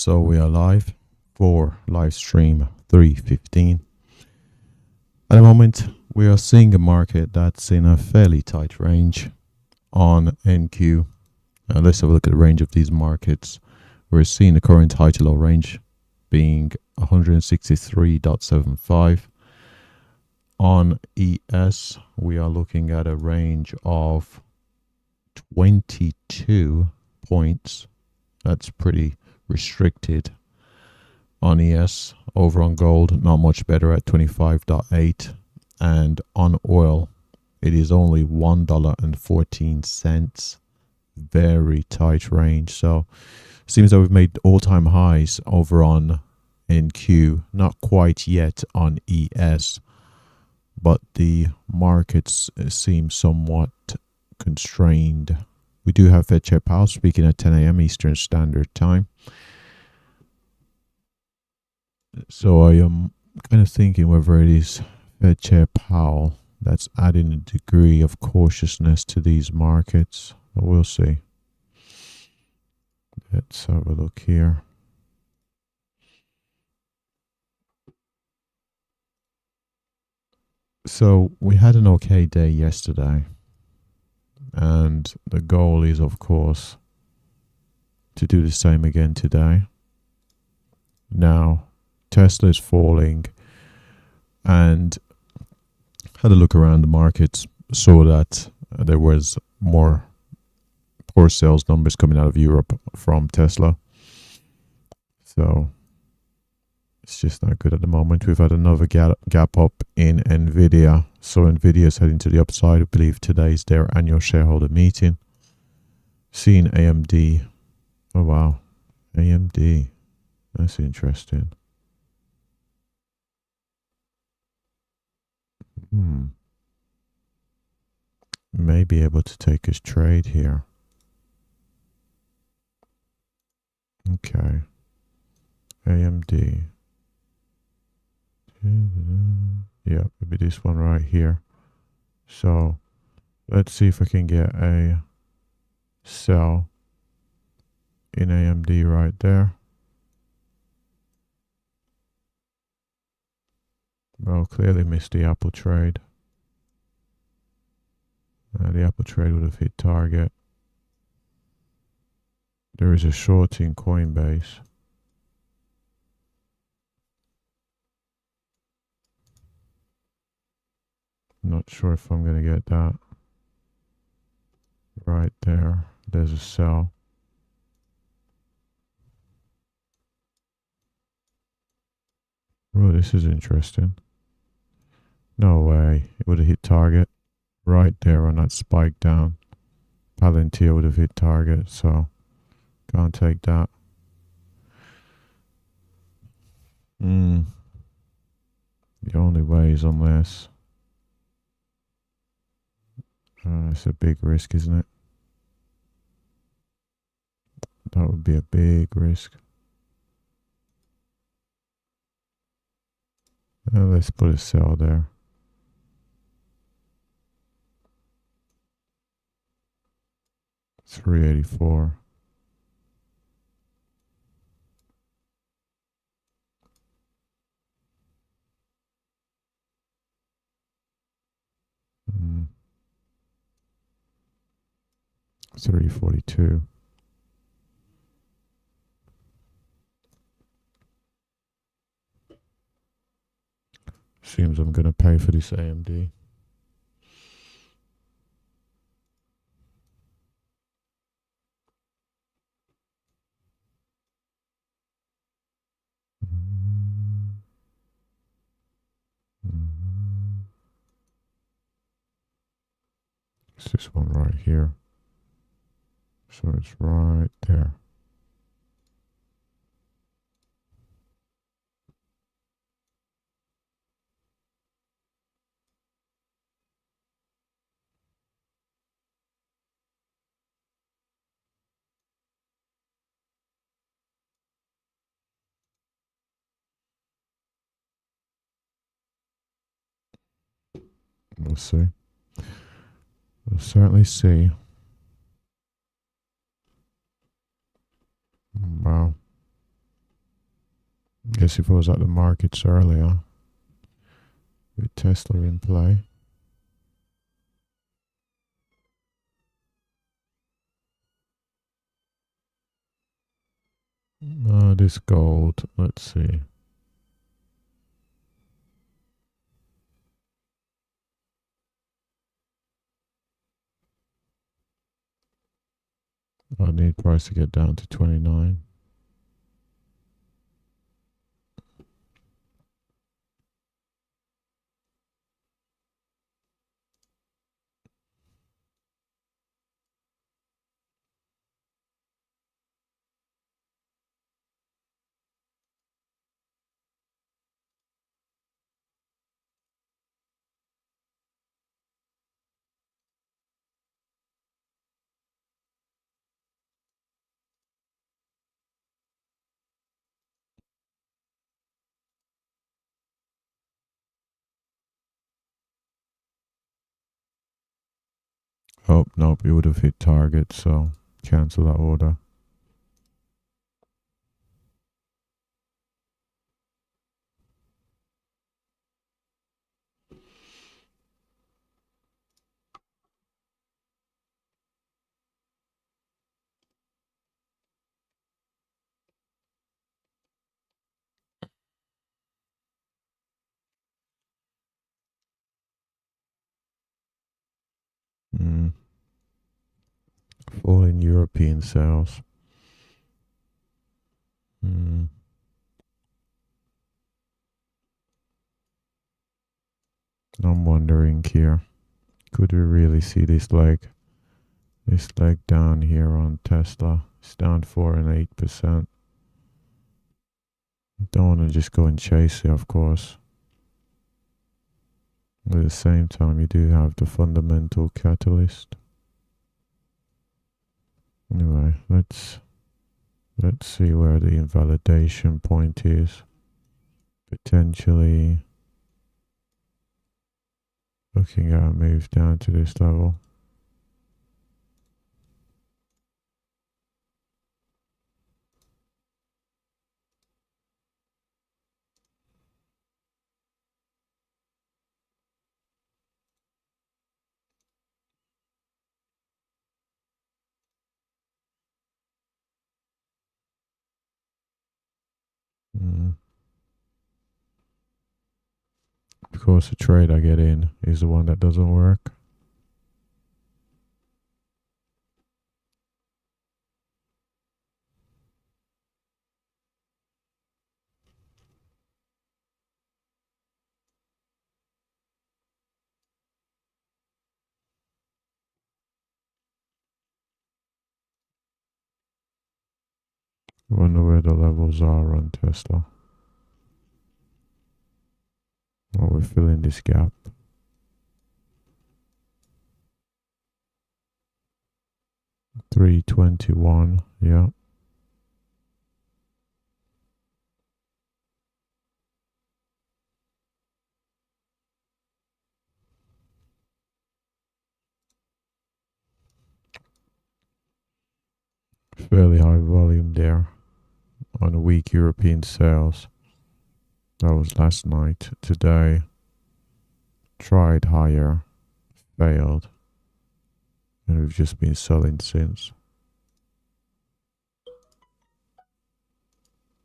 So we are live for live stream 315. At the moment, we are seeing a market that's in a fairly tight range on NQ. Let's have a look at the range of these markets. We're seeing the current high to low range being 163.75. On ES, we are looking at a range of 22 points. That's pretty restricted on ES. Over on gold, not much better at 25.8, and on oil it is only $1.14. Very tight range. So seems that we've made all-time highs over on NQ, not quite yet on ES, but the markets seem somewhat constrained. We do have Fed Chair Powell speaking at 10 a.m. Eastern Standard Time. So I am kind of thinking whether it is Fed Chair Powell that's adding a degree of cautiousness to these markets. But we'll see. Let's have a look here. So we had an okay day yesterday. And the goal is, of course, to do the same again today. Now, Tesla is falling, and had a look around the markets, saw that there was more poor sales numbers coming out of Europe from Tesla. So it's just not good at the moment. We've had another gap up in Nvidia. So Nvidia is heading to the upside. I believe today is their annual shareholder meeting. Seeing AMD. Oh wow, AMD. That's interesting. May be able to take his trade here. Okay. AMD. Yeah, maybe this one right here. So let's see if I can get a sell in AMD right there. Well, clearly missed the Apple trade. The Apple trade would have hit target. There is a short in Coinbase. Not sure if I'm going to get that. Right there. There's a sell. Oh, this is interesting. No way. It would have hit target. Right there on that spike down. Palantir would have hit target, so can't take that. The only way is unless it's a big risk, isn't it? That would be a big risk. Let's put a sell there. $384. $342. Seems I'm gonna pay for this AMD. It's this one right here. So it's right there. We'll see. We'll certainly see. Wow. Guess if I was at the markets earlier with Tesla in play. This gold, let's see. I need price to get down to 29. Oh, nope, it would have hit target, so cancel that order. Mm. Falling European sales. Mm. I'm wondering here, could we really see this leg? This leg down here on Tesla. It's down 4 and 8%. Don't want to just go and chase it, of course. At the same time, you do have the fundamental catalyst. Anyway, let's see where the invalidation point is. Potentially looking at a move down to this level. Mm. Of course, the trade I get in is the one that doesn't work. Wonder where the levels are on Tesla. Oh, we're filling this gap. 321, yeah. Fairly high volume there on a weak European sales. That was last night. Today, tried higher, failed, and we've just been selling since.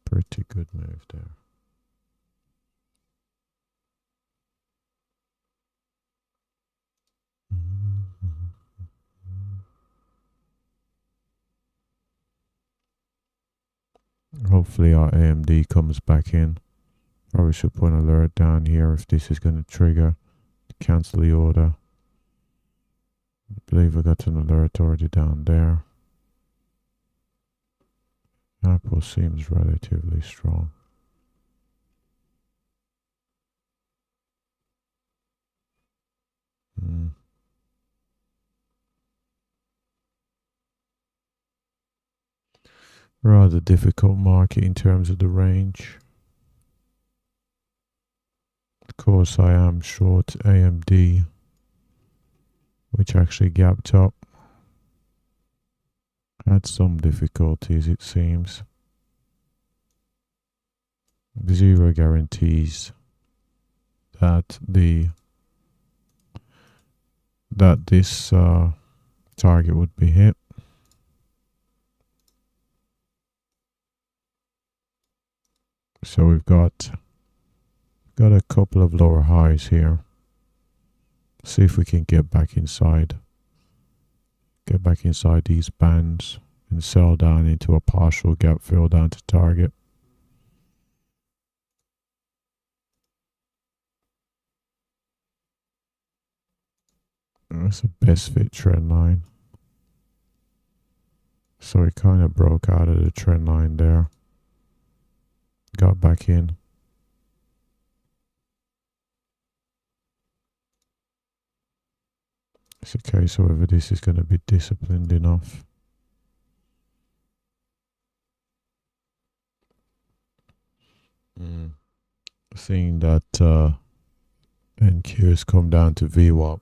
Pretty good move there. Hopefully our AMD comes back in. Probably should put an alert down here if this is going to trigger to cancel the order. I believe I got an alert already down there. Apple seems relatively strong. Rather difficult market in terms of the range. Of course, I am short AMD, which actually gapped up. Had some difficulties, it seems. zero guarantees that this target would be hit. So we've got a couple of lower highs here. See if we can get back inside these bands and sell down into a partial gap fill down to target. That's a best fit trend line. So it kind of broke out of the trend line there. Got back in. It's a case of whether this is going to be disciplined enough. Seeing that NQ has come down to VWAP.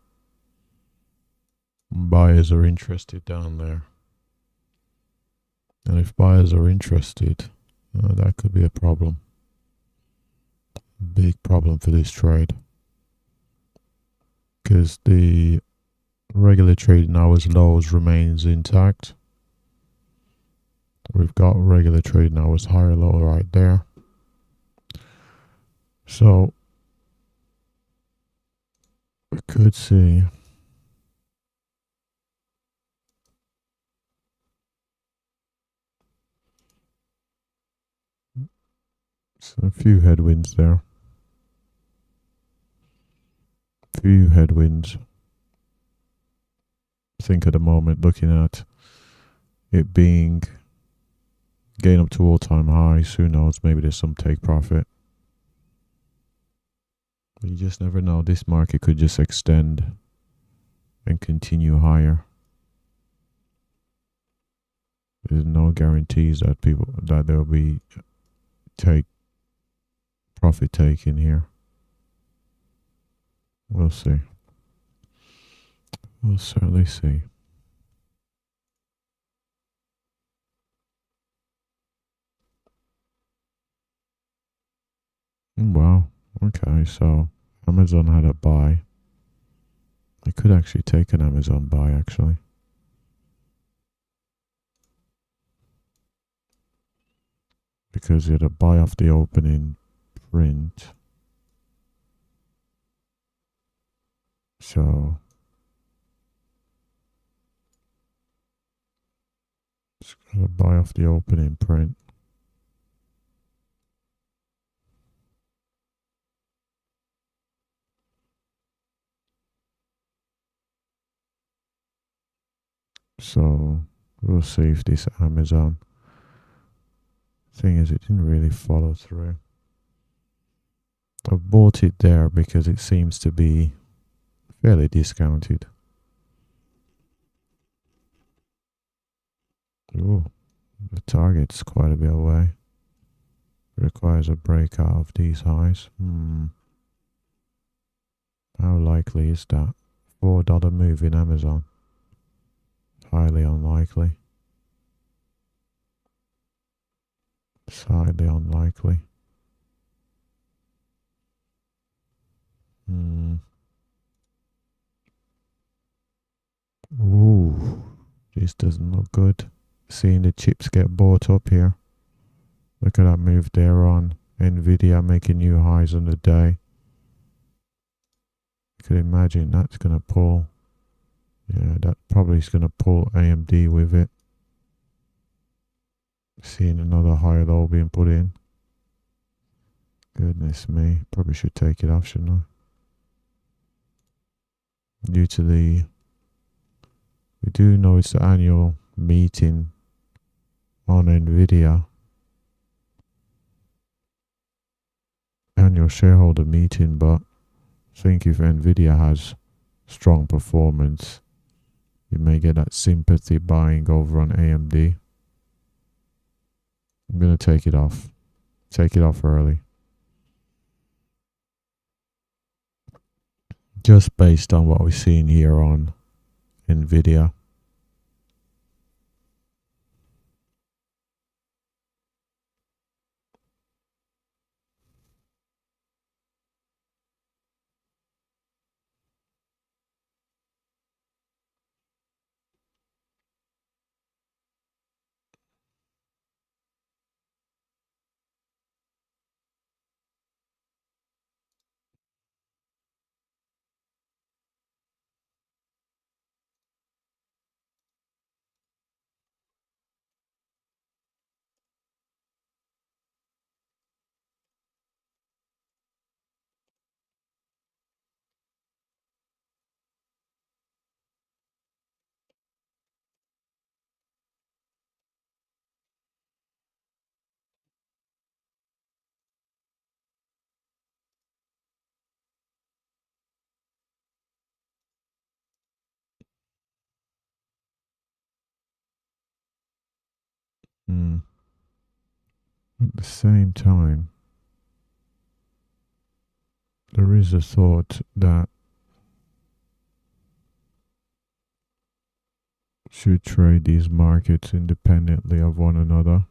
Buyers are interested down there. And if buyers are interested, that could be a problem. Big problem for this trade. Because the regular trading hours lows remains intact. We've got regular trading hours higher low right there. So we could see a few headwinds there. Few headwinds. I think at the moment, looking at it being getting up to all-time highs, who knows, maybe there's some take profit. But you just never know. This market could just extend and continue higher. There's no guarantees that there'll be profit taking here. We'll see. We'll certainly see. Wow. Okay, so Amazon had a buy. I could actually take an Amazon buy, actually. Because you had a buy off the opening print. So it's got a buy off the opening print. So we'll see if this Amazon thing is, it didn't really follow through. I've bought it there because it seems to be fairly discounted. Ooh, the target's quite a bit away. Requires a breakout of these highs. How likely is that? $4 move in Amazon. Highly unlikely. It's highly unlikely. Ooh, this doesn't look good. Seeing the chips get bought up here. Look at that move there on Nvidia making new highs on the day. You could imagine that's going to pull. Yeah, that probably is going to pull AMD with it. Seeing another higher low being put in. Goodness me. Probably should take it off, shouldn't I? Due to we do know it's the annual meeting on Nvidia. Annual shareholder meeting, but I think if Nvidia has strong performance, you may get that sympathy buying over on AMD. I'm going to take it off. Take it off early. Just based on what we're seeing here on Nvidia. At the same time, there is a thought that should trade these markets independently of one another.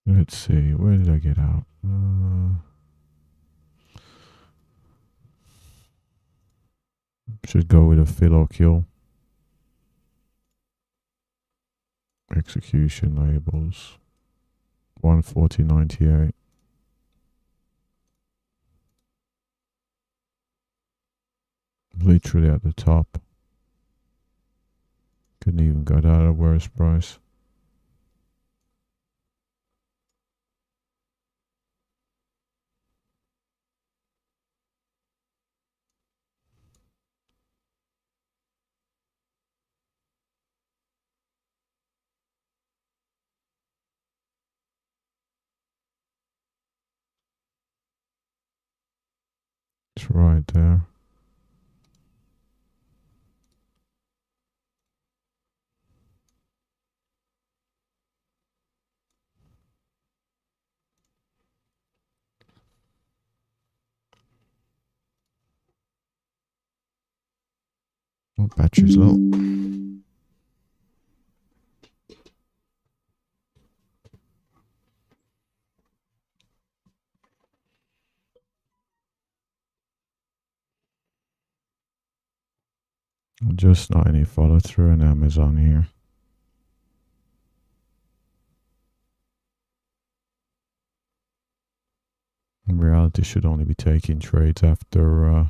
Let's see, where did I get out? Should go with a fill or kill. Execution labels. 140.98. Literally at the top. Couldn't even got out at a worse price. It's right there. Oh, battery's low. Just not any follow through on Amazon here. In reality, should only be taking trades after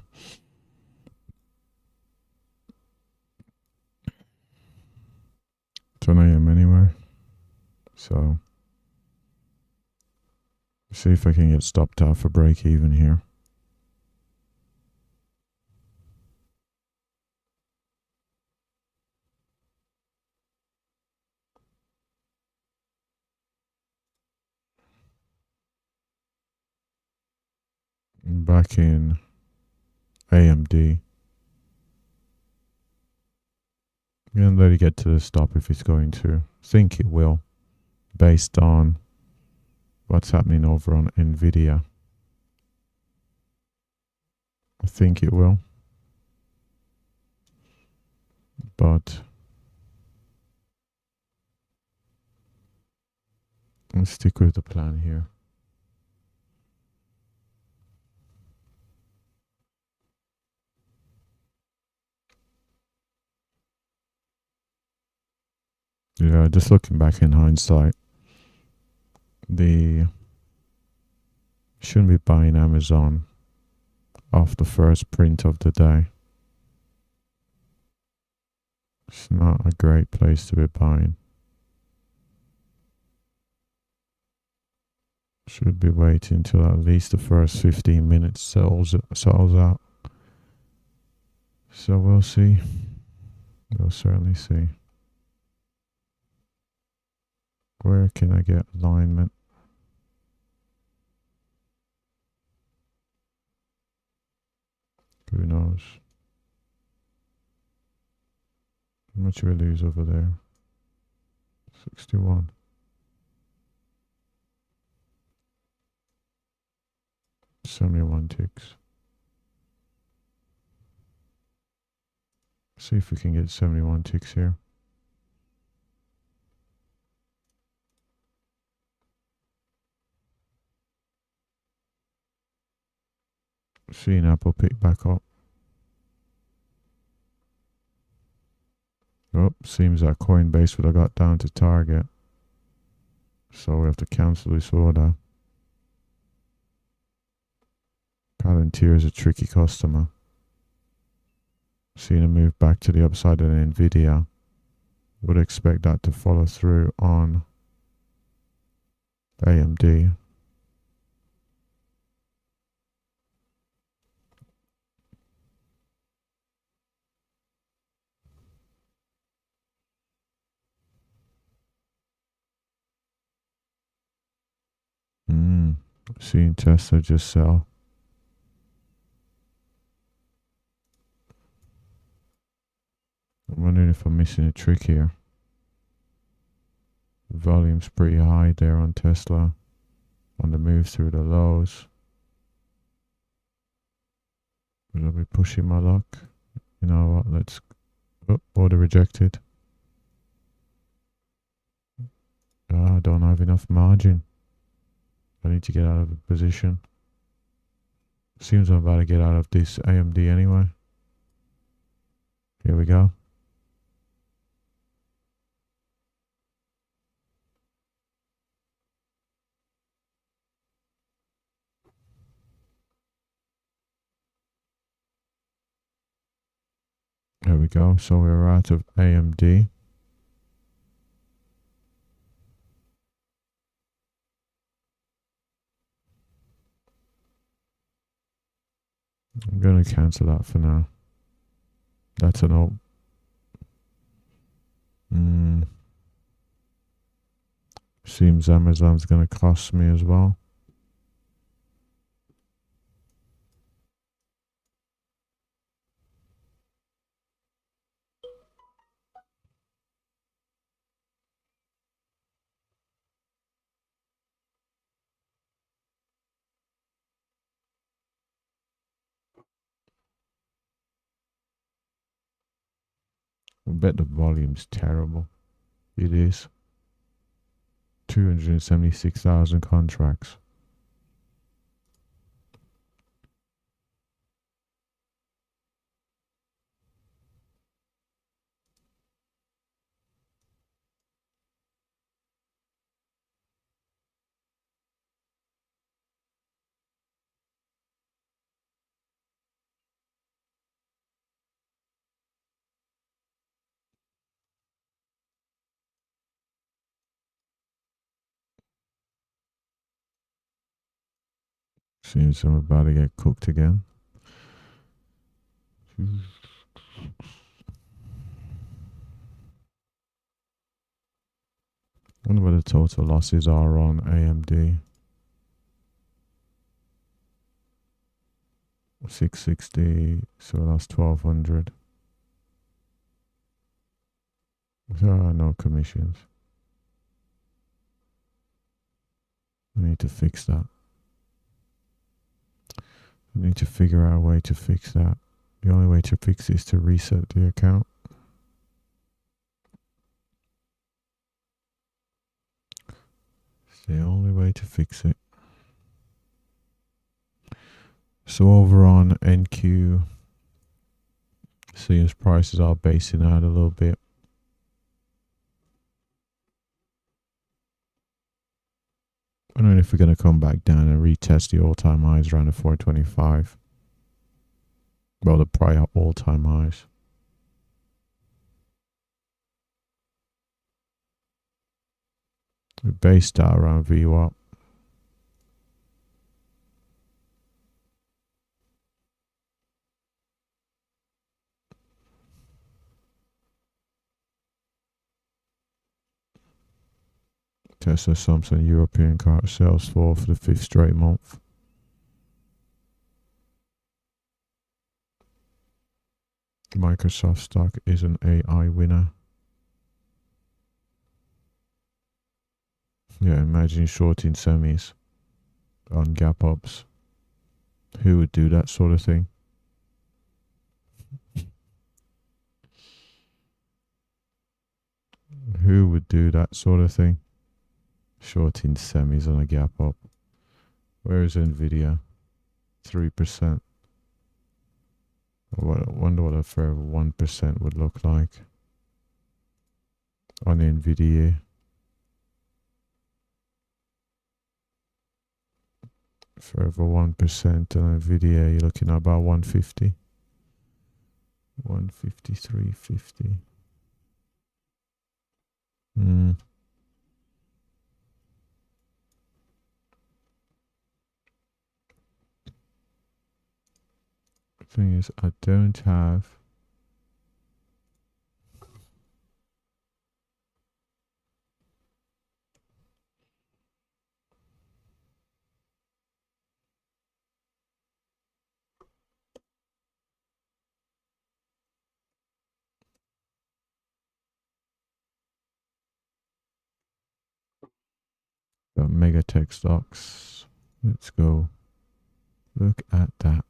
10 a.m. anyway. So, see if I can get stopped out for break even here. Back in AMD. I'm going to let it get to the stop if it's going to. Think it will, based on what's happening over on Nvidia. I think it will. But let's stick with the plan here. Yeah, just looking back in hindsight, shouldn't be buying Amazon off the first print of the day. It's not a great place to be buying. Should be waiting till at least the first 15 minutes sells out. So we'll see. We'll certainly see. Where can I get alignment? Who knows? How much do we lose over there? 61. $71 ticks. See if we can get 71 ticks here. Seeing Apple pick back up. Oh, seems that Coinbase would have got down to target. So we have to cancel this order. Palantir is a tricky customer. Seeing a move back to the upside of Nvidia. Would expect that to follow through on AMD. Seeing Tesla just sell. I'm wondering if I'm missing a trick here. The volume's pretty high there on Tesla on the move through the lows. Will I be pushing my luck? You know what? Let's. Oh, order rejected. I don't have enough margin. I need to get out of a position. Seems I'm about to get out of this AMD anyway. Here we go. There we go. So we're out of AMD. I'm going to cancel that for now. That's an old. Seems Amazon's going to cost me as well. I bet the volume's terrible. It is. 276,000 contracts. Seems I'm about to get cooked again. Wonder what the total losses are on AMD. 660, so that's 1200. No commissions. I need to fix that. I need to figure out a way to fix that. The only way to fix it is to reset the account. It's the only way to fix it. So over on NQ, seeing as prices are basing out a little bit. I don't know if we're going to come back down and retest the all-time highs around the 425. Well, the prior all-time highs. We based that around VWAP. Tesla, Samsung, European car sales fall for the 5th straight month. Microsoft stock is an AI winner. Yeah, imagine shorting semis on gap ups. Who would do that sort of thing? Who would do that sort of thing? Shorting semis on a gap up. Where is Nvidia? 3%. I wonder what a further 1% would look like on Nvidia. Further 1% on Nvidia, you're looking at about 150. 153.50. Thing is, I don't have got mega tech stocks. Let's go. Look at that.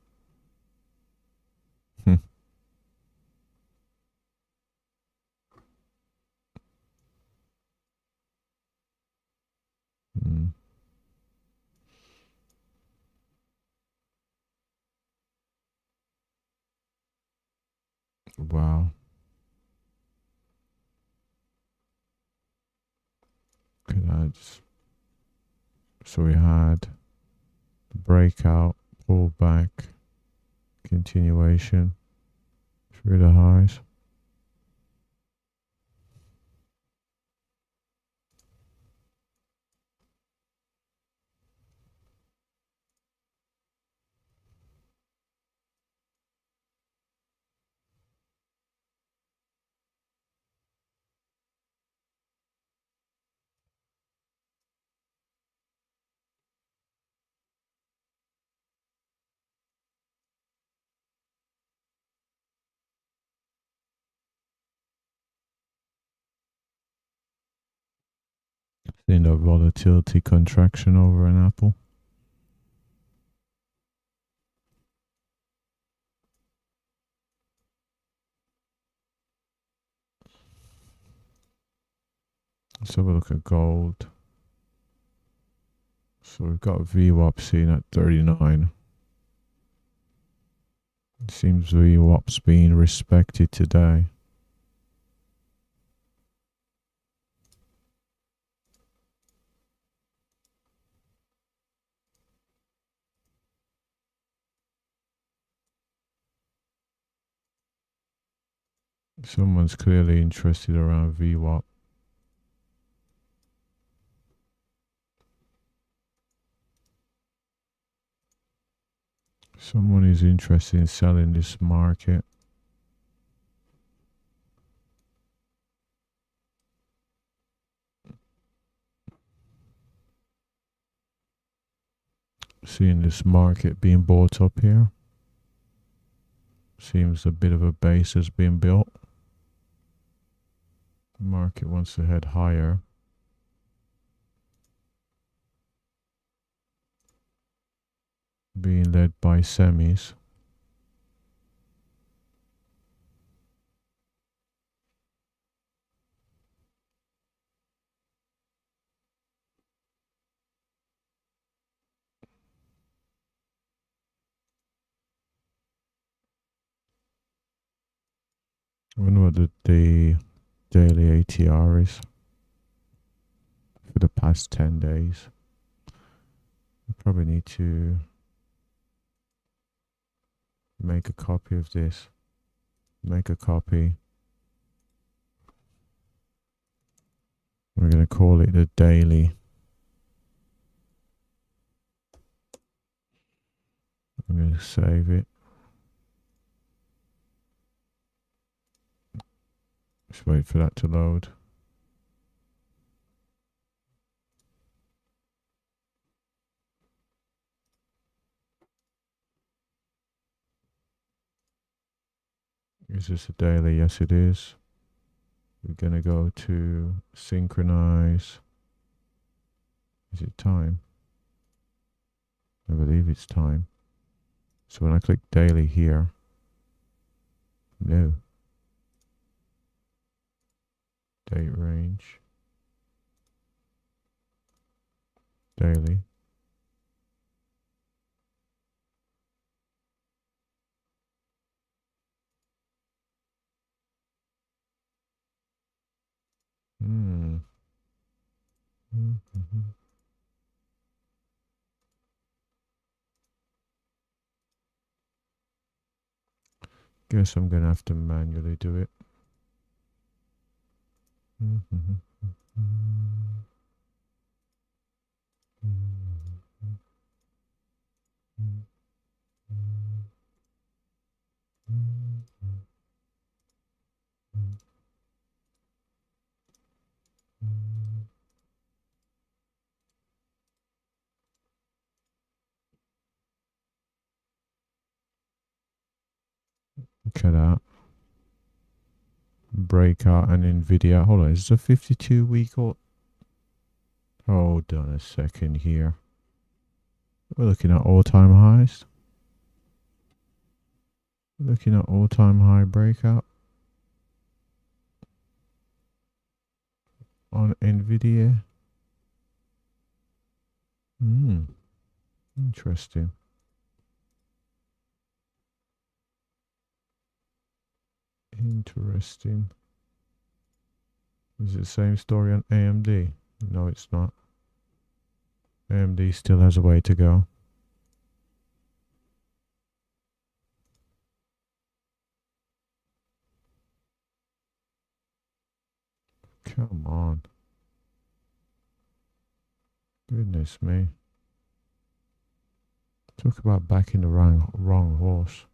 Wow. Look at that. So we had breakout, pullback, continuation through the highs. Seeing the volatility contraction over an Apple. Let's have a look at gold. So we've got VWAP seen at 39. It seems VWAP's being respected today. Someone's clearly interested around VWAP. Someone is interested in selling this market. Seeing this market being bought up here. Seems a bit of a base has been built. The market wants to head higher. Being led by semis. I wonder what the daily ATR is for the past 10 days. I probably need to make a copy of this. Make a copy. We're going to call it the daily. I'm going to save it. Just wait for that to load. Is this a daily? Yes, it is. We're going to go to synchronize. Is it time? I believe it's time. So when I click daily here, no. Date range. Daily. Guess I'm gonna have to manually do it. Look at that. Breakout and Nvidia. Hold on, is this a 52 week or Hold on a second here. We're looking at all-time highs. Looking at all-time high breakout on Nvidia. Interesting. Interesting. Is it the same story on AMD? No, it's not. AMD still has a way to go. Come on. Goodness me. Talk about backing the wrong horse.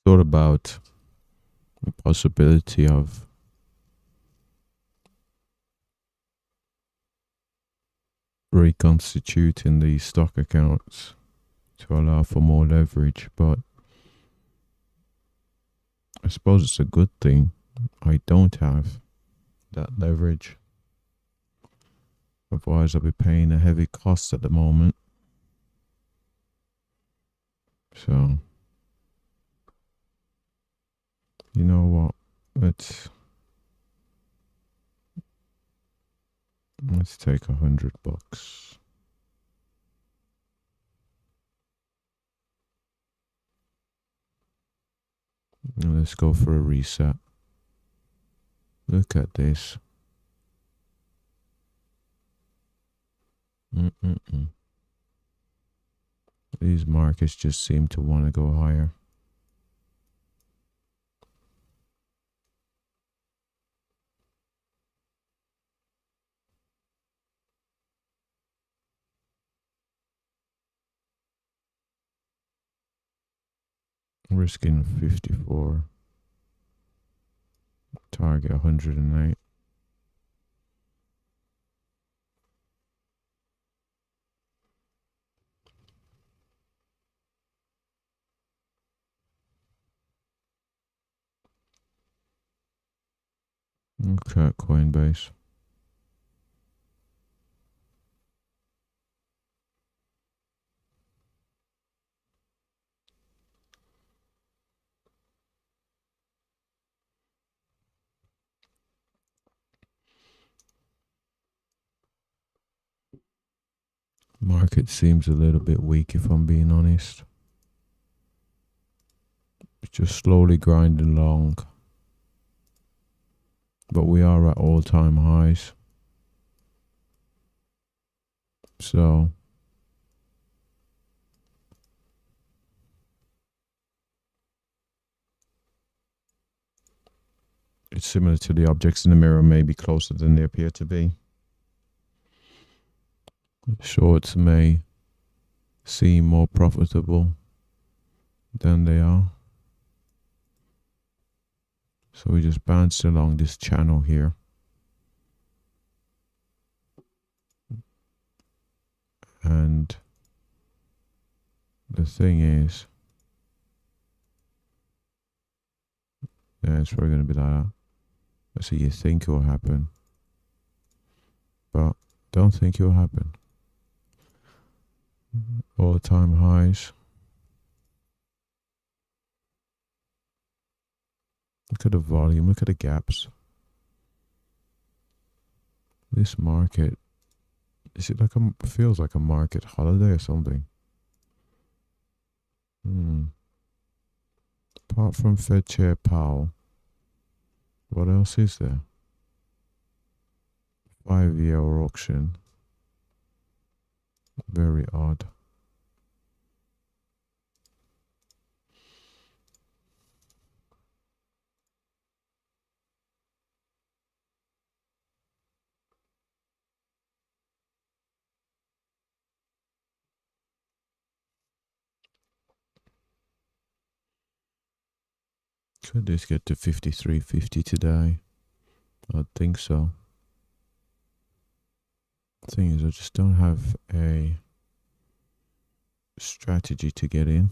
Thought about the possibility of reconstituting these stock accounts to allow for more leverage, but I suppose it's a good thing I don't have that leverage. Otherwise, I'll be paying a heavy cost at the moment. So, you know what? Let's take $100. And let's go for a reset. Look at this. These markets just seem to want to go higher. Risking 54. Target 108. Okay, Coinbase. Market seems a little bit weak if I'm being honest. It's just slowly grinding along. But we are at all-time highs. So it's similar to the objects in the mirror, maybe closer than they appear to be. Shorts may seem more profitable than they are. So we just bounced along this channel here. And the thing is, Yeah, it's probably going to be like that. So you think it will happen, but don't think it will happen. All-time highs. Look at the volume. Look at the gaps. This market, is it like feels like a market holiday or something? Apart from Fed Chair Powell, what else is there? 5-year auction. Very odd. Could this get to 53.50 today? I think so. The thing is, I just don't have a strategy to get in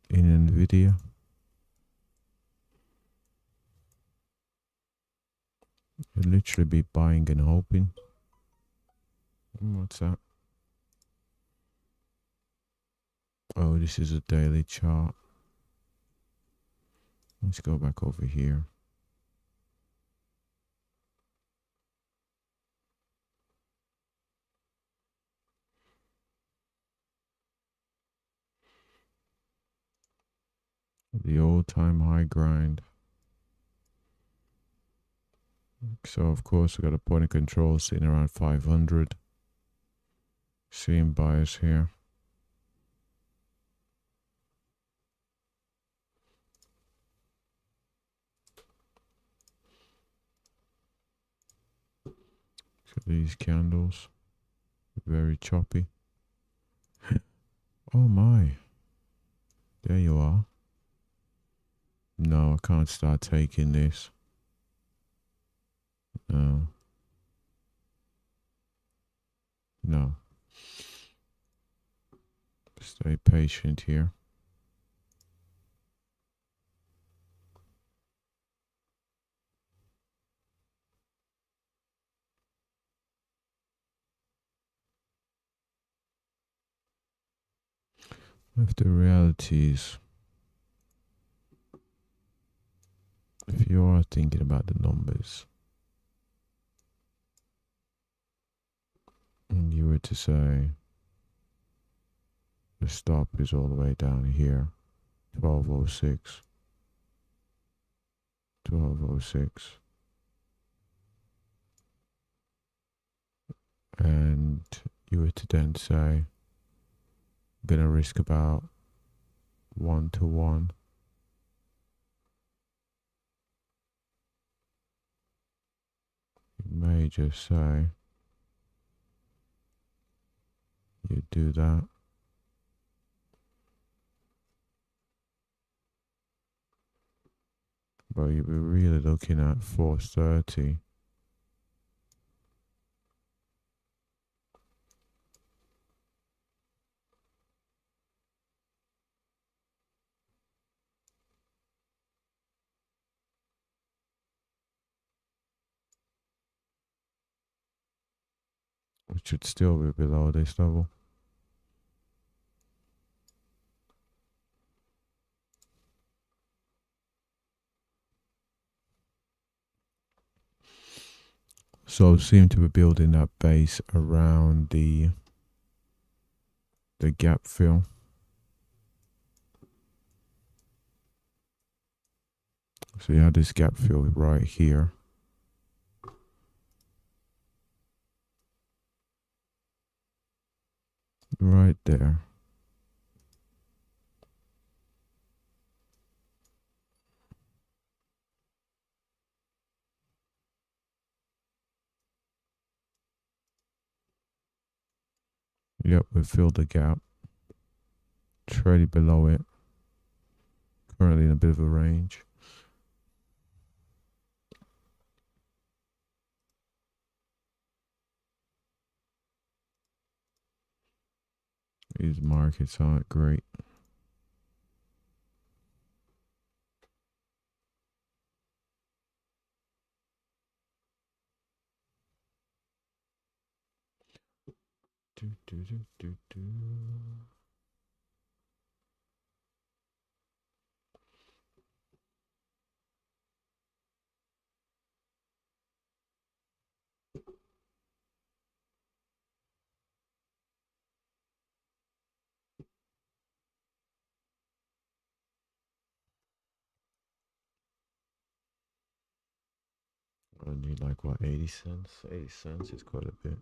NVIDIA. You'd literally be buying and hoping. What's that? Oh, this is a daily chart. Let's go back over here. The all-time high grind. So of course we got a point of control sitting around 500. Seeing buyers here. So these candles, very choppy. Oh my, there you are. No, I can't start taking this. No. No. Stay patient here. If the reality is, if you are thinking about the numbers, and you were to say the stop is all the way down here, 1206, 1206, and you were to then say, I'm gonna risk about 1 to 1. You may just say you do that. But you'll be really looking at 430. Which should still be below this level. So seem to be building that base around the gap fill. So you have this gap fill right here. Right there. Yep, we filled the gap. Trading below it. Currently in a bit of a range. These markets aren't great. I need like what, 80 cents? 80 cents is quite a bit.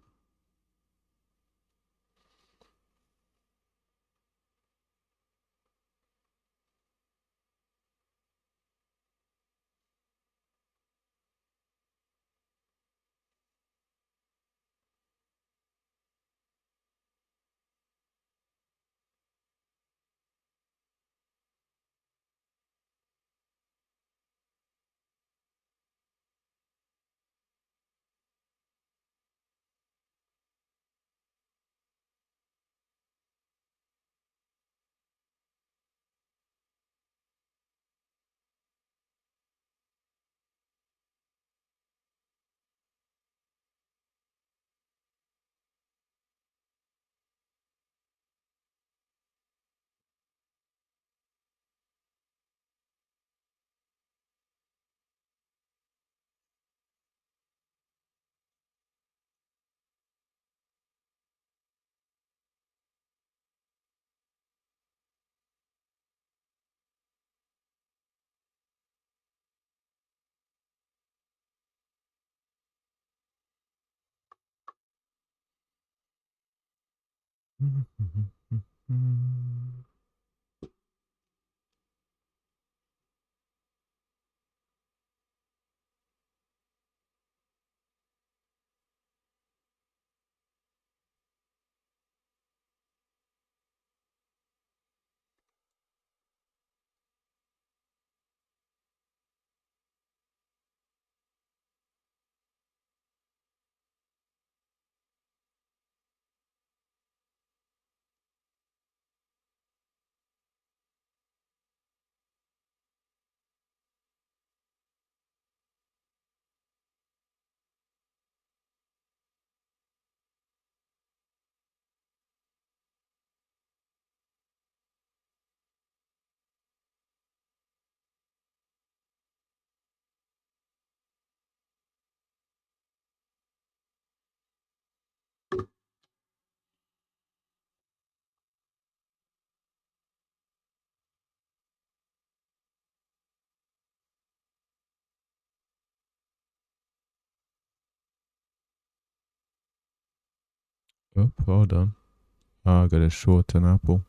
Oh, hold on. I got a short an apple.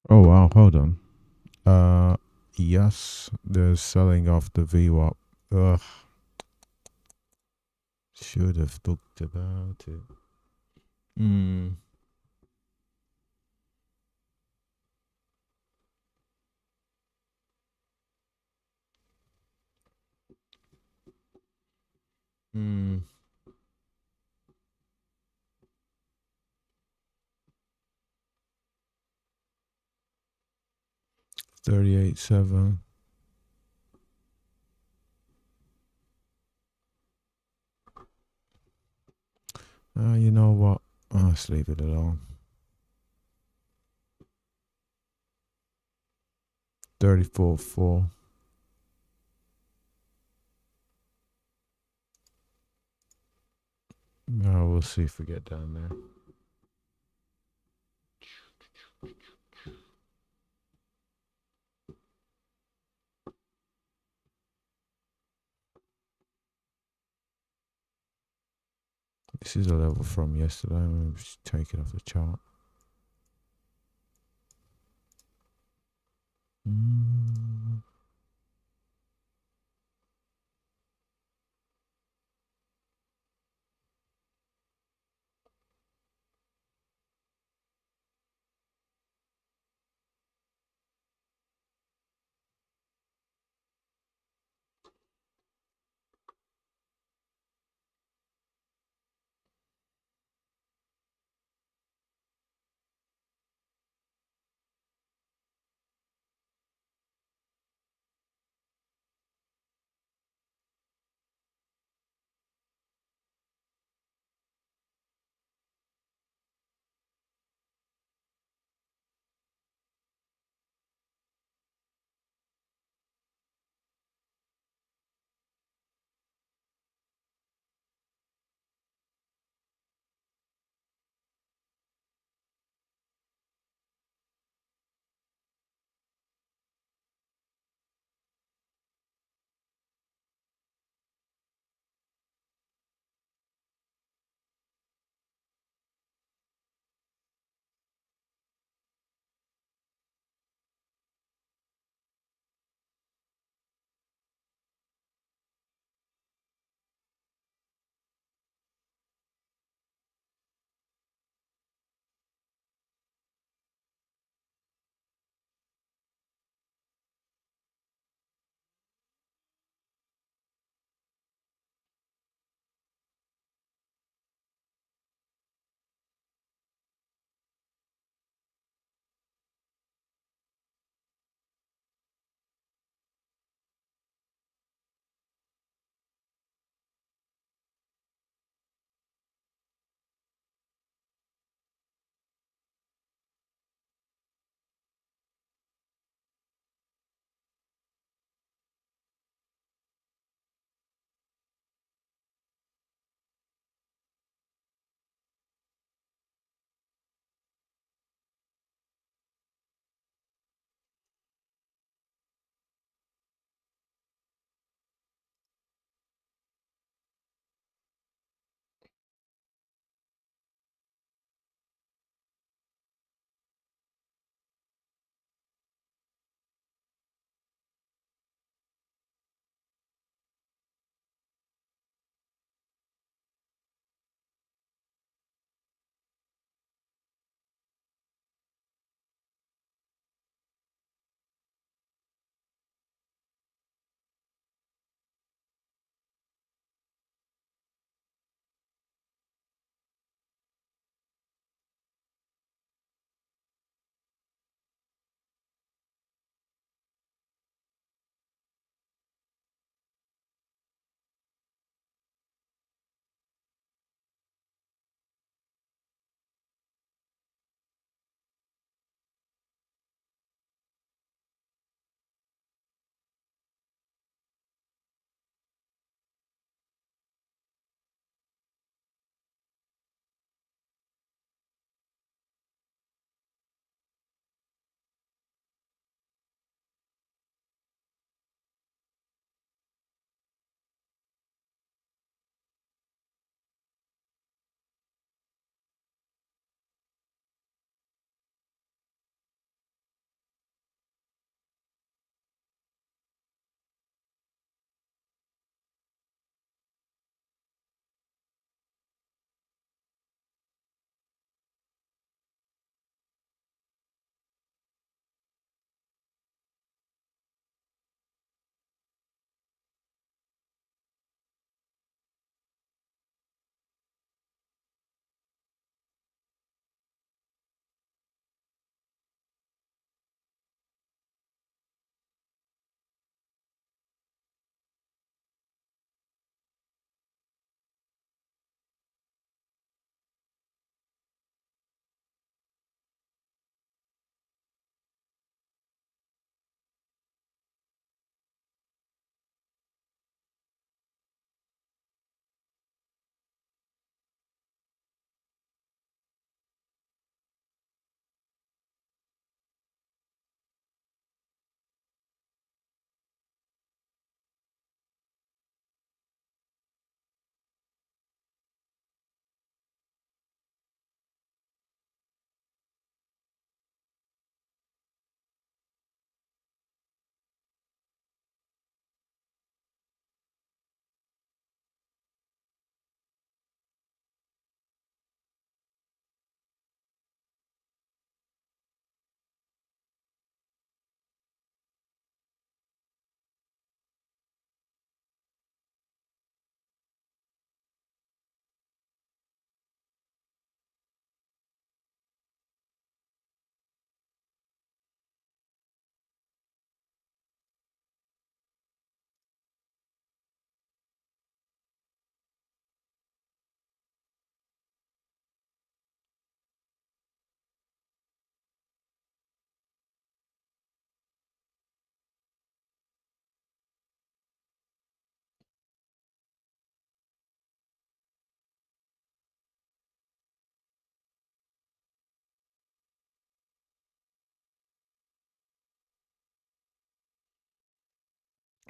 Oh wow, hold on. Yes, they're selling off the VWAP. Ugh, should have talked about it. Hmm. Hmm. 38.7. You know what? Let's leave it alone. 34.4. We'll see if we get down there. This is a level from yesterday. I'm going to just take it off the chart. Mm.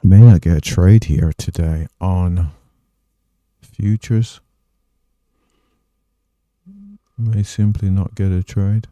May not get a trade here today on futures. May simply not get a trade.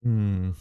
Hmm.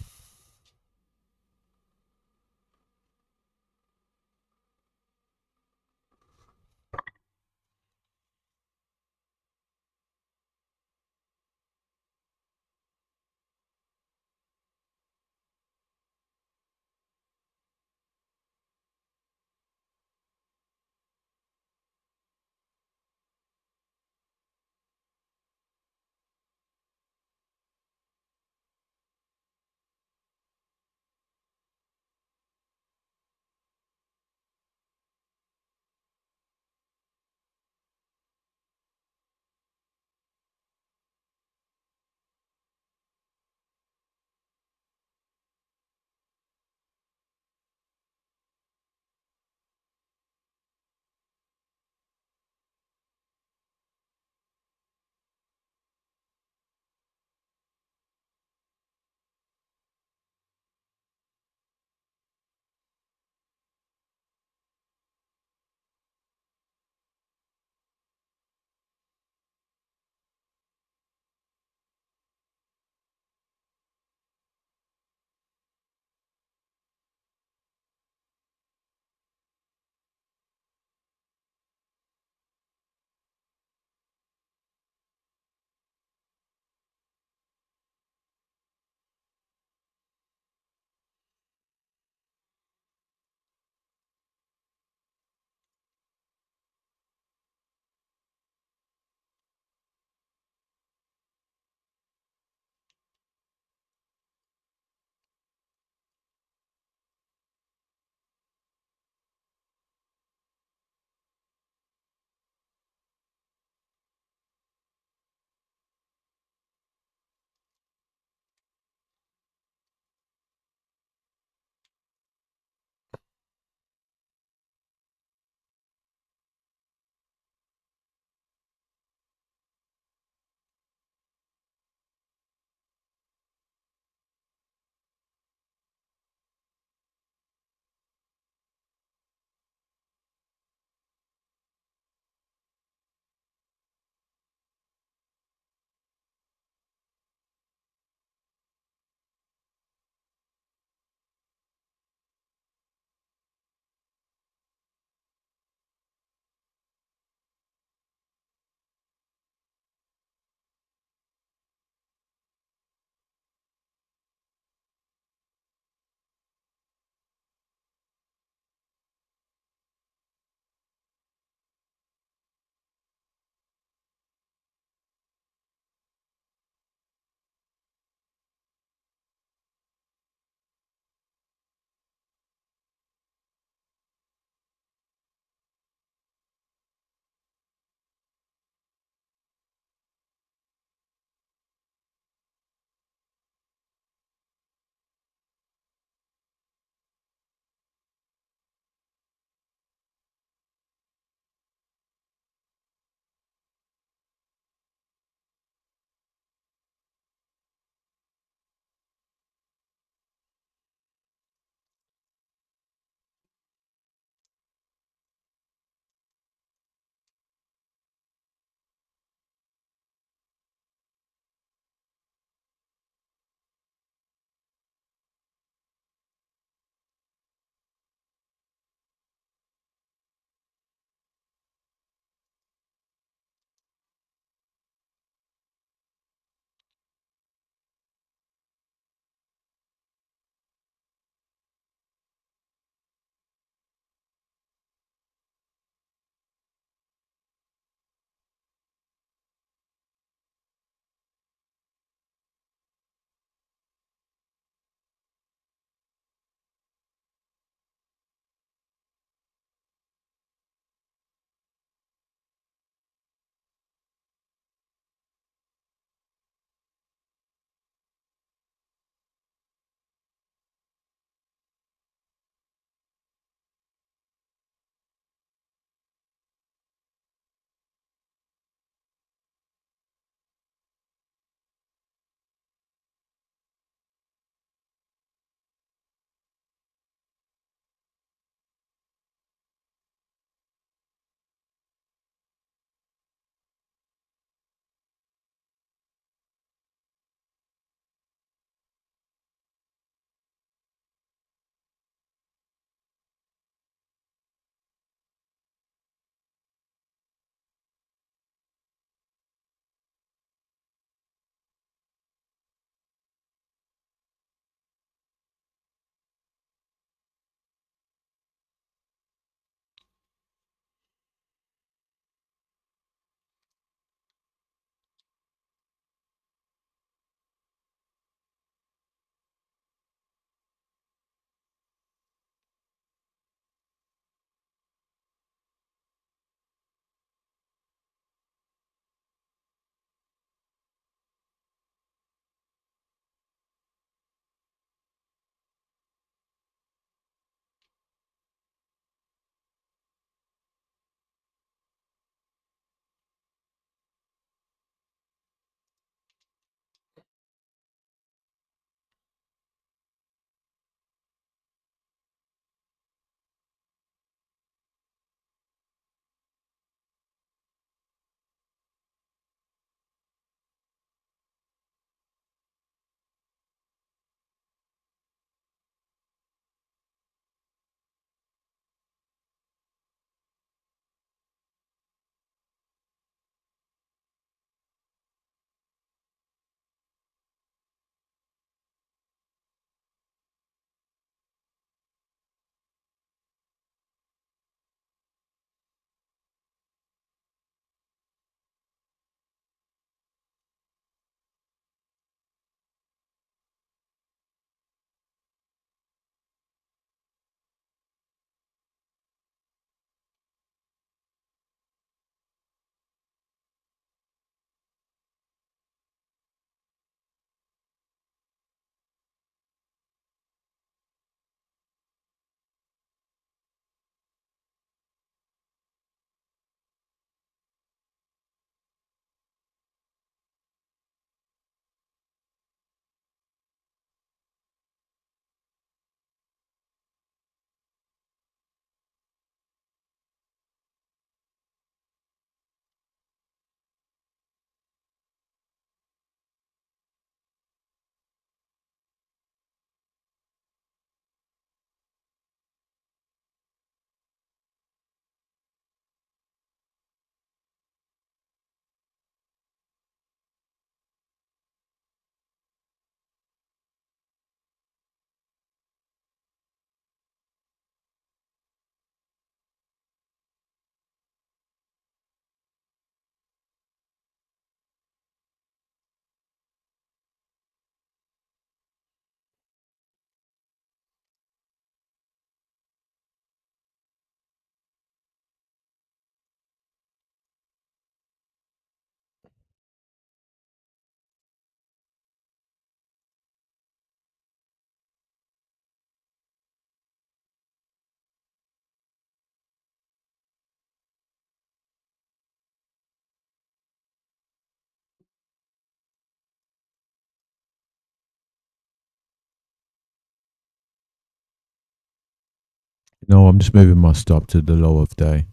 No, I'm just moving my stop to the low of day.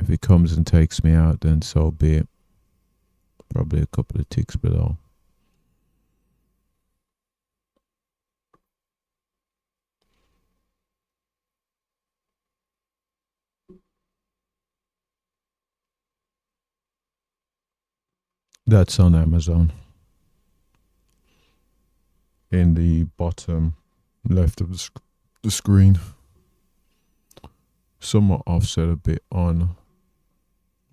If it comes and takes me out, then so be it. Probably a couple of ticks below. That's on Amazon. In the bottom left of the screen. Somewhat offset a bit on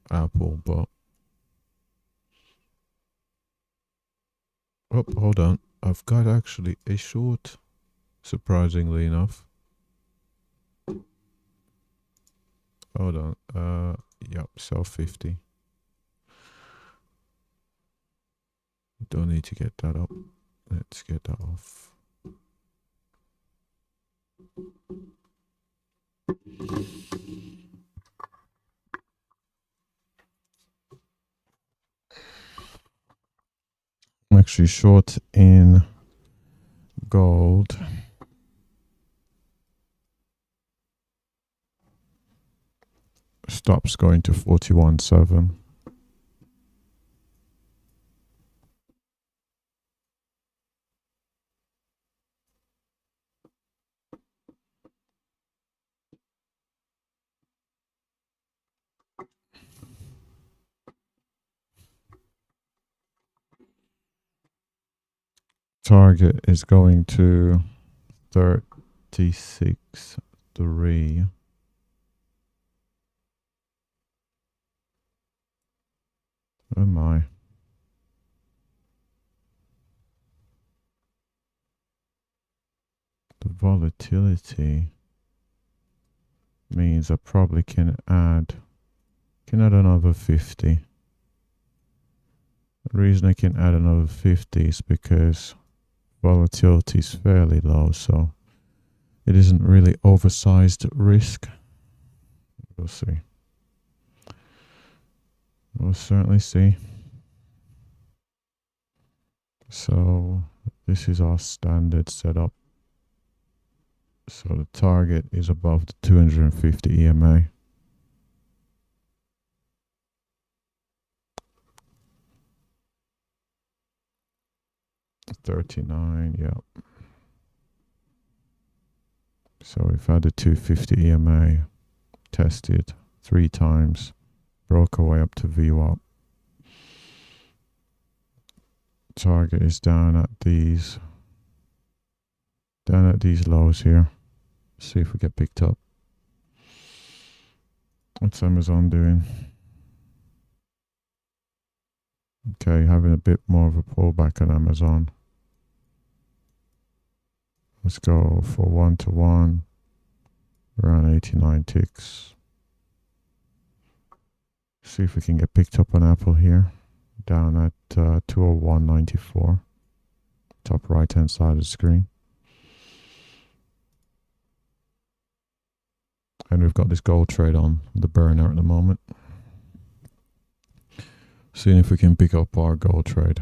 Apple, but oh, hold on. I've got actually a short, surprisingly enough. Hold on. Yep, sell 50. Don't need to get that up. Let's get that off. I'm actually short in gold. Stops going to 41.7. Target is going to 36.3. Oh my. The volatility means I probably can add another 50. The reason I can add another 50 is because volatility is fairly low, so it isn't really oversized risk. We'll see. We'll certainly see. So this is our standard setup. So the target is above the 250 EMA. $39, yeah. So we've had the 250 EMA tested 3 times, broke our way up to VWAP. Target is down at these lows here. See if we get picked up. What's Amazon doing? Okay, having a bit more of a pullback on Amazon. Let's go for 1-to-1, around 89 ticks. See if we can get picked up on Apple here, down at 201.94, top right hand side of the screen. And we've got this gold trade on the burner at the moment. Seeing if we can pick up our gold trade.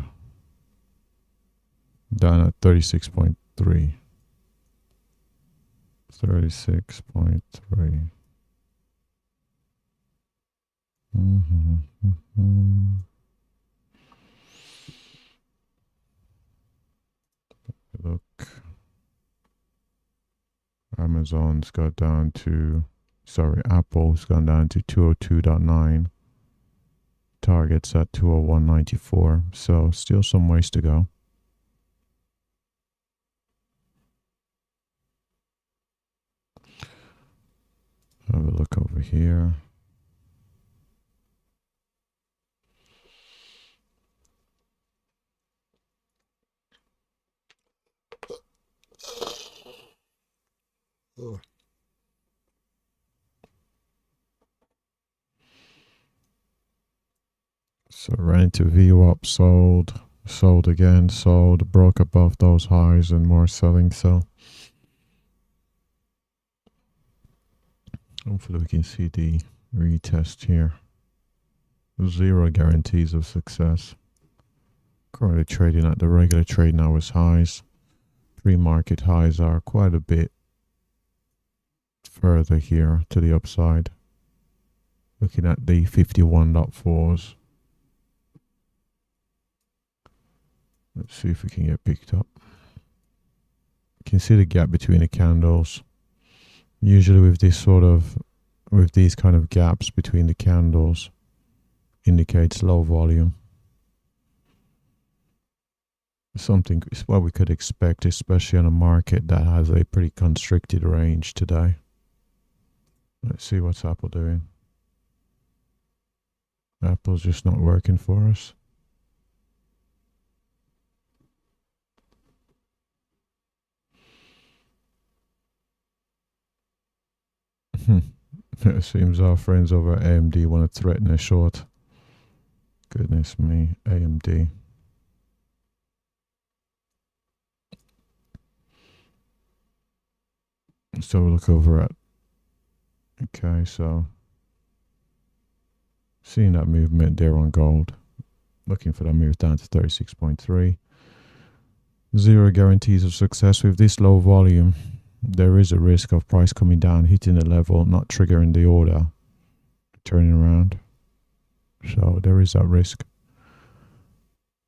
Down at 36.3. 36.3. Look. Amazon's got down to, Apple's gone down to 202.9. Target's at 201.94. So still some ways to go. Have a look over here. Oh. So ran into VWAP, sold again, sold, broke above those highs and more selling. So hopefully we can see the retest here. 0 guarantees of success. Currently trading at the regular trading hours highs. Pre-market highs are quite a bit further here to the upside. Looking at the 51.4s. Let's see if we can get picked up. You can see the gap between the candles. Usually with these kind of gaps between the candles indicates low volume. Something is what we could expect, especially on a market that has a pretty constricted range today. Let's see what's Apple doing. Apple's just not working for us. It seems our friends over at AMD want to threaten a short. Goodness me, AMD. So we'll look over at, okay, so seeing that movement there on gold, looking for that move down to 36.3. Zero guarantees of success with this low volume. There is a risk of price coming down, hitting the level, not triggering the order, turning around. So there is that risk.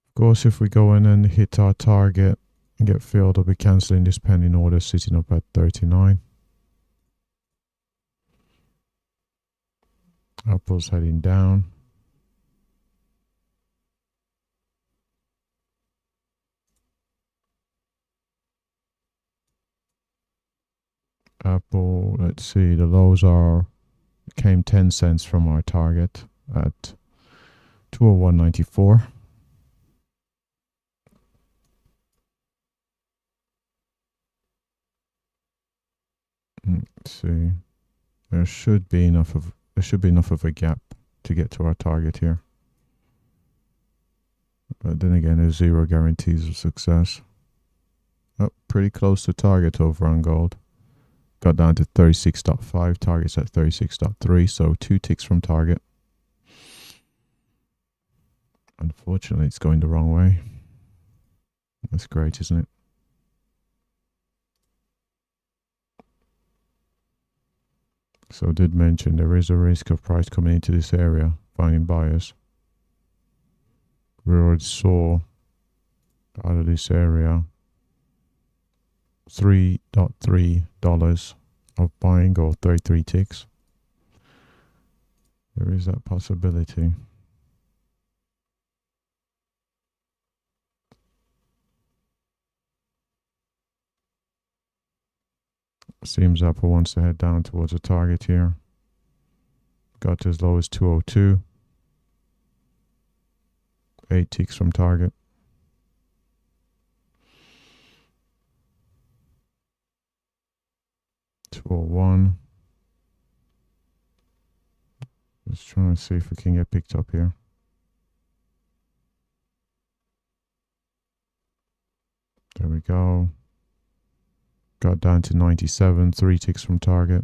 Of course, if we go in and hit our target and get filled, I'll be cancelling this pending order sitting up at 39. Apple's heading down. Apple, let's see, the lows came 10 cents from our target at 201.94. Let's see. There should be enough of a gap to get to our target here. But then again, there's zero guarantees of success. Oh, pretty close to target over on gold. Got down to 36.5, target's at 36.3, so 2 ticks from target. Unfortunately, it's going the wrong way. That's great, isn't it? So I did mention there is a risk of price coming into this area, finding buyers. We already saw out of this area $3.3 of buying, or 33 ticks. There is that possibility. Seems Apple wants to head down towards a target here. Got to as low as 202. 8 ticks from target. $201. Just trying to see if we can get picked up here. There we go. Got down to 97, 3 ticks from target.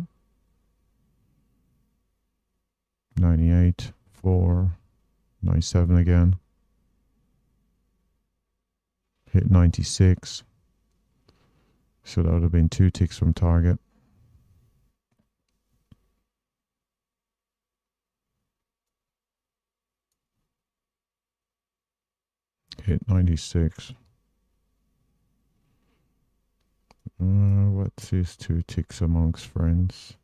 98, 4, 97 again. Hit 96. So that would have been 2 ticks from target. Hit 96. What's these 2 ticks amongst friends?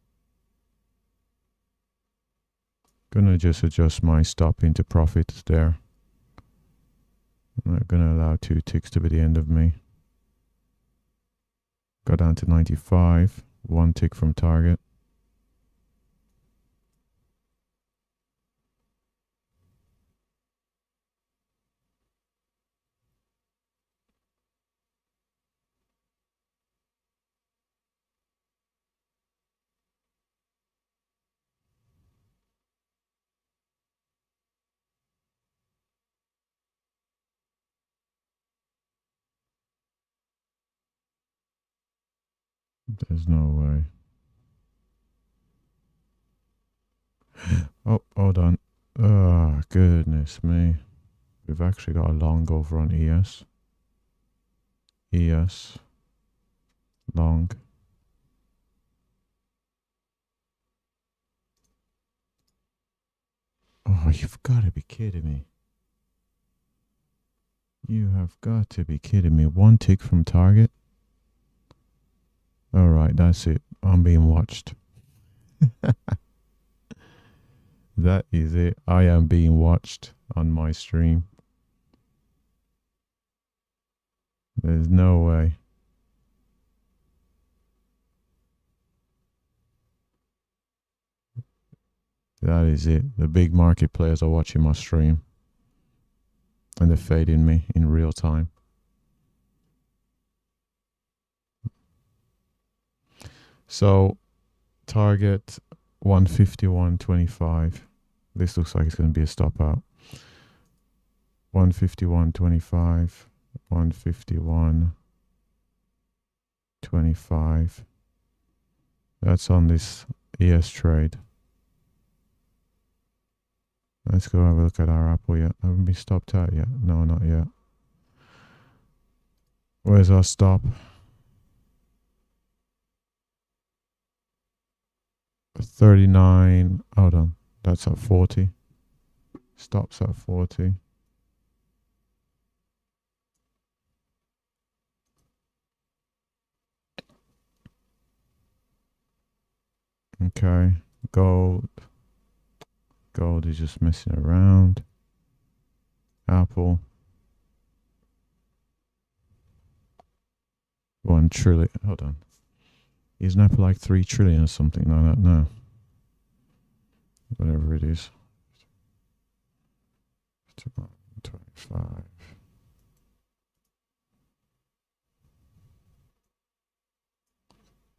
Gonna just adjust my stop into profits there. I'm not gonna allow 2 ticks to be the end of me. Got down to 95, 1 tick from target. There's no way. Oh, hold on. Oh, goodness me. We've actually got a long over on ES. ES. Long. Oh, you've got to be kidding me. You have got to be kidding me. One tick from target. All right, that's it. I'm being watched. That is it. I am being watched on my stream. There's no way. That is it. The big market players are watching my stream. And they're fading me in real time. So, target 151.25. This looks like it's going to be a stop out. 151.25. 151.25. That's on this ES trade. Let's go have a look at our Apple yet. Haven't we stopped out yet? No, not yet. Where's our stop? 39. Hold on. That's at 40. Stops at 40. Okay. Gold. Gold is just messing around. Apple. 1 trillion. Hold on. Isn't Apple like 3 trillion or something like that? No. Whatever it is. 25.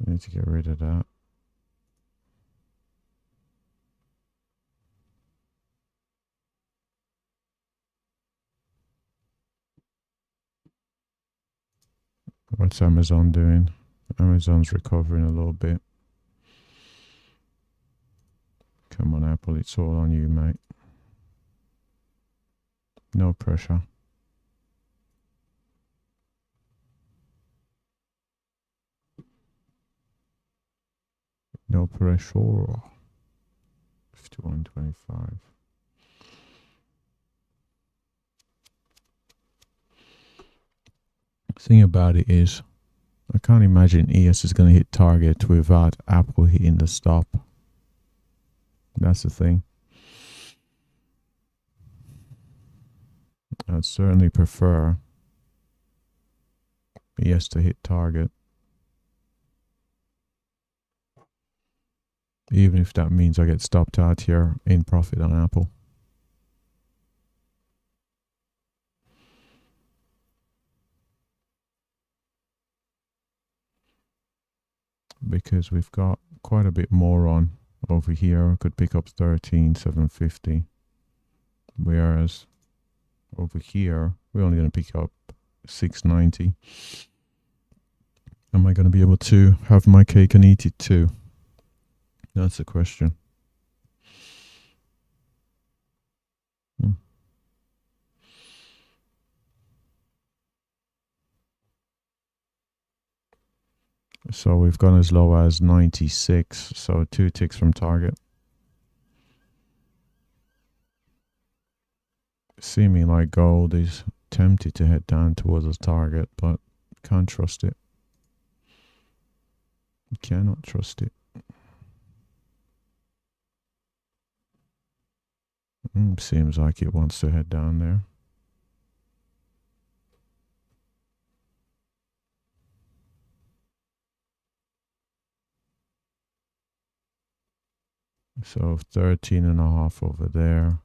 I need to get rid of that. What's Amazon doing? Amazon's recovering a little bit. Come on, Apple, it's all on you, mate. No pressure. No pressure. 51.25. Thing about it is, I can't imagine ES is going to hit target without Apple hitting the stop. That's the thing. I'd certainly prefer ES to hit target. Even if that means I get stopped out here in profit on Apple. Because we've got quite a bit more on over here. Could pick up 13,750. Whereas over here, we're only going to pick up 690. Am I going to be able to have my cake and eat it too? That's the question. So we've gone as low as 96, so 2 ticks from target. Seeming like gold is tempted to head down towards the target, but can't trust it. Cannot trust it. Seems like it wants to head down there. So 13.5 over there.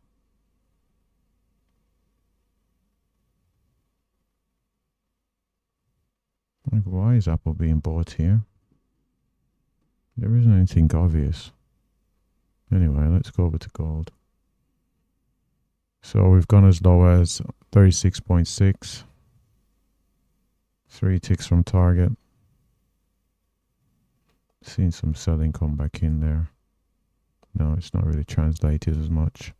Like, why is Apple being bought here? There isn't anything obvious. Anyway, let's go over to gold. So we've gone as low as 36.6. 3 ticks from target. Seen some selling come back in there. No, it's not really translated as much.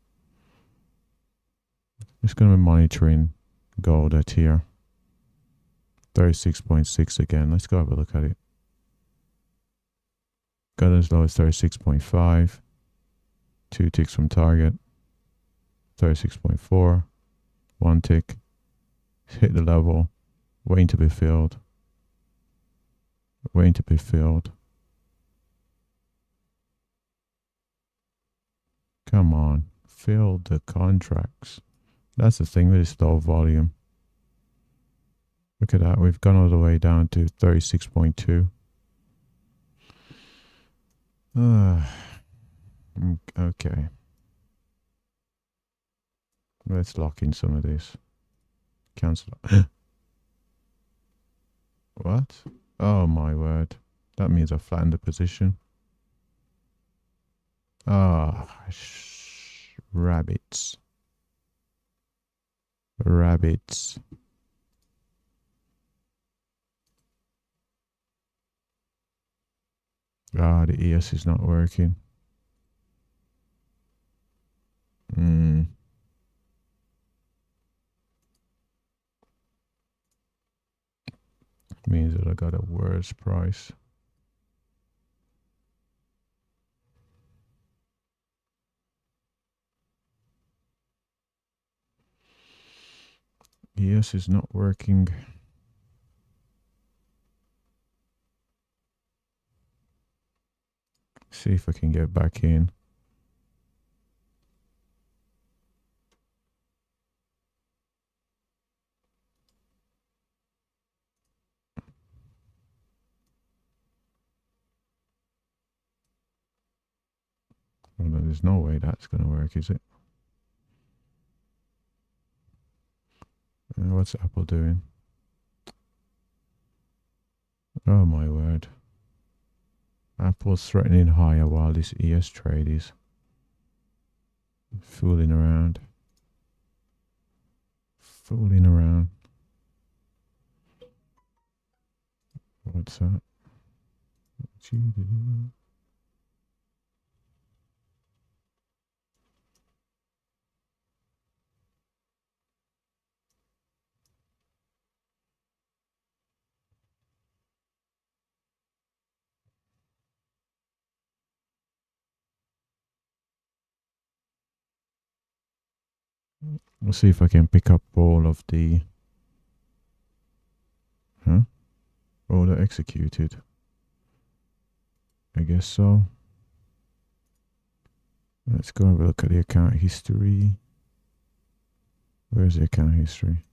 Just going to be monitoring gold at here. 36.6 again. Let's go have a look at it. Got as low as 36.5. 2 ticks from target. 36.4. One tick. Hit the level. Waiting to be filled. Waiting to be filled. Come on. Fill the contracts. That's the thing with this low volume. Look at that. We've gone all the way down to 36.2. Okay. Let's lock in some of this. Cancel. What? Oh my word. That means I flattened the position. Rabbits. Rabbits. The ES is not working. Means that I got a worse price. ES is not working. See if I can get back in. Well, there's no way that's going to work, is it? What's Apple doing? Oh my word. Apple's threatening higher while this ES trade is fooling around. Fooling around. What's that? What you do? We'll see if I can pick up all of the... Order executed. I guess so. Let's go have a look at the account history. Where's the account history?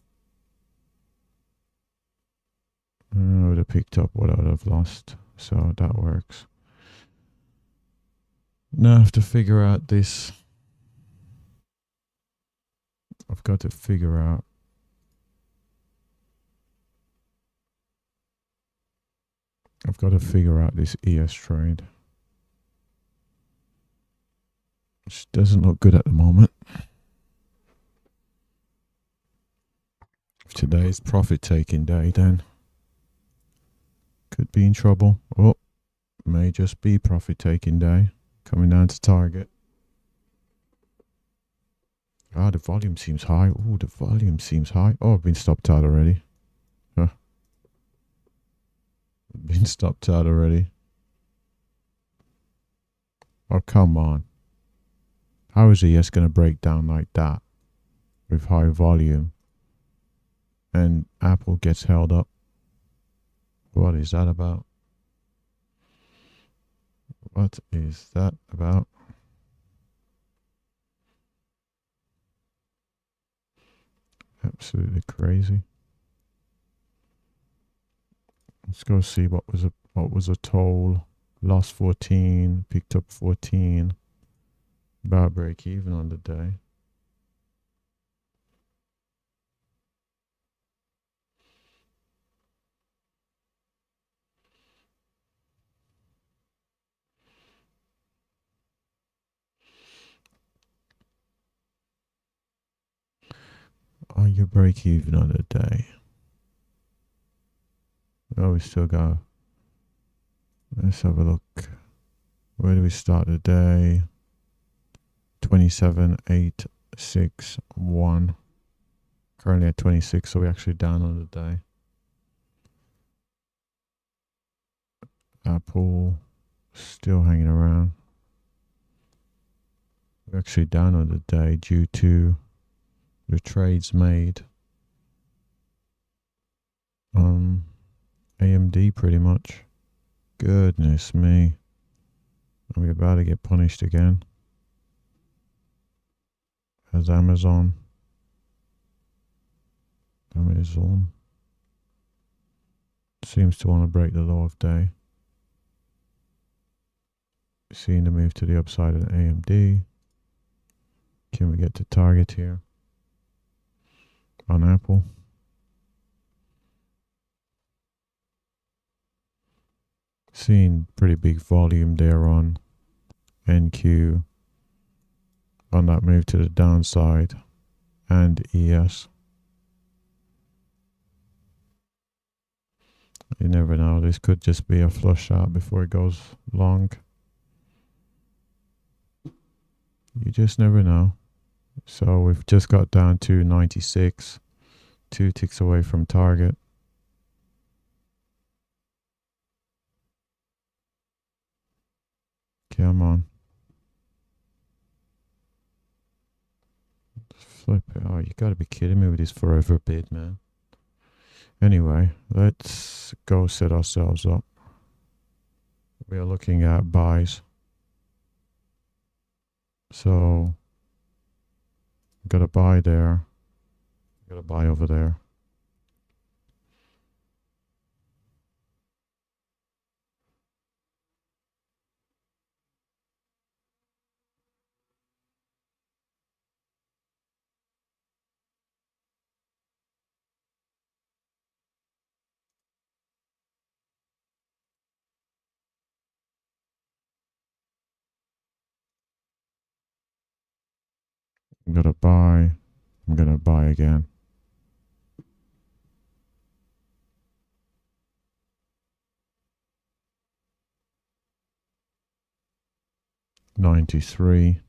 I would have picked up what I would have lost. So that works. Now I have to figure out this. I've got to figure out this ES trade. Which doesn't look good at the moment. If today's profit taking day, then could be in trouble. Oh, may just be profit taking day. Coming down to target. The volume seems high. Oh, the volume seems high. Oh, I've been stopped out already. Been stopped out already. Oh, come on. How is ES going to break down like that with high volume and Apple gets held up? What is that about? What is that about? Absolutely crazy. Let's go see what was a toll. Lost 14, picked up 14. About break even on the day. Oh, you break even on the day. Oh, we still go. Let's have a look. Where do we start the day? 27,861. Currently at 26, so we're actually down on the day. Apple still hanging around. We're actually down on the day due to the trades made on AMD pretty much. Goodness me. Are we about to get punished again? As Amazon seems to want to break the law of day. Seeing the move to the upside of the AMD. Can we get to target here on Apple? Seeing pretty big volume there on NQ on that move to the downside and ES. You never know, this could just be a flush out before it goes long. You just never know. So we've just got down to 96, 2 ticks away from target. Come on. Flip it. Oh, you gotta be kidding me with this forever bid, man. Anyway, let's go set ourselves up. We are looking at buys. So, got a buy there. Got a buy over there. I'm gonna buy. I'm gonna buy again. $93.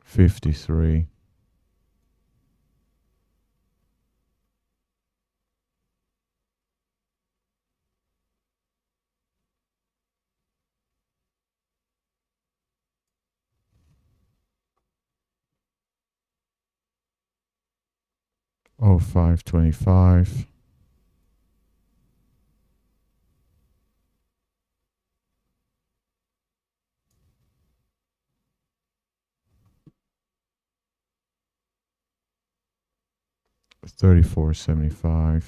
$53. $5.25. $34.75.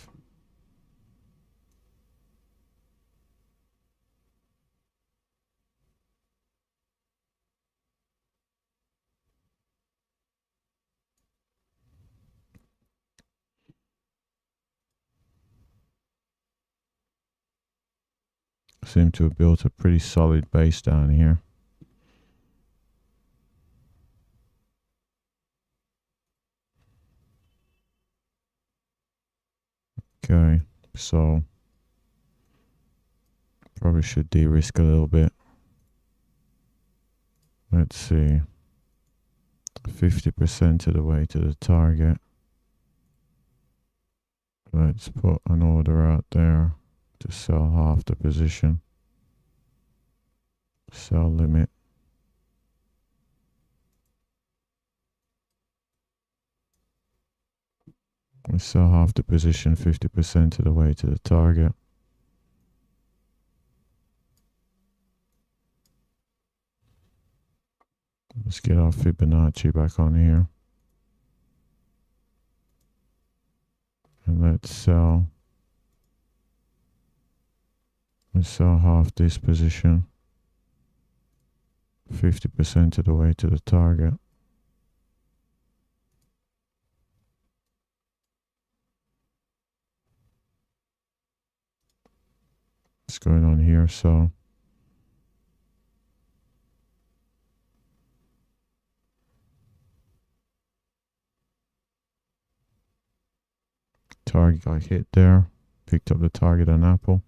Seem to have built a pretty solid base down here. Okay, so probably should de-risk a little bit. Let's see. 50% of the way to the target. Let's put an order out there to sell half the position. Sell limit. We sell half the position 50% of the way to the target. Let's get our Fibonacci back on here. And let's sell half this position 50% of the way to the target. What's going on here? So target got hit there. Picked up the target on Apple.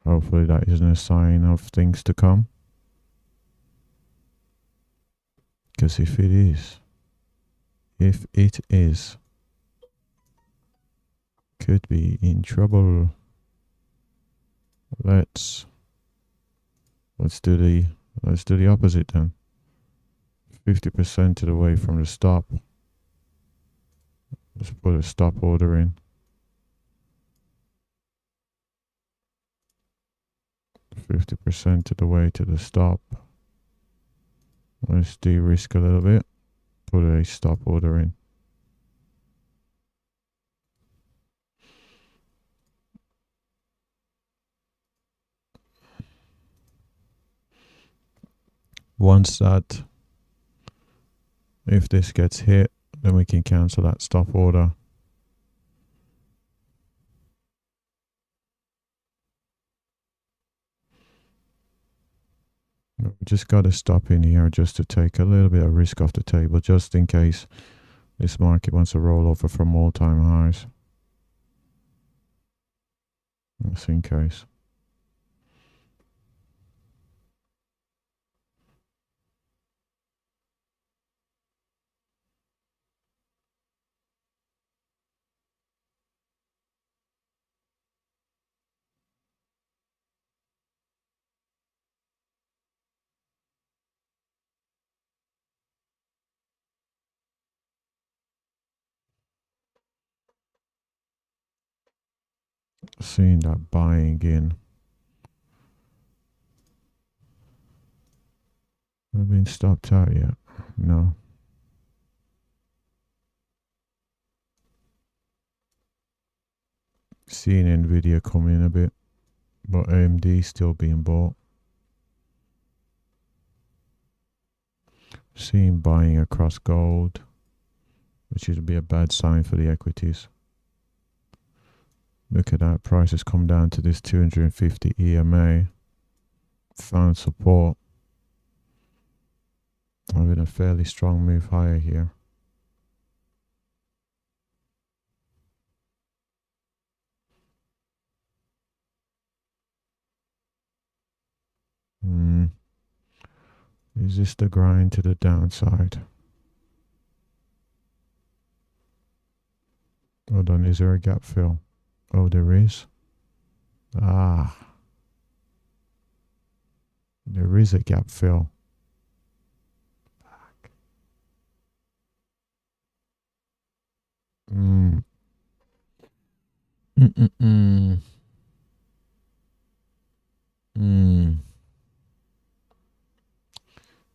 Hopefully that isn't a sign of things to come. Because if it is, could be in trouble. Let's do the opposite then. 50% to the way from the stop. Let's put a stop order in. 50% to the way to the stop. Let's de-risk a little bit. Put a stop order in. Once that, if this gets hit, then we can cancel that stop order. We just got to stop in here just to take a little bit of risk off the table, just in case this market wants to roll over from all-time highs. Just in case. Seeing that buying in. Have been stopped out yet? No. Seeing Nvidia come in a bit, but AMD still being bought. Seeing buying across gold, which would be a bad sign for the equities. Look at that, price has come down to this 250 EMA. Found support. Having a fairly strong move higher here. Is this the grind to the downside? Hold on, is there a gap fill? Oh, there is. Ah. There is a gap fill.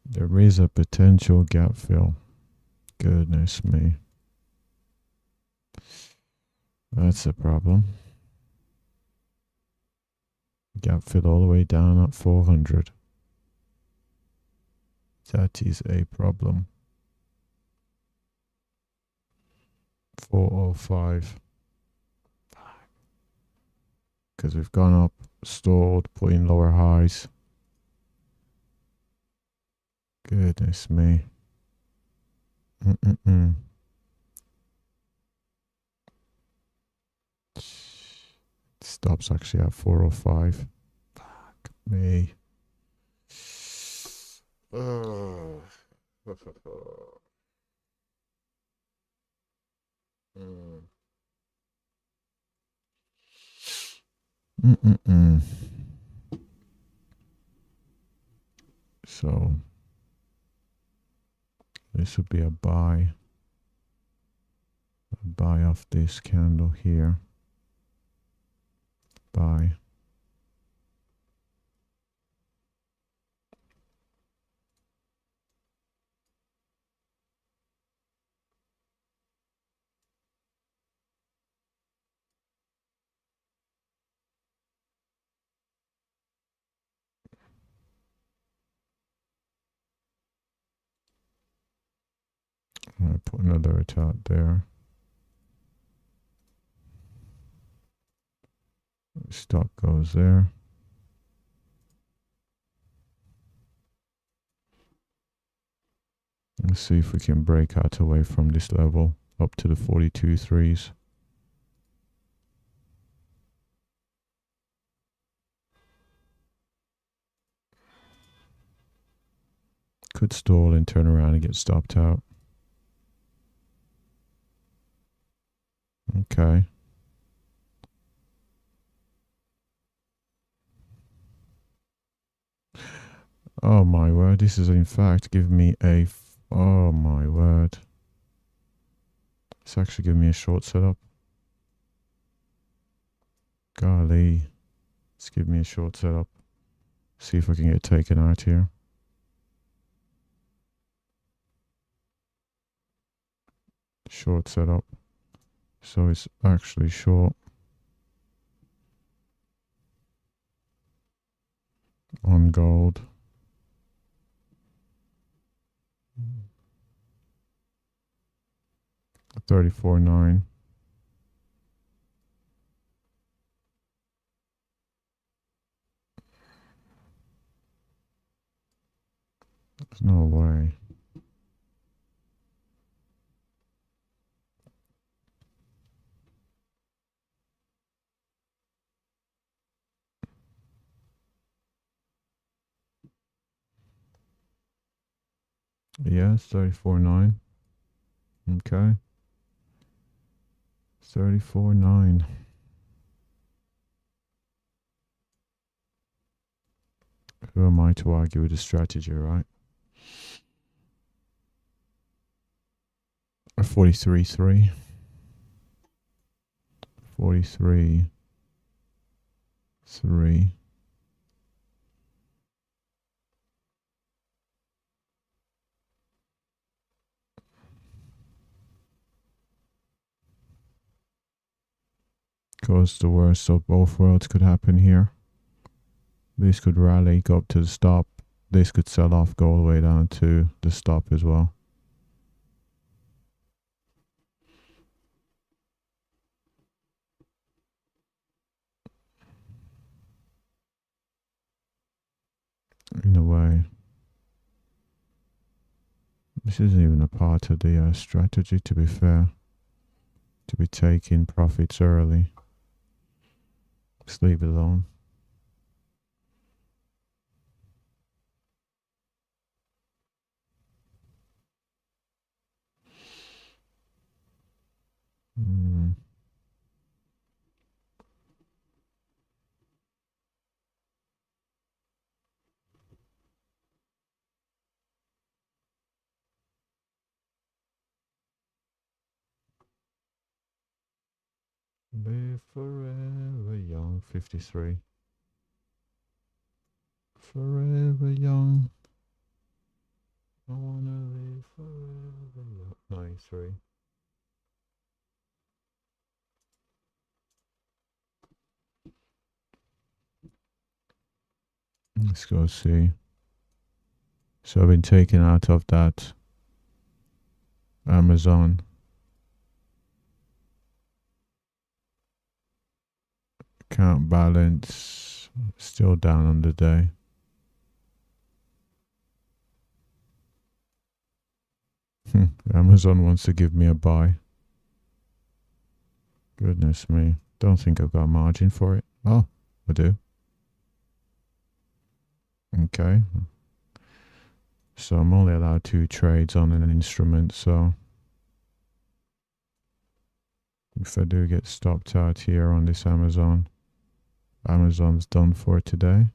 There is a potential gap fill. Goodness me. That's a problem. Gap fill all the way down at 400. That is a problem. 405. Because we've gone up, stalled, put in lower highs. Goodness me. Stops actually at 405. Fuck me. So this would be a buy off this candle here. Buy. I put another attack there. Stock goes there. Let's see if we can break out away from this level up to the 42.3s. could stall and turn around and get stopped out. Okay. Oh my word, this is in fact giving me a... oh my word. It's actually giving me a short setup. Golly. It's giving me a short setup. See if I can get taken out here. Short setup. So it's actually short. On gold. $34.9. There's no way. Yes, 34.9. Okay. 34.9. Who am I to argue with the strategy, right? 43.3. 43.3. Because the worst of both worlds could happen here. This could rally, go up to the stop. This could sell off, go all the way down to the stop as well. In a way. This isn't even a part of the strategy, to be fair. To be taking profits early. Just leave it alone. Live forever young. 53. Forever young. I wanna live forever young. 93. Let's go see. So I've been taken out of that Amazon. Account balance still down on the day. Amazon wants to give me a buy. Goodness me. Don't think I've got a margin for it. Oh, I do. Okay. So I'm only allowed 2 trades on an instrument, so if I do get stopped out here on this Amazon's done for today.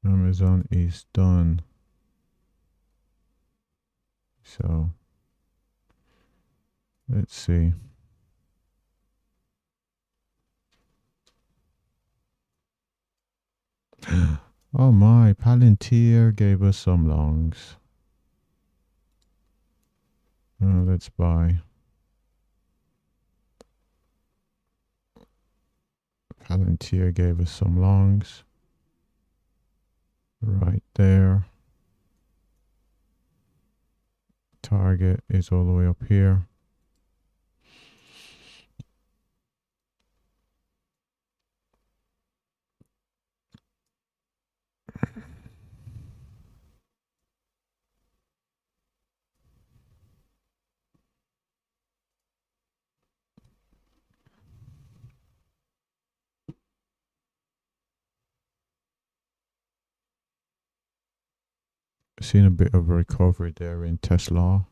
Amazon is done. So let's see. Oh my, Palantir gave us some longs. Let's buy. Palantir gave us some longs. Right there. Target is all the way up here. Seen a bit of a recovery there in Tesla.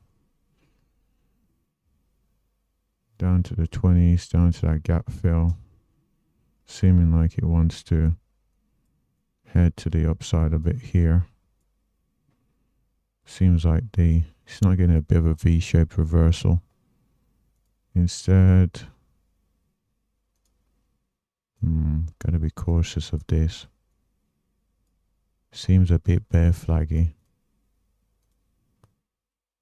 Down to the 20s, down to that gap fill. Seeming like it wants to head to the upside a bit here. Seems like it's not getting a bit of a V-shaped reversal. Instead, gotta be cautious of this. Seems a bit bear flaggy.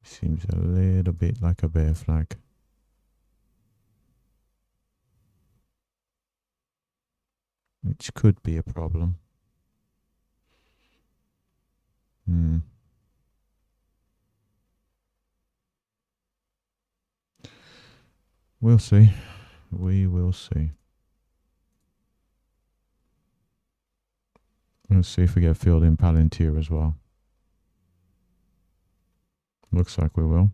Seems a little bit like a bear flag. Which could be a problem. We'll see. We will see. Let's see if we get filled in Palantir as well. Looks like we will.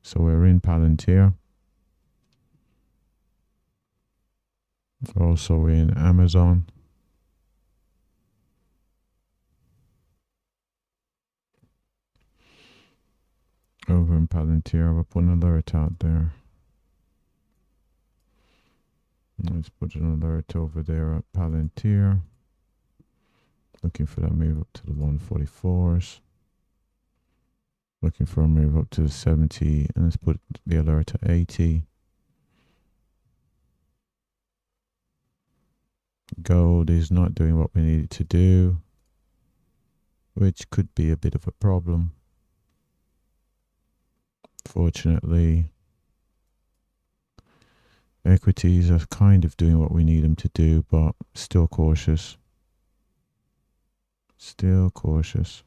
So we're in Palantir. Also in Amazon. Over in Palantir, we'll put an alert out there. Let's put an alert over there at Palantir. Looking for that move up to the 144s. Looking for a move up to the 70. And let's put the alert at 80. Gold is not doing what we need it to do, which could be a bit of a problem. Fortunately, equities are kind of doing what we need them to do, but still cautious. Still cautious.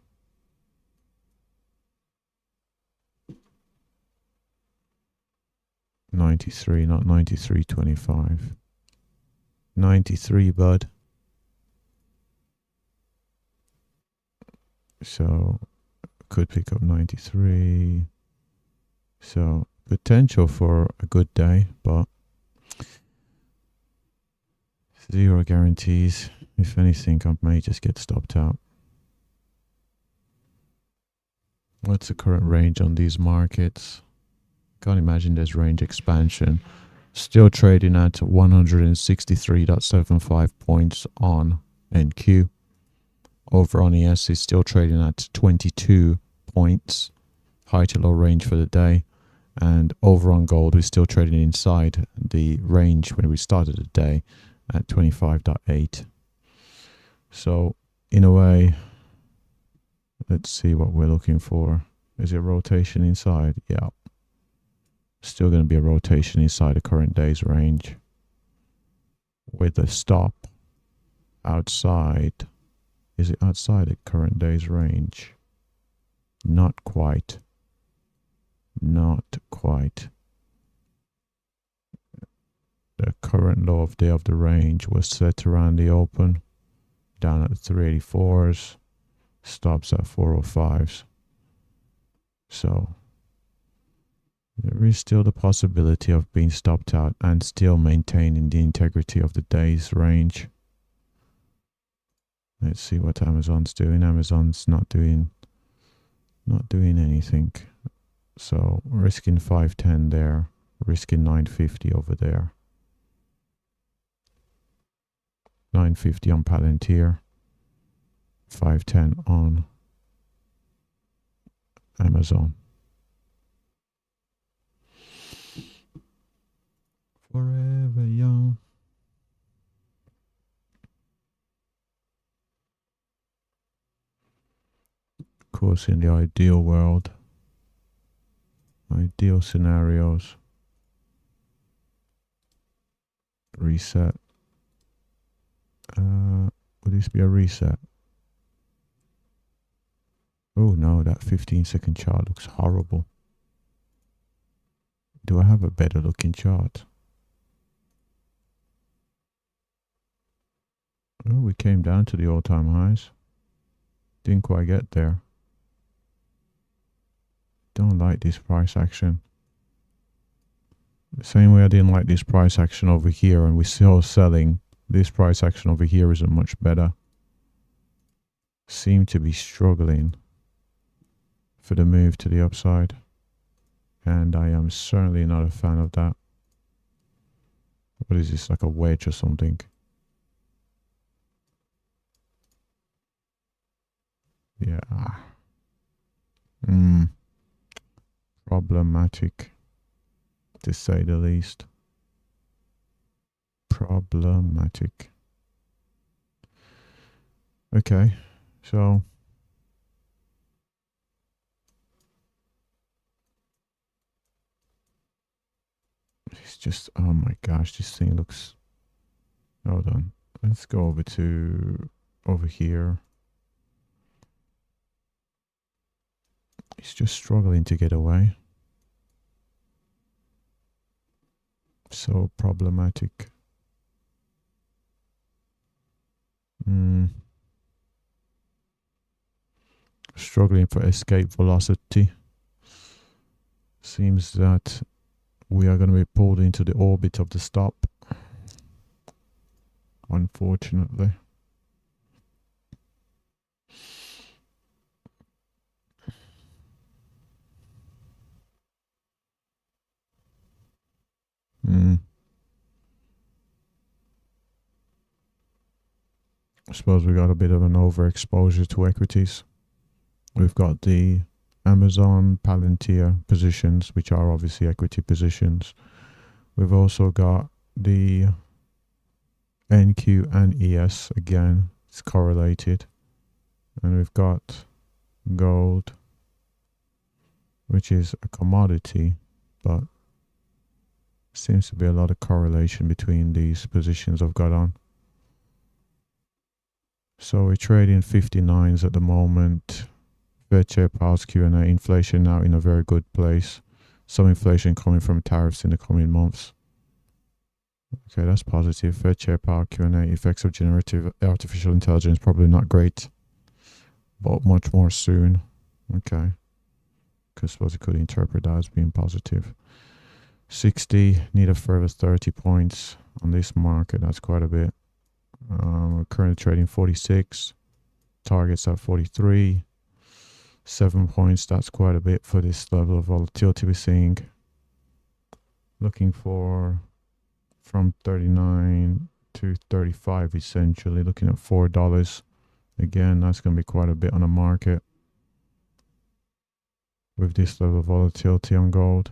$93, not $93.25. 93, bud. So could pick up 93. So potential for a good day, but zero guarantees. If anything, I may just get stopped out. What's the current range on these markets? Can't imagine there's range expansion. Still trading at 163.75 points on NQ. Over on ES is still trading at 22 points. High to low range for the day. And over on gold, we're still trading inside the range when we started the day at 25.8. So in a way, let's see what we're looking for. Is it rotation inside? Yeah. Still going to be a rotation inside the current day's range with a stop outside. Is it outside the current day's range? Not quite. Not quite. The current low of day of the range was set around the open, down at the 384s, stops at 405s. So there is still the possibility of being stopped out and still maintaining the integrity of the day's range. Let's see what Amazon's doing. Amazon's not doing anything. So risking 510 there, risking 950 over there. 950 on Palantir, 510 on Amazon. Forever young. Of course, in the ideal world, ideal scenarios, reset. Would this be a reset? Oh no, that 15-second chart looks horrible. Do I have a better looking chart? Oh, we came down to the all-time highs. Didn't quite get there. Don't like this price action. The same way I didn't like this price action over here, and we're still selling. This price action over here isn't much better. Seem to be struggling. for the move to the upside. And I am certainly not a fan of that. What is this, like a wedge or something? Yeah. Problematic, to say the least. Problematic. Okay, so it's just, oh my gosh, this thing looks, hold on. Let's go over here. It's just struggling to get away. So problematic. Struggling for escape velocity. Seems that we are going to be pulled into the orbit of the stop, unfortunately. I suppose we got a bit of an overexposure to equities. We've got the Amazon, Palantir positions, which are obviously equity positions. We've also got the NQ and ES, again, it's correlated. And we've got gold, which is a commodity, but seems to be a lot of correlation between these positions I've got on. So we're trading 59s at the moment. Fed Chair Powell's Q&A, inflation now in a very good place. Some inflation coming from tariffs in the coming months. Okay, that's positive. Fed Chair Powell Q&A, effects of generative artificial intelligence, probably not great, but much more soon. Okay, because I suppose you could interpret that as being positive. 60, need a further 30 points on this market. That's quite a bit. We're currently trading 46. Targets at 43. 7 points. That's quite a bit for this level of volatility we're seeing. Looking for from 39 to 35 essentially. Looking at $4. Again, that's going to be quite a bit on the market with this level of volatility on gold.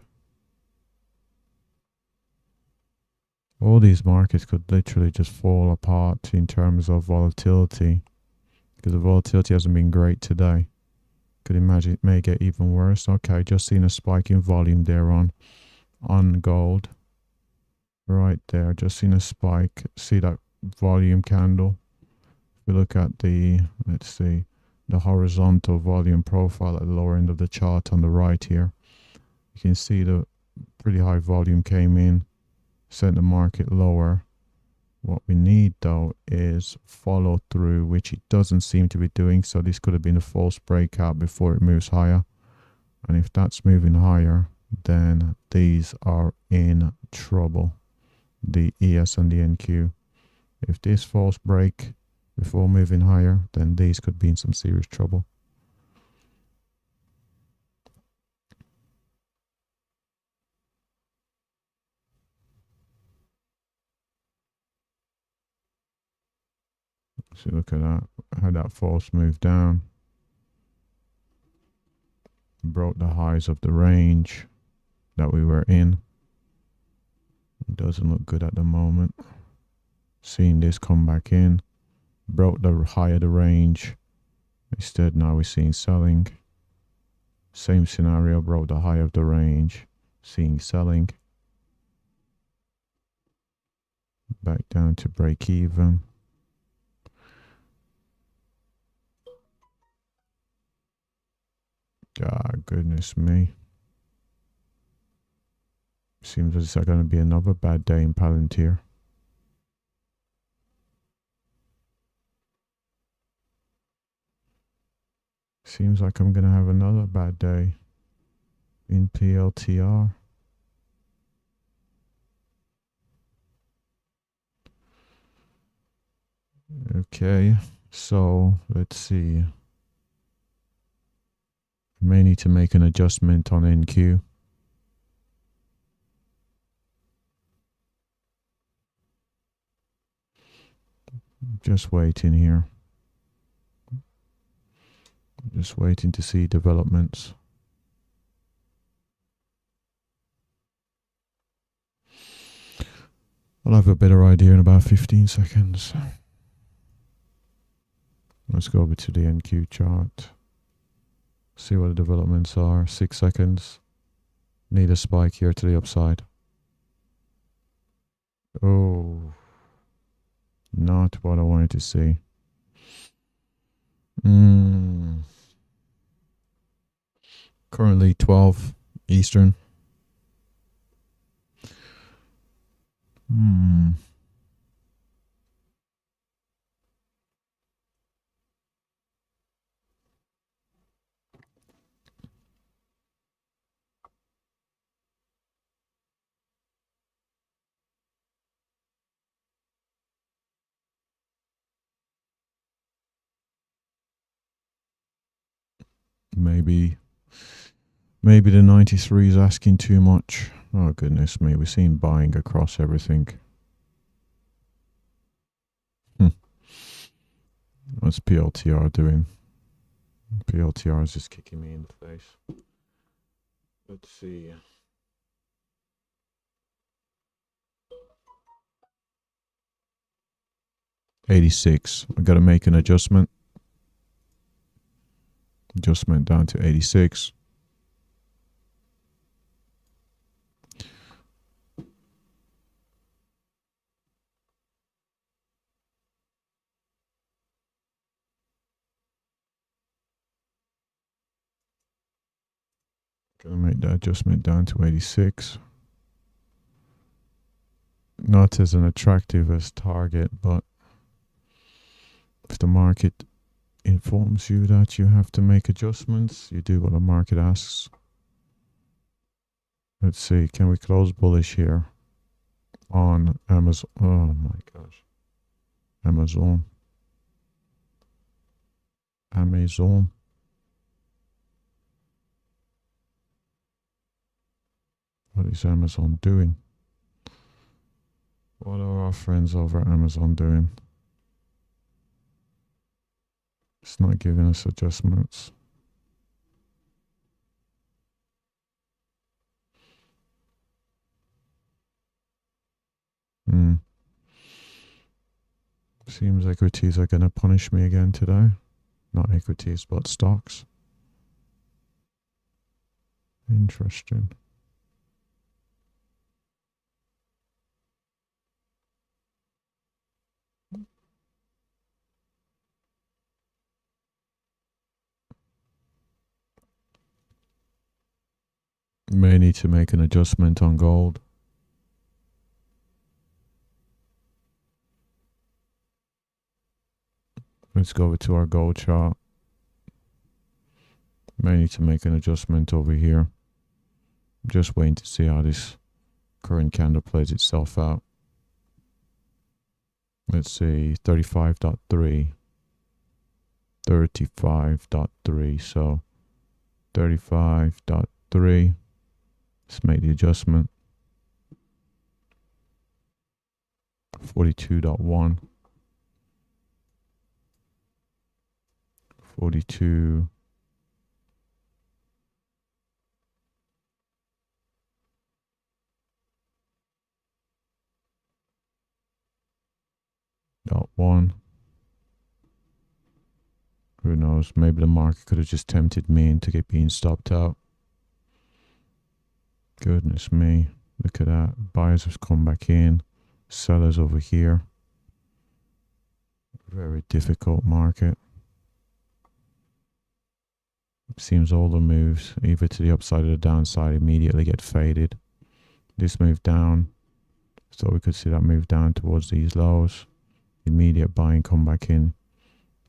All these markets could literally just fall apart in terms of volatility, because the volatility hasn't been great today. Could imagine it may get even worse. Okay, just seen a spike in volume there on gold. Right there, just seen a spike. See that volume candle? If we look at the, let's see, the horizontal volume profile at the lower end of the chart on the right here, you can see the pretty high volume came in, sent the market lower. What we need though is follow through, which it doesn't seem to be doing. So this could have been a false breakout before it moves higher. And if that's moving higher, then these are in trouble. The ES and the NQ. If this false break before moving higher, then these could be in some serious trouble. So look at that, how that false move down. Broke the highs of the range that we were in. It doesn't look good at the moment. Seeing this come back in. Broke the high of the range. Instead now we're seeing selling. Same scenario, broke the high of the range. Seeing selling. Back down to break even. God, goodness me. Seems as it's going to be another bad day in Palantir. Seems like I'm going to have another bad day in PLTR. Okay, so let's see. May need to make an adjustment on NQ. Just waiting here. Just waiting to see developments. I'll have a better idea in about 15 seconds. Let's go over to the NQ chart. See what the developments are. 6 seconds. Need a spike here to the upside. Oh, not what I wanted to see. Currently 12 Eastern. Maybe the 93 is asking too much. Oh goodness me, we're seeing buying across everything. What's PLTR doing? PLTR is just kicking me in the face. Let's see. $86. I gotta make an adjustment. Adjustment down to 86. Gonna make that adjustment down to 86. Not as an attractive as target, but if the market informs you that you have to make adjustments, you do what the market asks. Let's see, can we close bullish here on Amazon? Oh my gosh. Amazon. What is Amazon doing? What are our friends over at Amazon doing? It's not giving us adjustments. Seems equities are going to punish me again today. Not equities, but stocks. Interesting. May need to make an adjustment on gold. Let's go over to our gold chart. May need to make an adjustment over here. Just waiting to see how this current candle plays itself out. Let's see, 35.3. 35.3. So 35.3. Let's make the adjustment. 42.1. 42. .1. Who knows? Maybe the market could have just tempted me into being stopped out. Goodness me. Look at that. Buyers have come back in. Sellers over here. Very difficult market. It seems all the moves, either to the upside or the downside, immediately get faded. This move down. So we could see that move down towards these lows. Immediate buying come back in.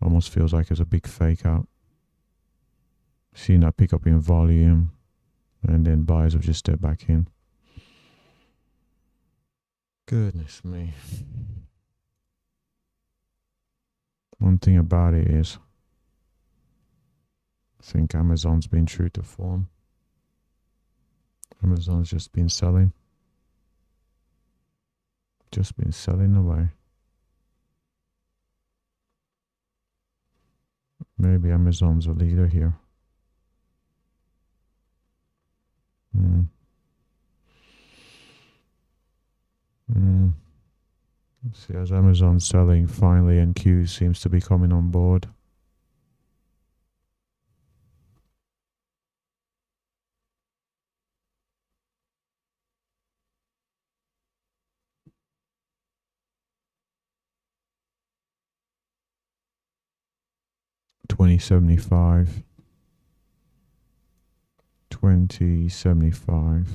Almost feels like it's a big fake out. Seeing that pick up in volume. And then buyers have just stepped back in. Goodness me. One thing about it is think Amazon's been true to form. Amazon's just been selling. Just been selling away. Maybe Amazon's a leader here. See, as Amazon's selling finally, and Q seems to be coming on board. $20.75. $20.75.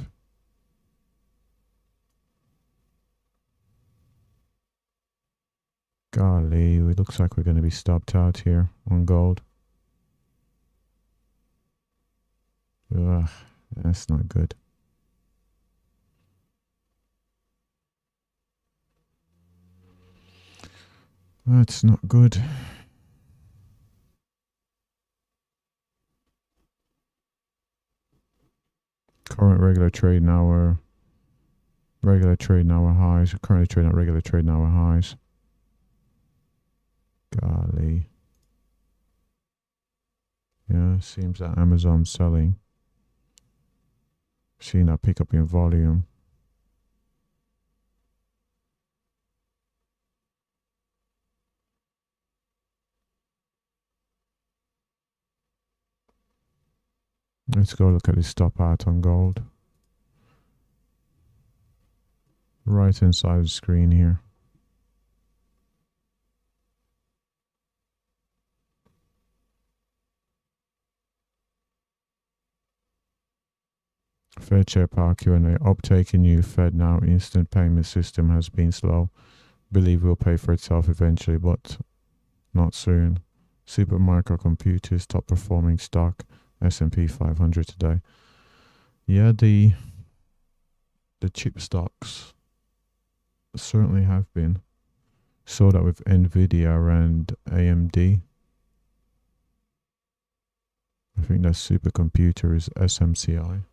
Golly, it looks like we're going to be stopped out here on gold. Ugh, that's not good. That's not good. Current regular trading hour highs. Currently trading at regular trading hour highs. Golly. Yeah, seems that Amazon's selling. Seeing that pick up in volume. Let's go look at the stop out on gold. Right inside the screen here. Fed Chair Power Q&A. Uptake in new Fed Now instant payment system has been slow. Believe will pay for itself eventually, but not soon. Super microcomputers, top performing stock. S&P 500 today. Yeah, the chip stocks certainly have been. Saw that with Nvidia and AMD. I think that supercomputer is SMCI.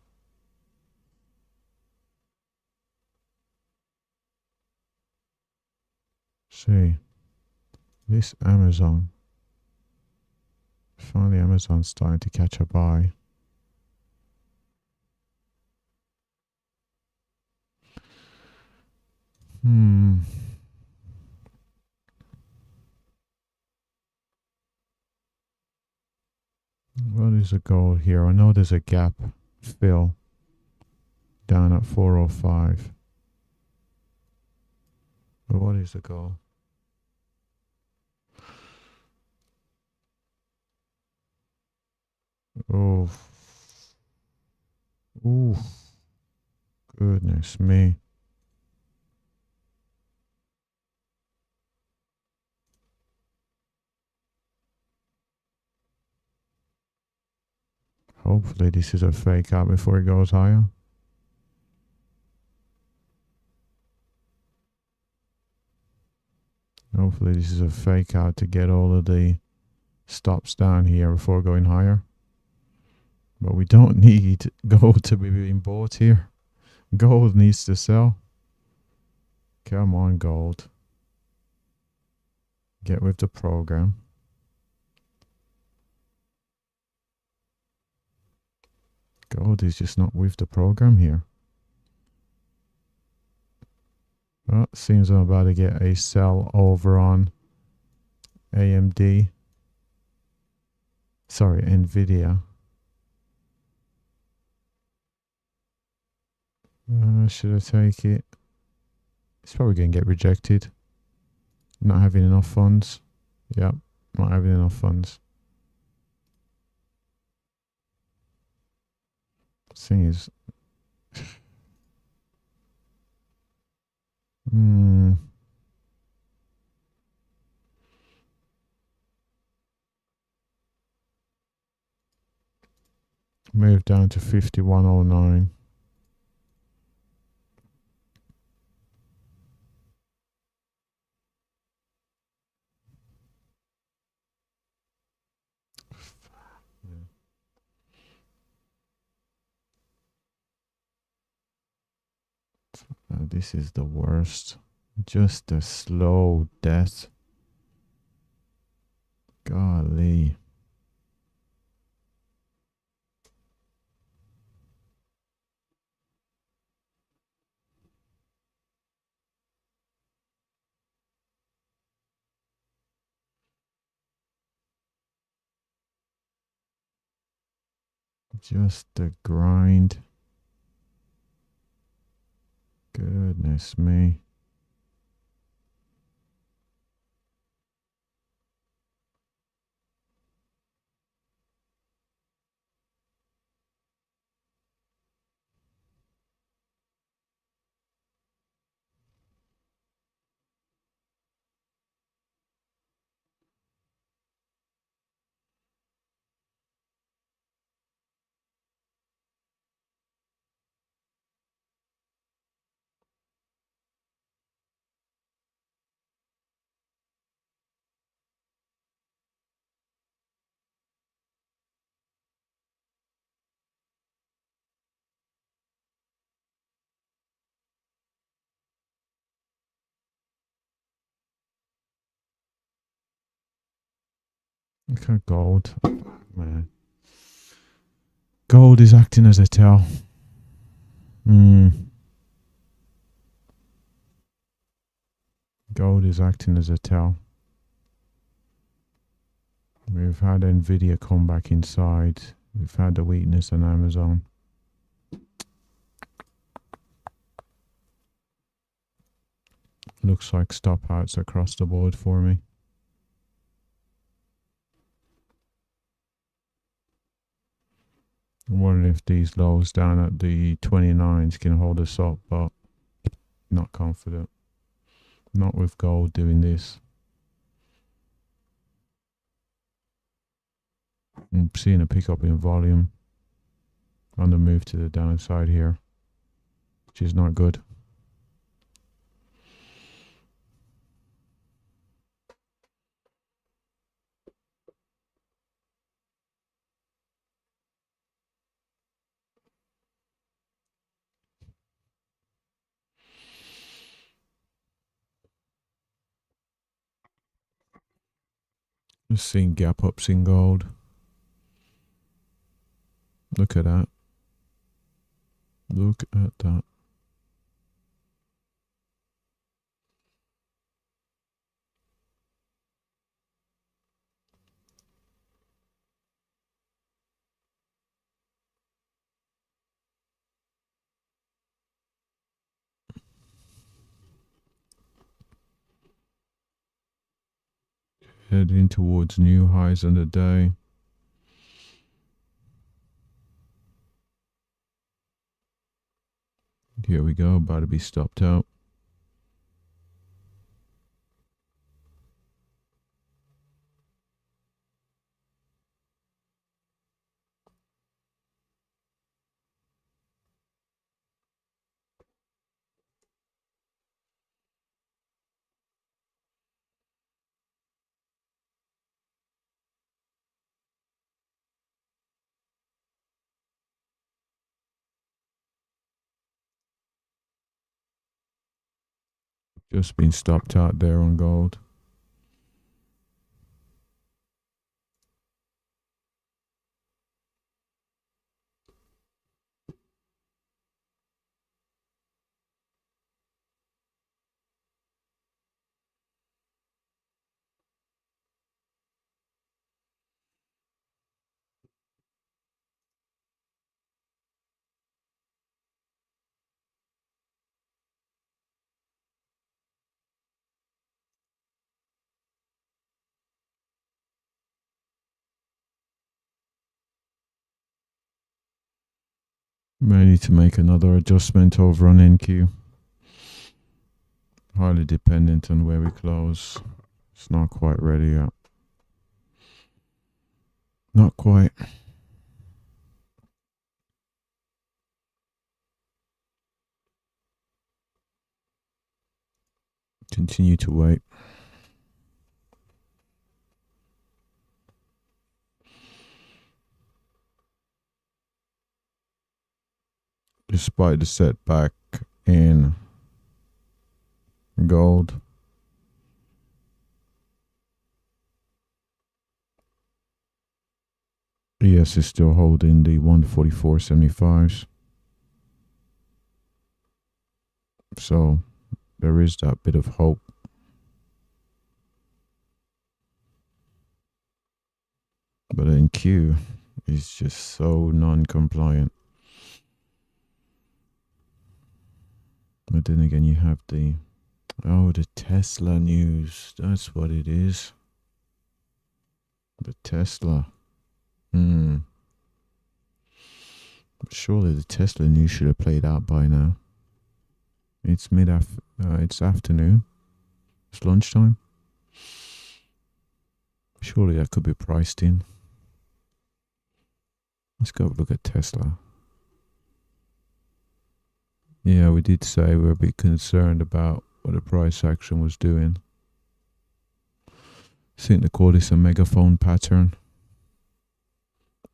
See, this Amazon. Finally, Amazon's starting to catch a buy. What is the goal here? I know there's a gap fill down at 405. But what is the goal? Oh. Ooh. Goodness me. Hopefully this is a fake out before it goes higher. Hopefully this is a fake out to get all of the stops down here before going higher. But we don't need gold to be being bought here. Gold needs to sell. Come on, gold. Get with the program. Gold is just not with the program here. Well, it seems I'm about to get a sell over on AMD. Sorry, Nvidia. Should I take it? It's probably going to get rejected. Not having enough funds. Yep, not having enough funds. Thing is, move down to 5109. This is the worst. Just a slow death. Golly. Just the grind. Goodness me. Look at gold. Man. Gold is acting as a tell. Gold is acting as a tell. We've had Nvidia come back inside. We've had the weakness on Amazon. Looks like stop outs across the board for me. I'm wondering if these lows down at the 29s can hold us up, but not confident. Not with gold doing this. I'm seeing a pickup in volume on the move to the downside here, which is not good. Just seeing gap ups in gold. Look at that. Look at that. Heading towards new highs on the day. Here we go, about to be stopped out. Just been stopped out there on gold. May need to make another adjustment over on NQ. Highly dependent on where we close. It's not quite ready yet. Not quite. Continue to wait. Despite the setback in Gold. ES is still holding the 144.75s. So there is that bit of hope. But then Q is just so non-compliant. But then again, you have the Tesla news. That's what it is. The Tesla. Surely the Tesla news should have played out by now. It's it's afternoon. It's lunchtime. Surely that could be priced in. Let's go look at Tesla. Yeah, we did say we were a bit concerned about what the price action was doing. I think they call this a megaphone pattern.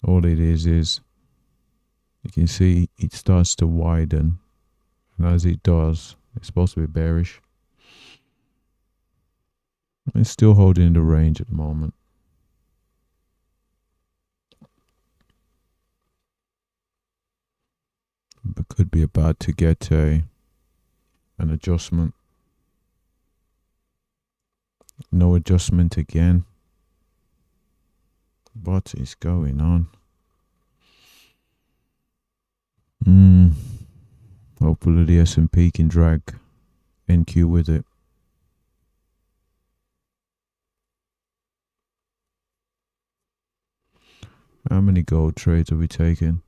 All it is you can see it starts to widen, and as it does, it's supposed to be bearish. It's still holding the range at the moment. But could be about to get an adjustment. No adjustment again. What is going on? Hopefully the S&P can drag NQ with it. How many gold trades have we taken?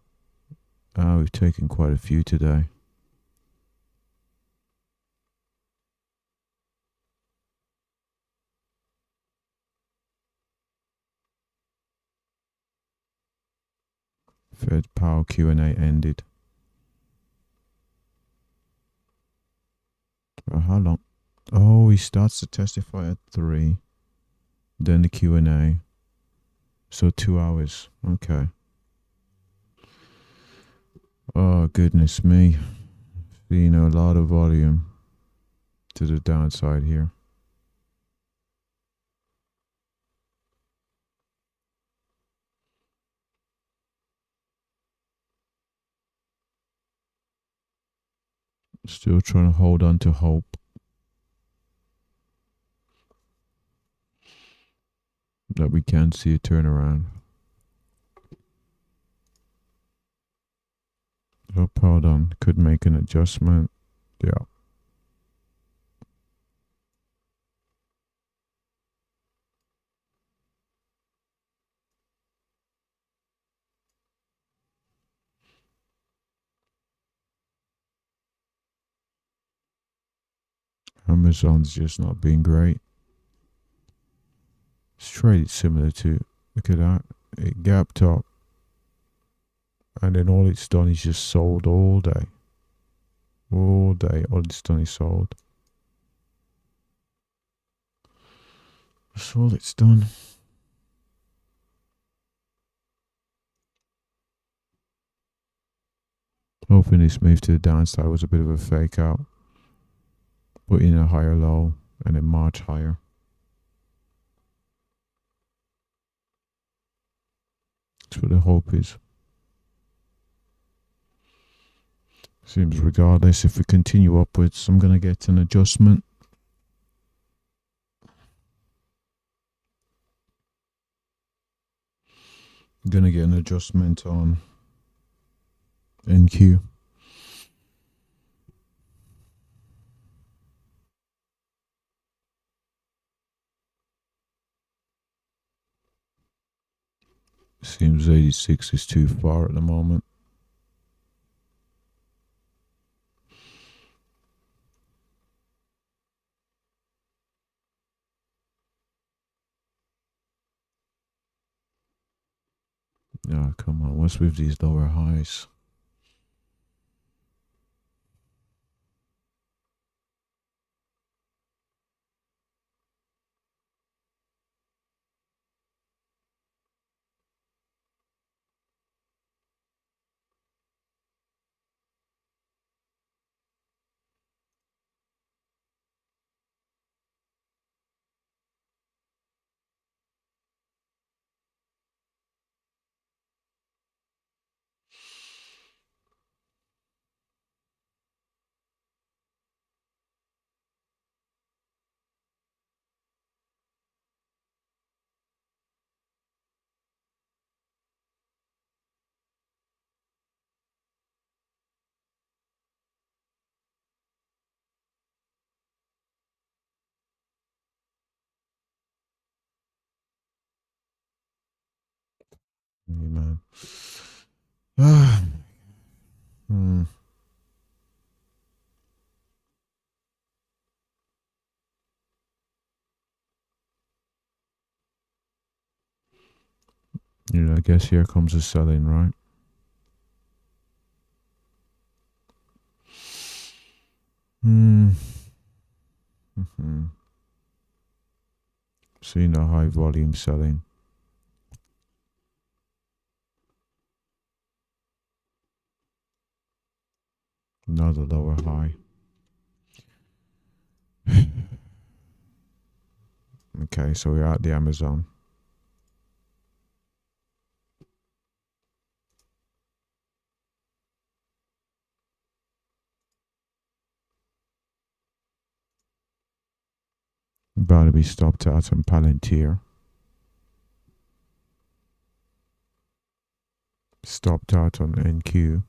We've taken quite a few today. Fed Power Q&A ended. How long? Oh, he starts to testify at 3. Then the Q&A. So 2 hours. Okay. Oh, goodness me. Seeing a lot of volume to the downside here. Still trying to hold on to hope that we can see a turnaround. Oh, hold on. Could make an adjustment. Yeah. Amazon's just not being great. It's traded similar to, look at that. It gapped up. And then all it's done is just sold all day. All day. All it's done is sold. That's all it's done. Hoping this move to the downside was a bit of a fake out. Put in a higher low and then march higher. That's what the hope is. Seems regardless, if we continue upwards, I'm going to get an adjustment. I'm going to get an adjustment on NQ. Seems 86 is too far at the moment. Ah, come on, what's with these lower highs? Hey, man. Ah, hmm. I guess here comes the selling, right? Hmm. Mm-hmm. Seeing a high volume selling. Another lower high. Okay, so we're at the Amazon. About to be stopped out on Palantir. Stopped out on NQ.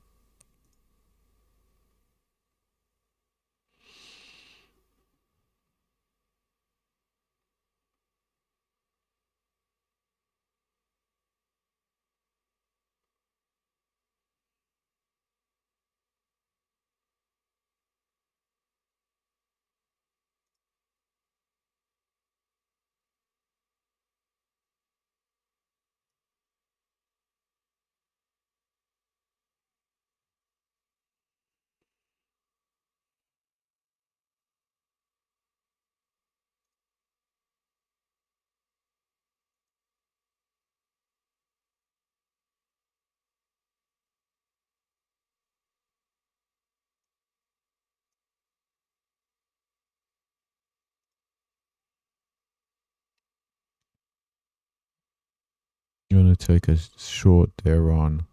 You're going to take a short there on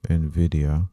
Nvidia.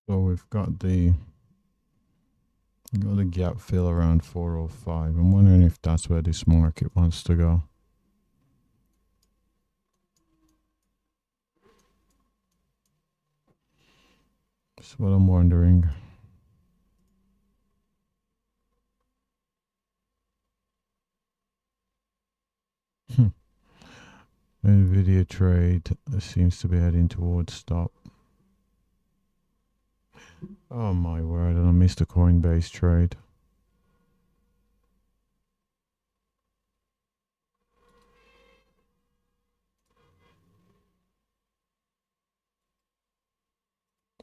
So we've got the gap fill around 405. I'm wondering if that's where this market wants to go. That's what I'm wondering. Nvidia trade seems to be heading towards stop. Oh my word, and I missed a Coinbase trade.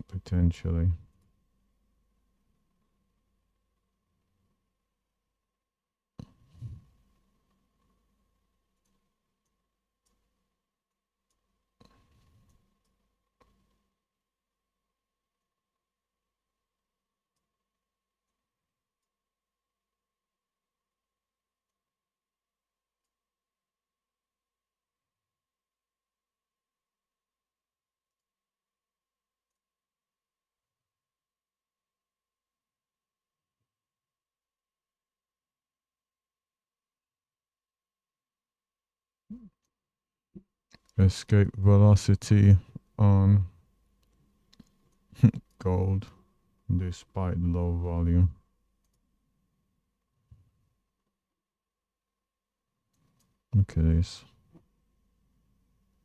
Potentially. Escape velocity on gold despite low volume. Look at this.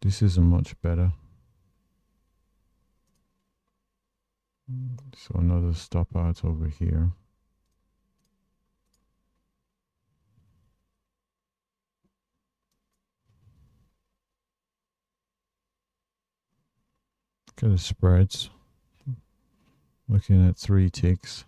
This isn't much better. So another stop out over here. Look at the spreads. Looking at 3 ticks.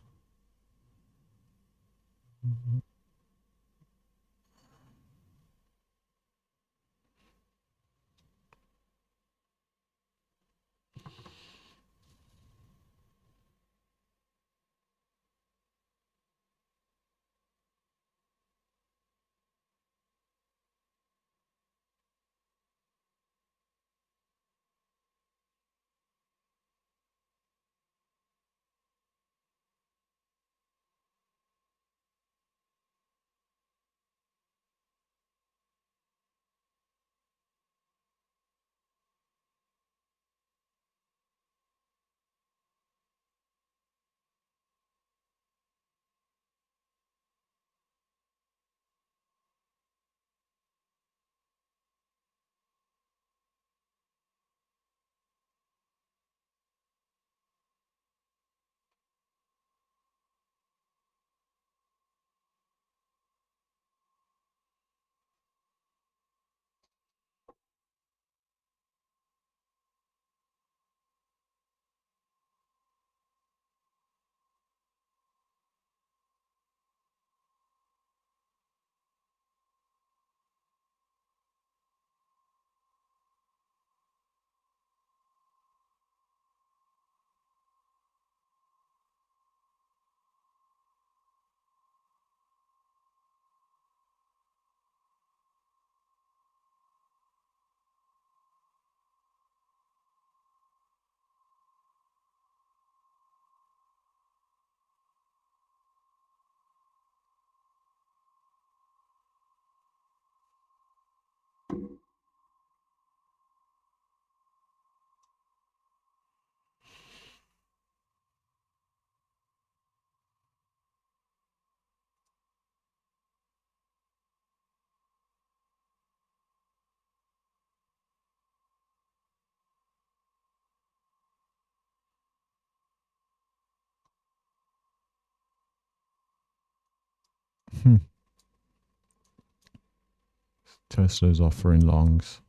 Tesla's offering longs.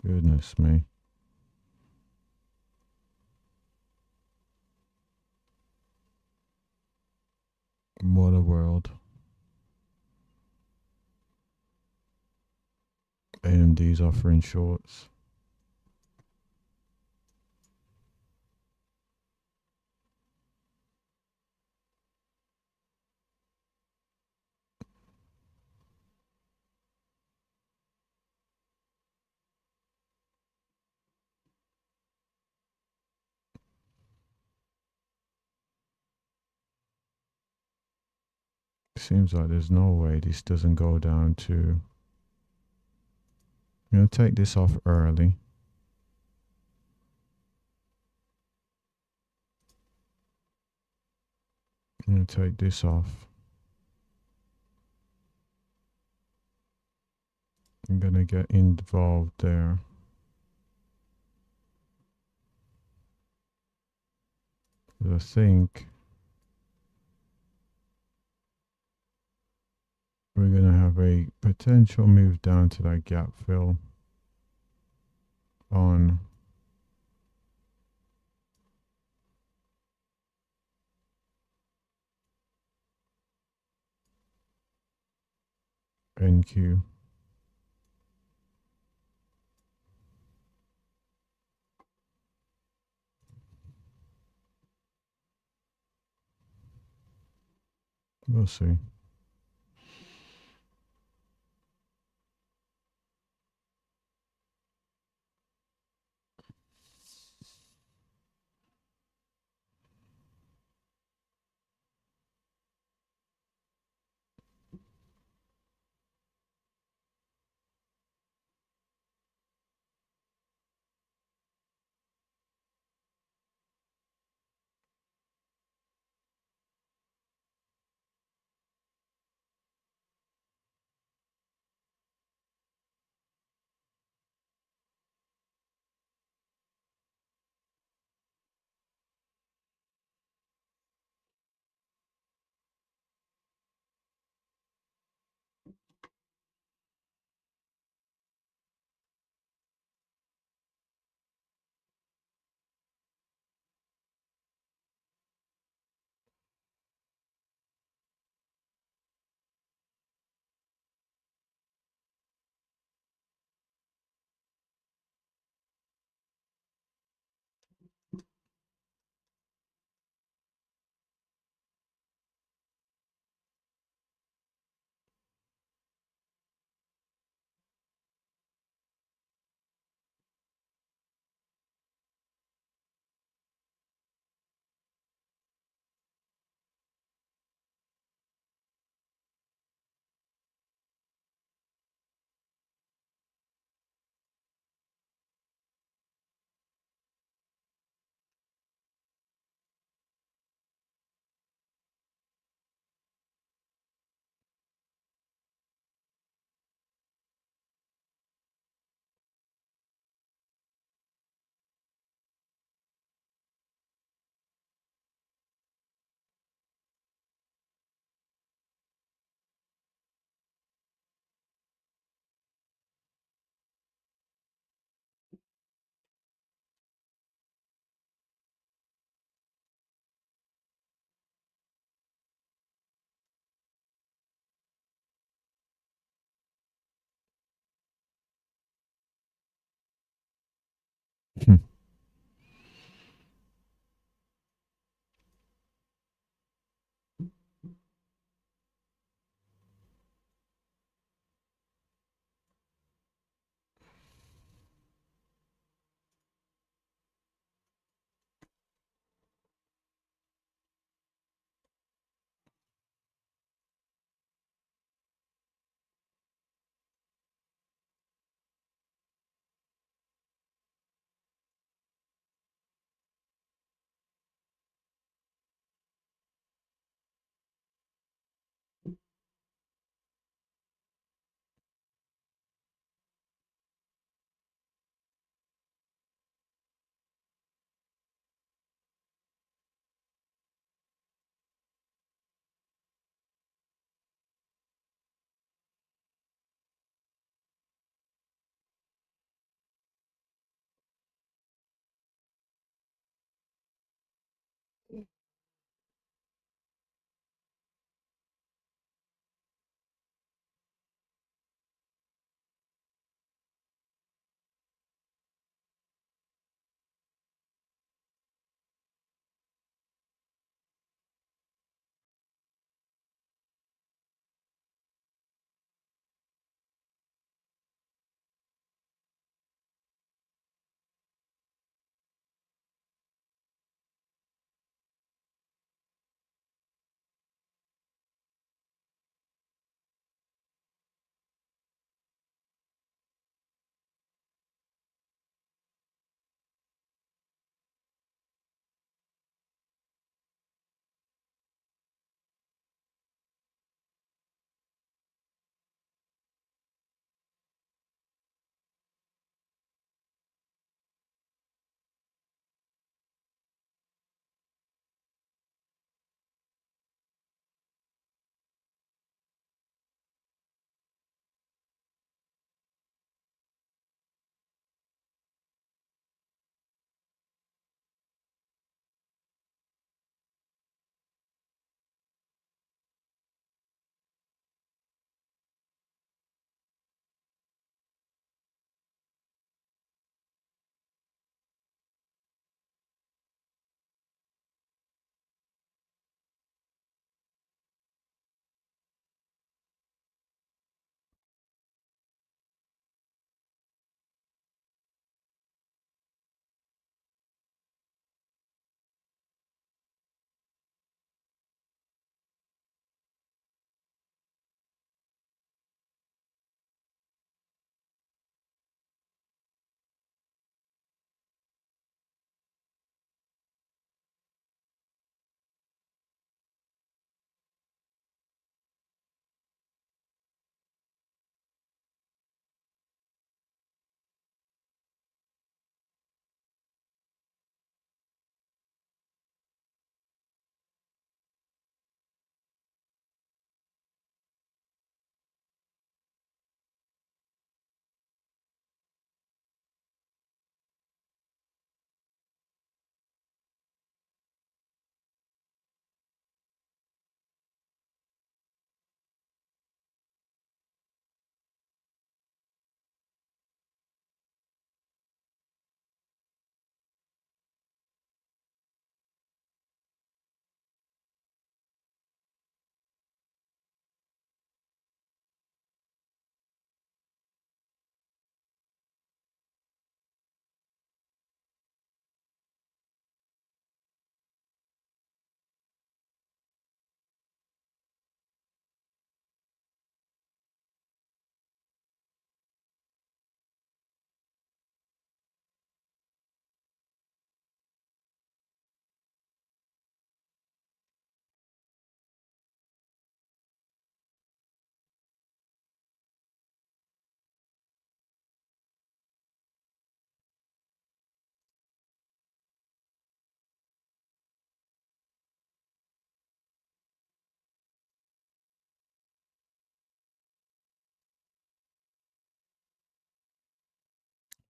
Goodness me. What a world. AMD's offering shorts. seems like there's no way this doesn't go down to... I'm going to take this off early. I'm going to take this off. I'm going to get involved there. I think we're going to have a potential move down to that gap fill on NQ. We'll see.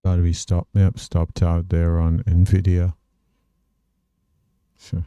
Battery stop. Yep, stopped out there on NVIDIA. Sure.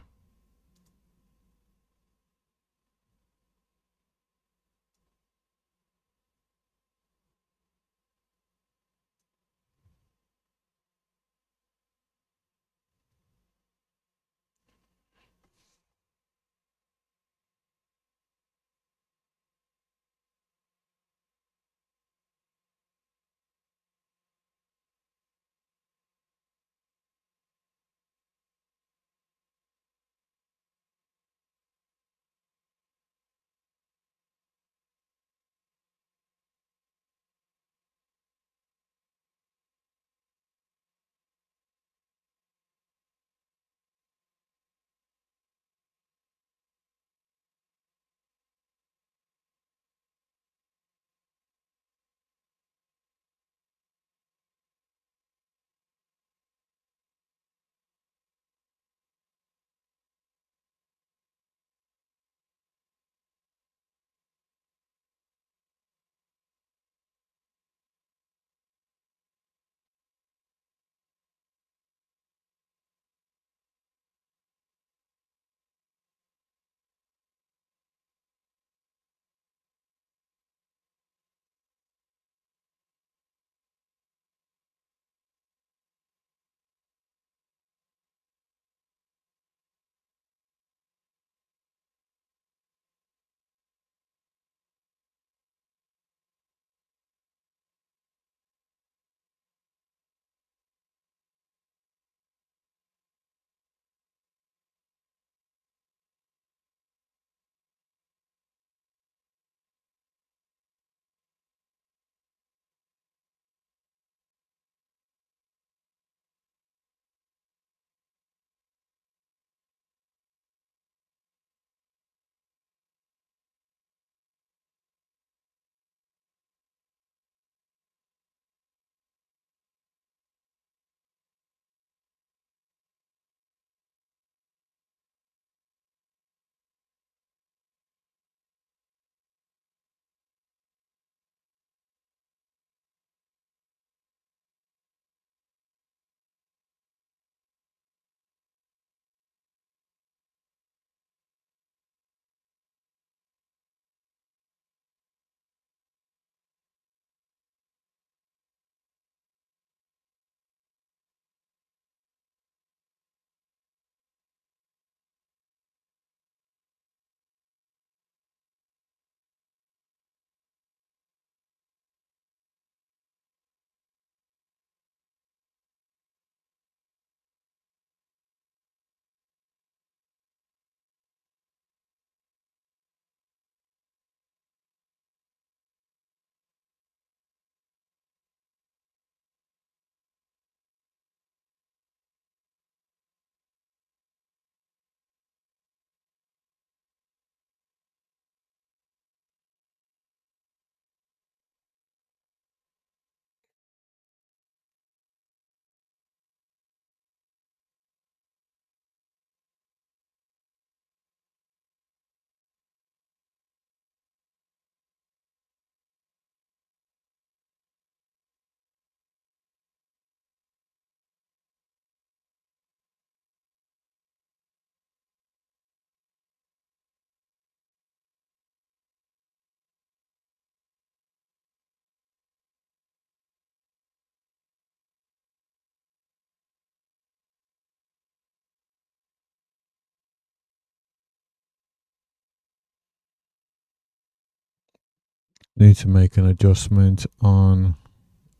Need to make an adjustment on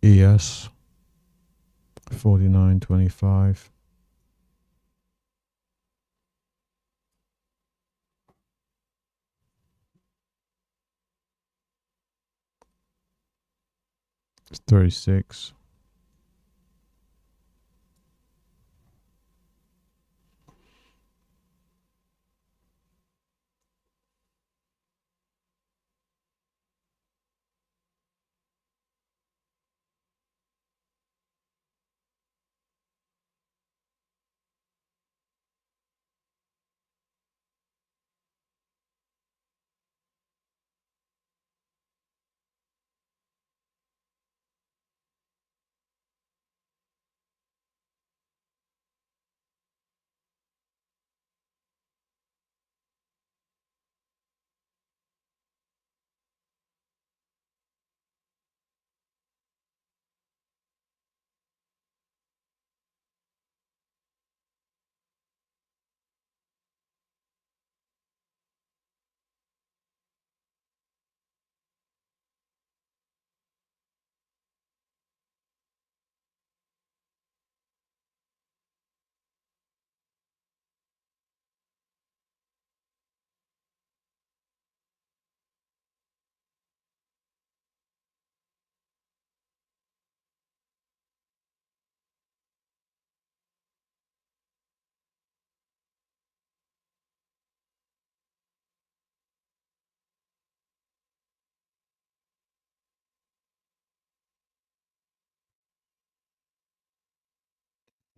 ES 4925. It's 36.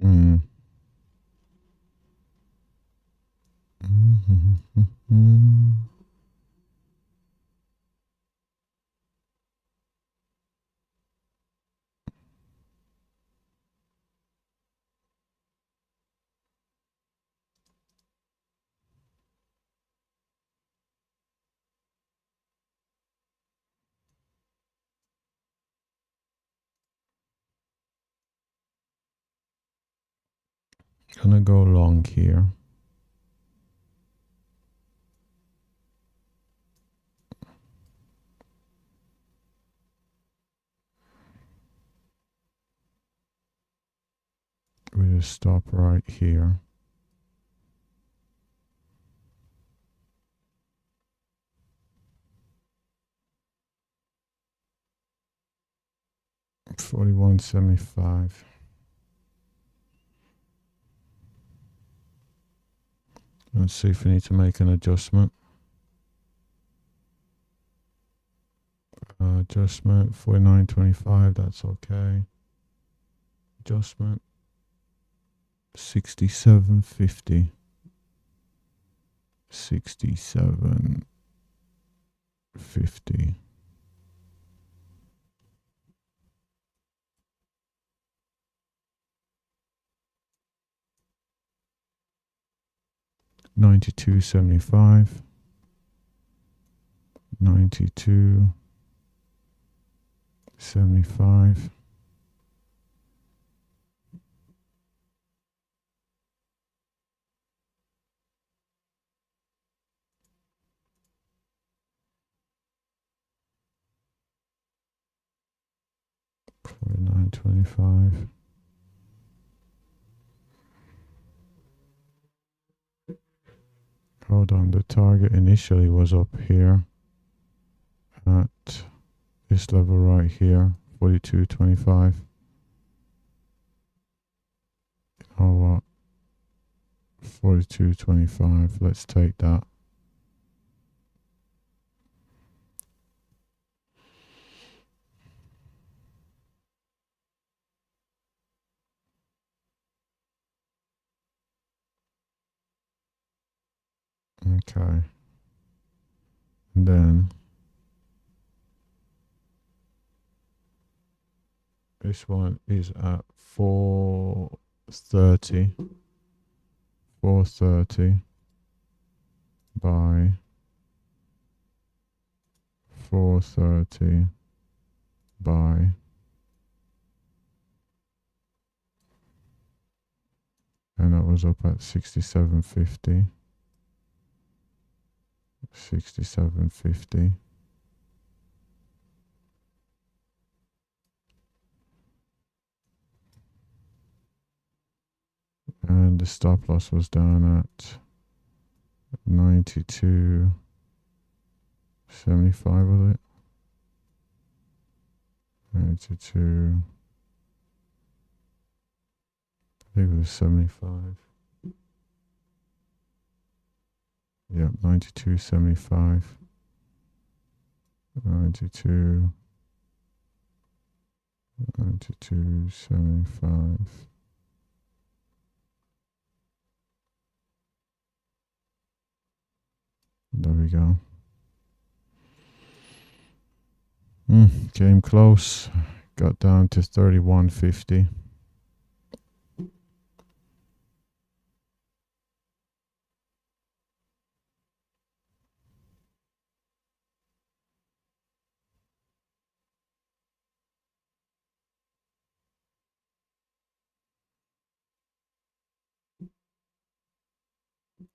Mm. Gonna go long here. With a stop right here. $41.75. Let's see if we need to make an adjustment. Adjustment $49.25. That's okay. Adjustment $67.50. $67.50. $92.75. $92.75. $49.25. Hold on, the target initially was up here at this level right here, 42.25. Oh, what? 42.25. Let's take that. Okay. And then this one is at 430. 430 by 430 by, and that was up at 67.50. 67.50. And the stop loss was down at 92.75, was it? 92. I think it was 75. Yep, 92.75. 92.75. There we go. Came close. Got down to 31.50.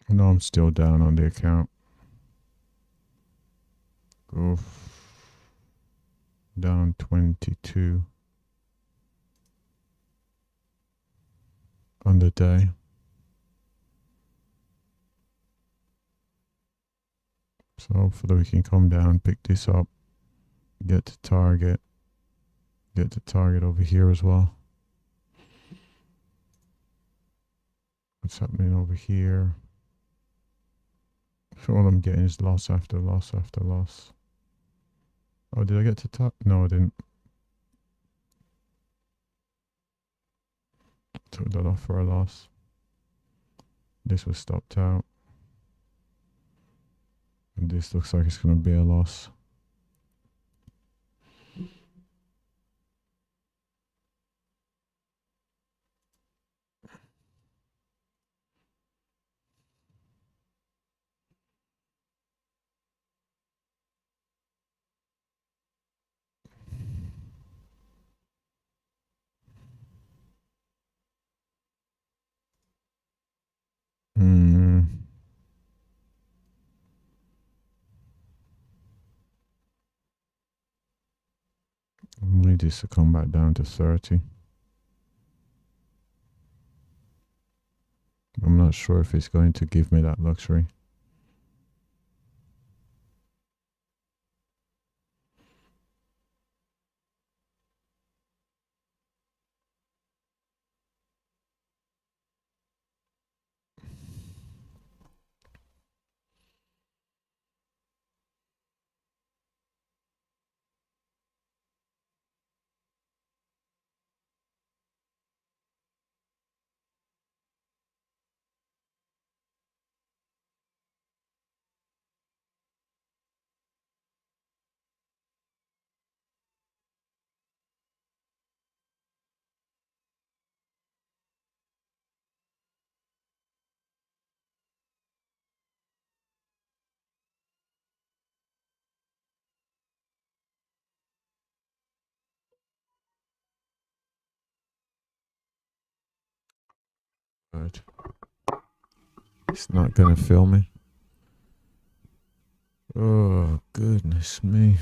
No, I'm still down on the account. Oof. Down 22 on the day. So hopefully we can come down, pick this up, get to target over here as well. What's happening over here? So all I'm getting is loss after loss after loss. Oh, did I get to top? No, I didn't. Took that off for a loss. This was stopped out. And this looks like it's going to be a loss. I need this to come back down to 30. I'm not sure if it's going to give me that luxury. Right. It's not going to fill me. Oh, goodness me.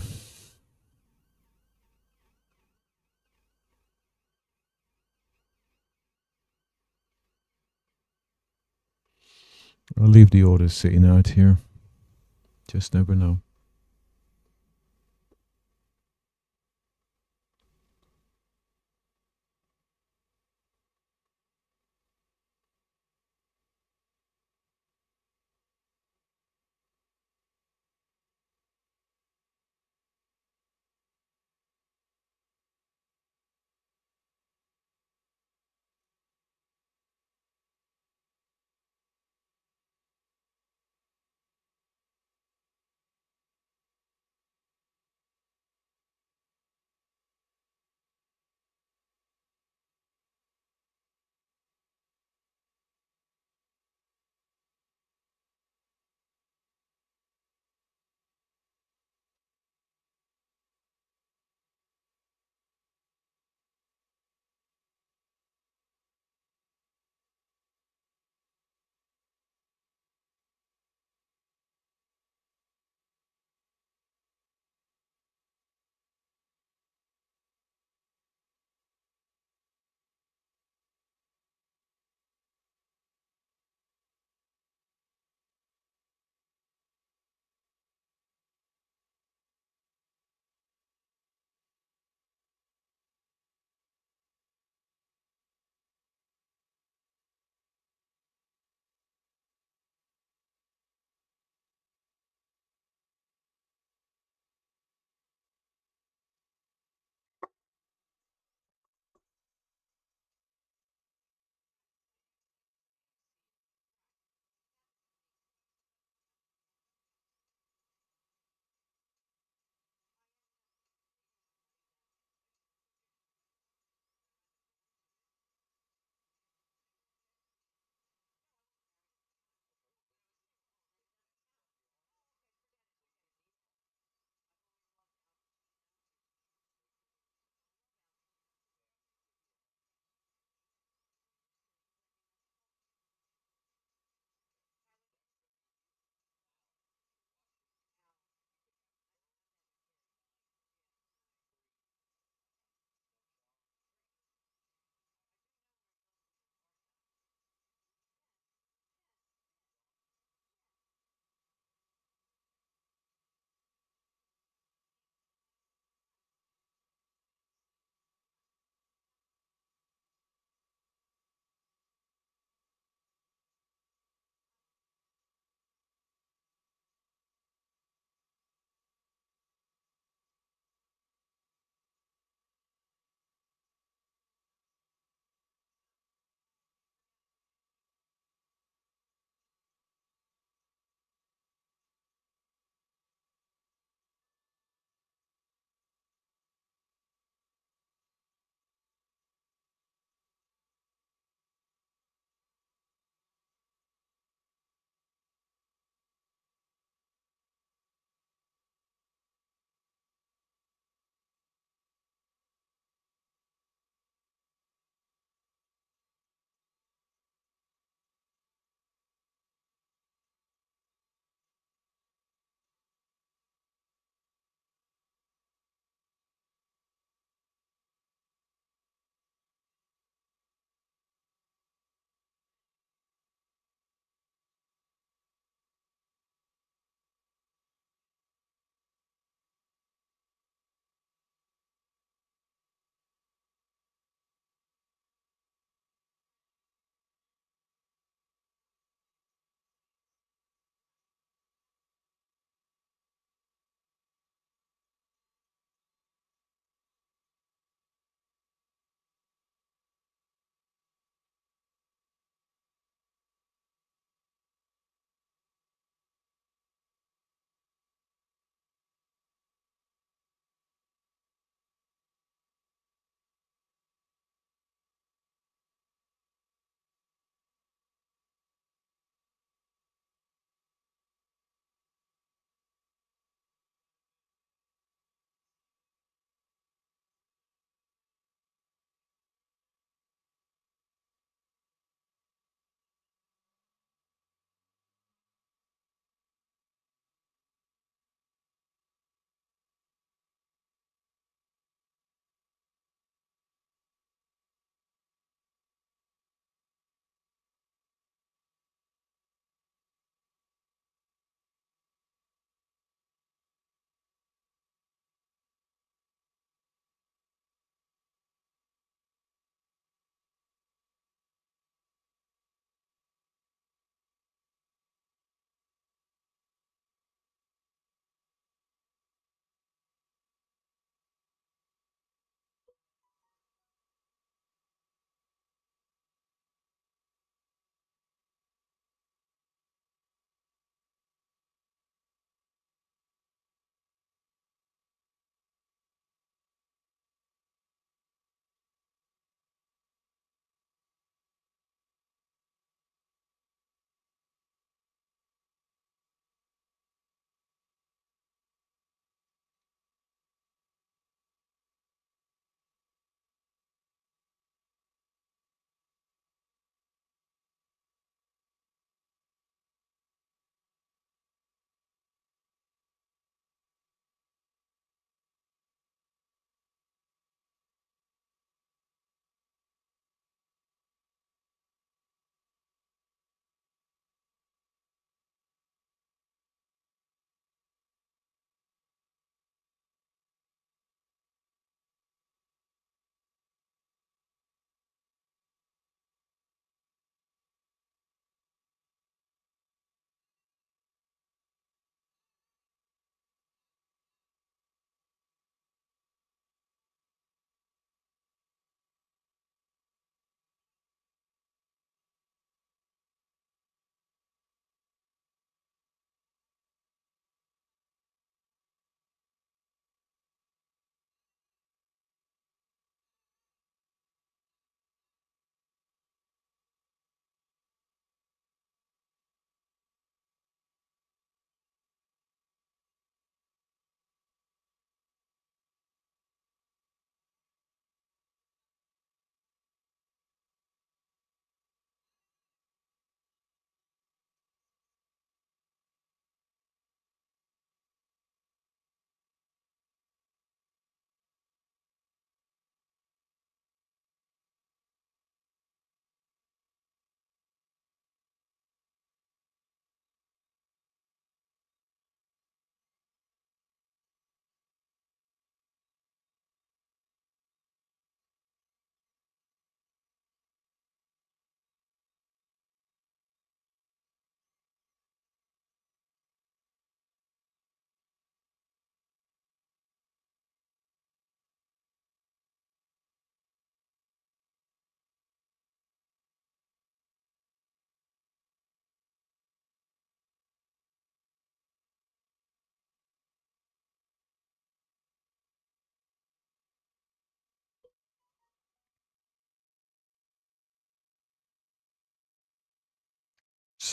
I'll leave the orders sitting out here. Just never know.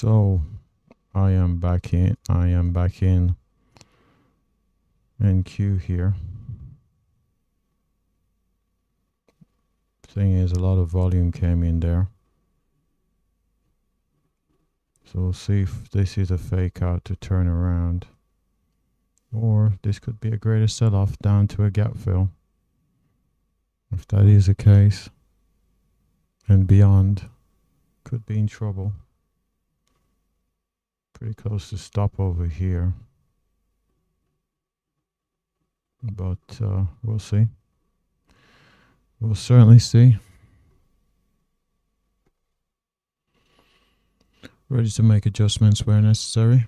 So I am back in NQ here. Thing is, a lot of volume came in there. So we'll see if this is a fake out to turn around, or this could be a greater sell-off down to a gap fill. If that is the case and beyond, could be in trouble. Pretty close to stop over here, but we'll see. We'll certainly see. Ready to make adjustments where necessary.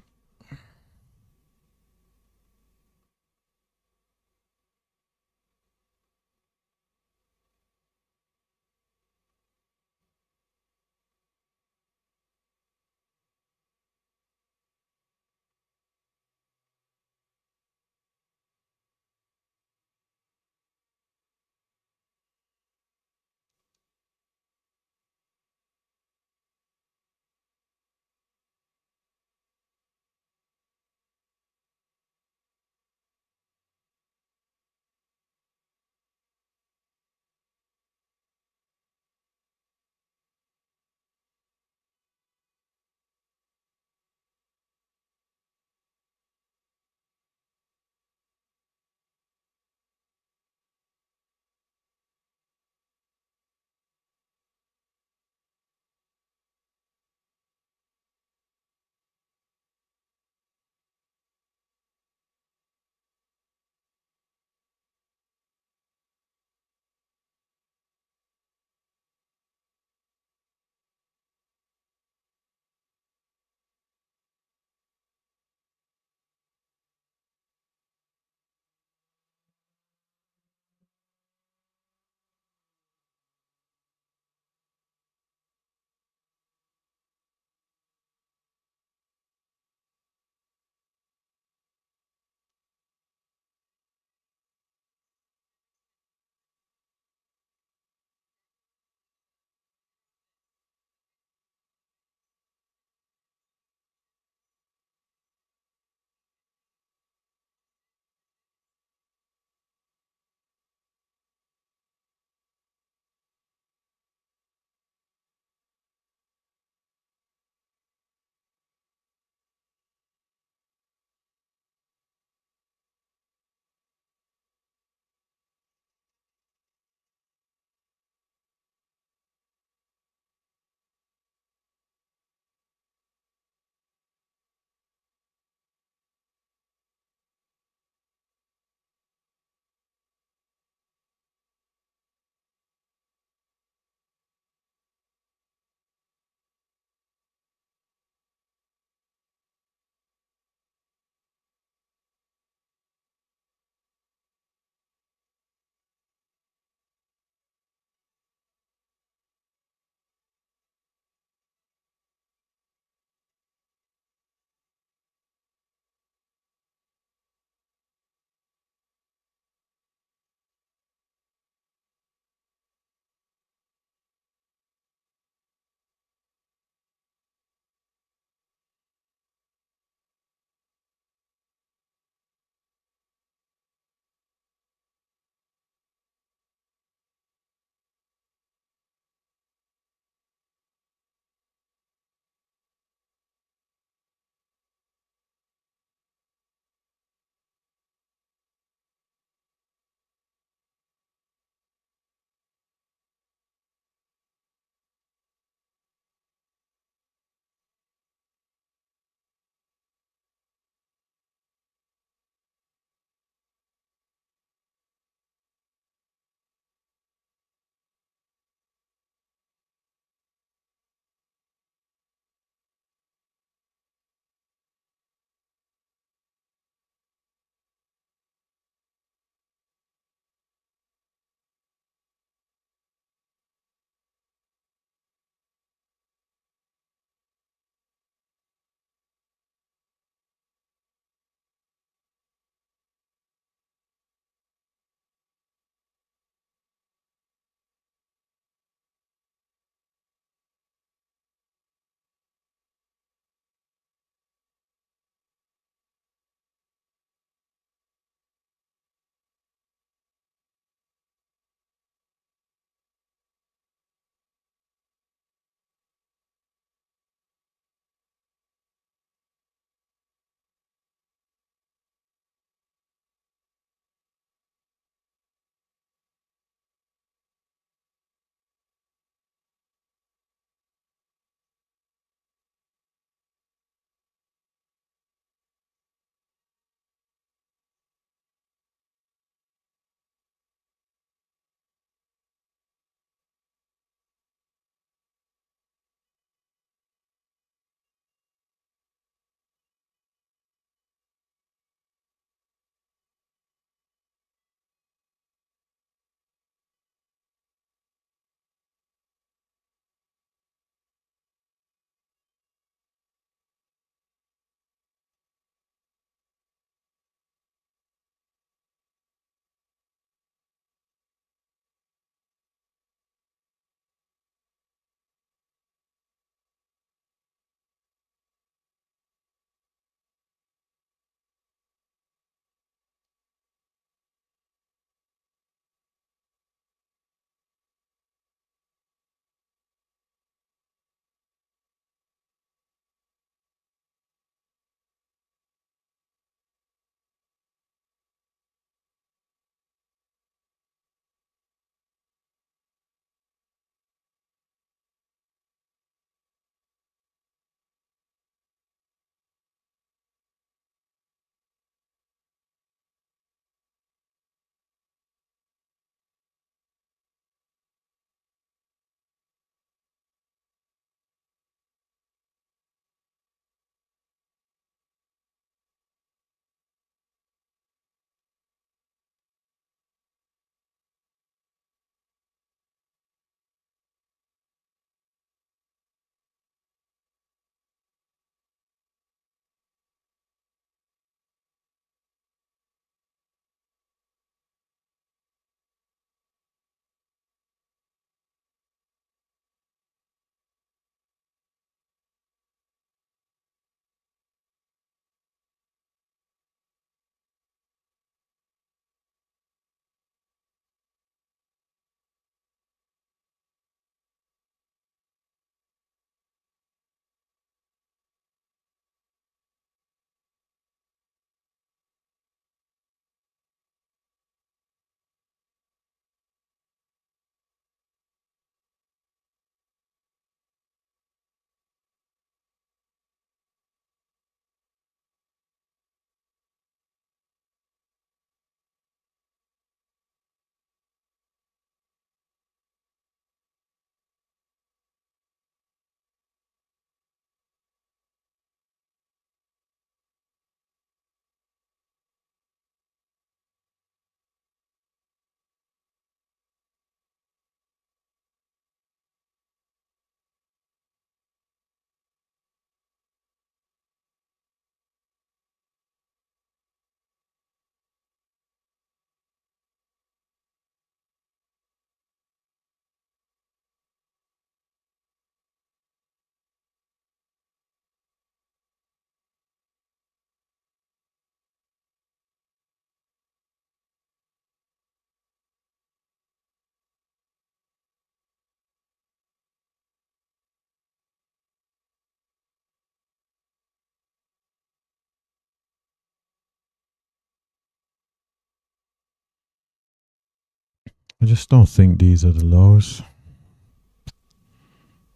I just don't think these are the lows.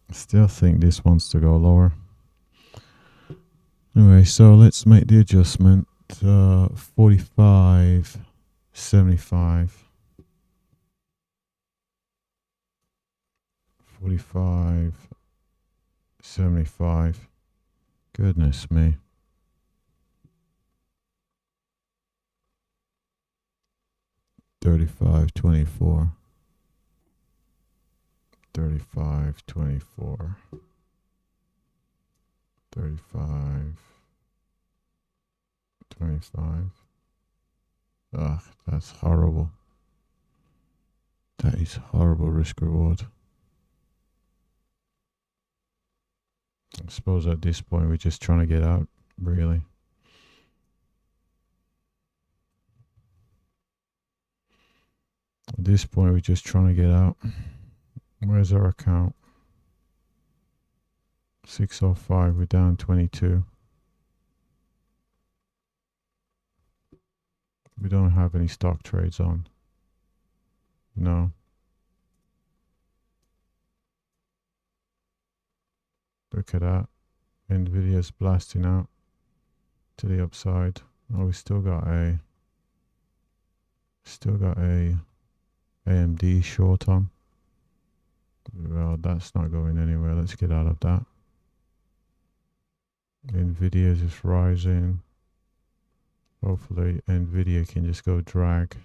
I still think this wants to go lower. Anyway, so let's make the adjustment. 45.75. 45.75. Goodness me. 35.24. 35.24. 35.25. Ugh, that's horrible. That is horrible risk reward. I suppose at this point we're just trying to get out, really. At this point we're just trying to get out. Where's our account? 605, we're down 22. We don't have any stock trades on. No. Look at that. Nvidia's blasting out to the upside. Oh, we still got a AMD short on. Well, that's not going anywhere. Let's get out of that. Nvidia is just rising. Hopefully Nvidia can just go drag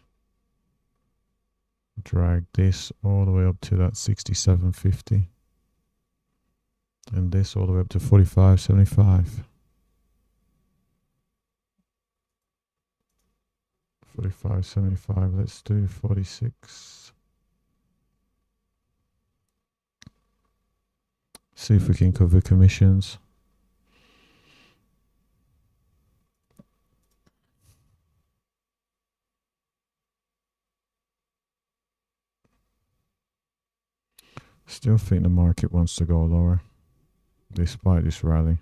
this all the way up to that 67.50. And this all the way up to 45.75. 45.75. Let's do 46. See if we can cover commissions. Still think the market wants to go lower despite this rally.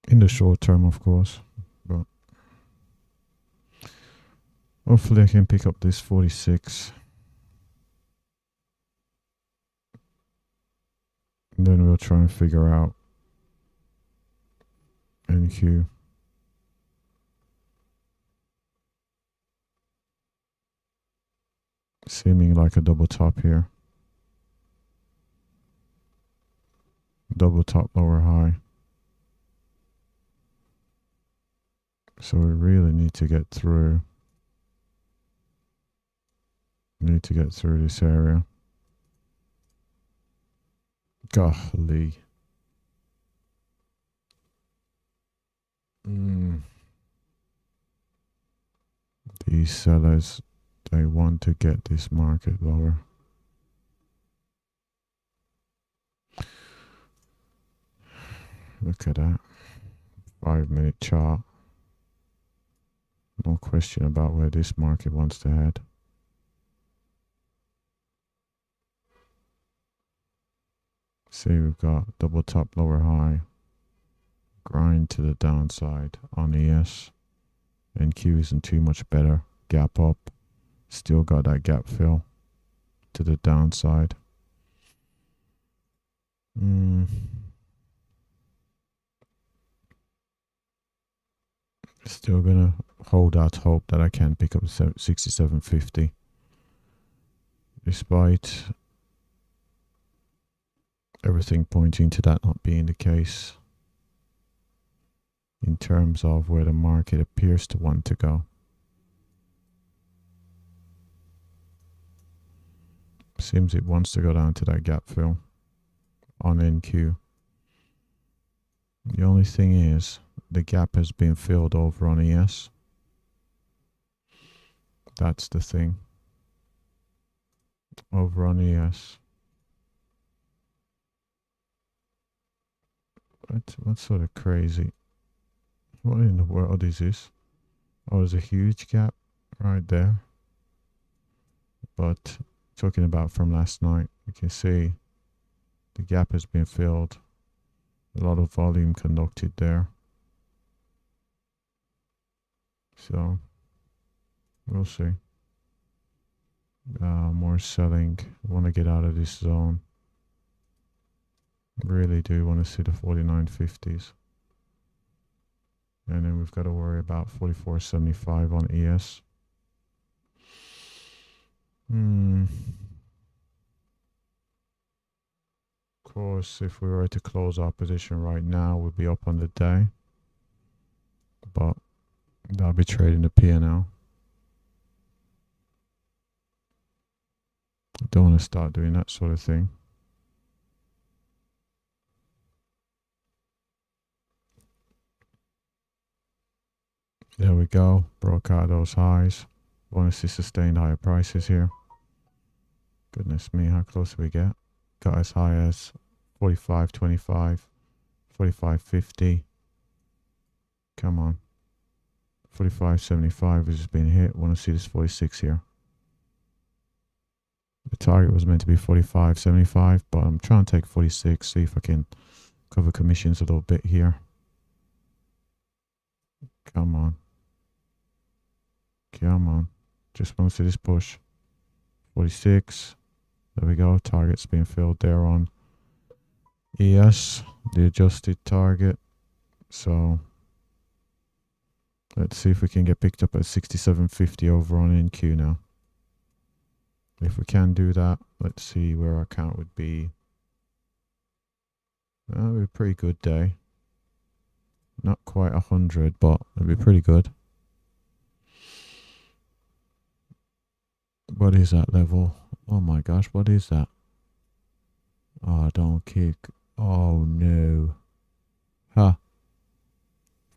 In the short term, of course, but hopefully I can pick up this 46. And then we'll try and figure out NQ. Seeming like a double top here. Double top, lower high. So we really need to get through. Need to get through this area. Golly. These sellers, they want to get this market lower. Look at that. 5-minute chart. No question about where this market wants to head. See, we've got double top, lower high. Grind to the downside on ES. NQ isn't too much better. Gap up. Still got that gap fill to the downside. Still gonna hold out hope that I can pick up 67.50. Despite everything pointing to that not being the case in terms of where the market appears to want to go. Seems it wants to go down to that gap fill on NQ. The only thing is the gap has been filled over on ES. That's the thing. Over on ES. What's sort of crazy? What in the world is this? Oh, there's a huge gap right there. But talking about from last night. You can see the gap has been filled. A lot of volume conducted there. So we'll see. More selling. I want to get out of this zone. Really do want to see the 49.50s. And then we've got to worry about 44.75 on ES. Of course, if we were to close our position right now, we'd be up on the day. But that'll be trading the P&L. Don't want to start doing that sort of thing. There we go. Broke out those highs. Want to see sustained higher prices here. Goodness me, how close did we get? Got as high as 45.25, 45.50. Come on. 45.75 has been hit. Want to see this 46 here. The target was meant to be 45.75, but I'm trying to take 46, see if I can cover commissions a little bit here. Come on. Come on. Just want to see this push. 46. There we go. Target's being filled there on ES, the adjusted target. So let's see if we can get picked up at 67.50 over on NQ now. If we can do that, let's see where our count would be. That would be a pretty good day. Not quite 100, but it'd be pretty good. What is that level? Oh my gosh, what is that? Oh, don't kick. Oh no. Huh.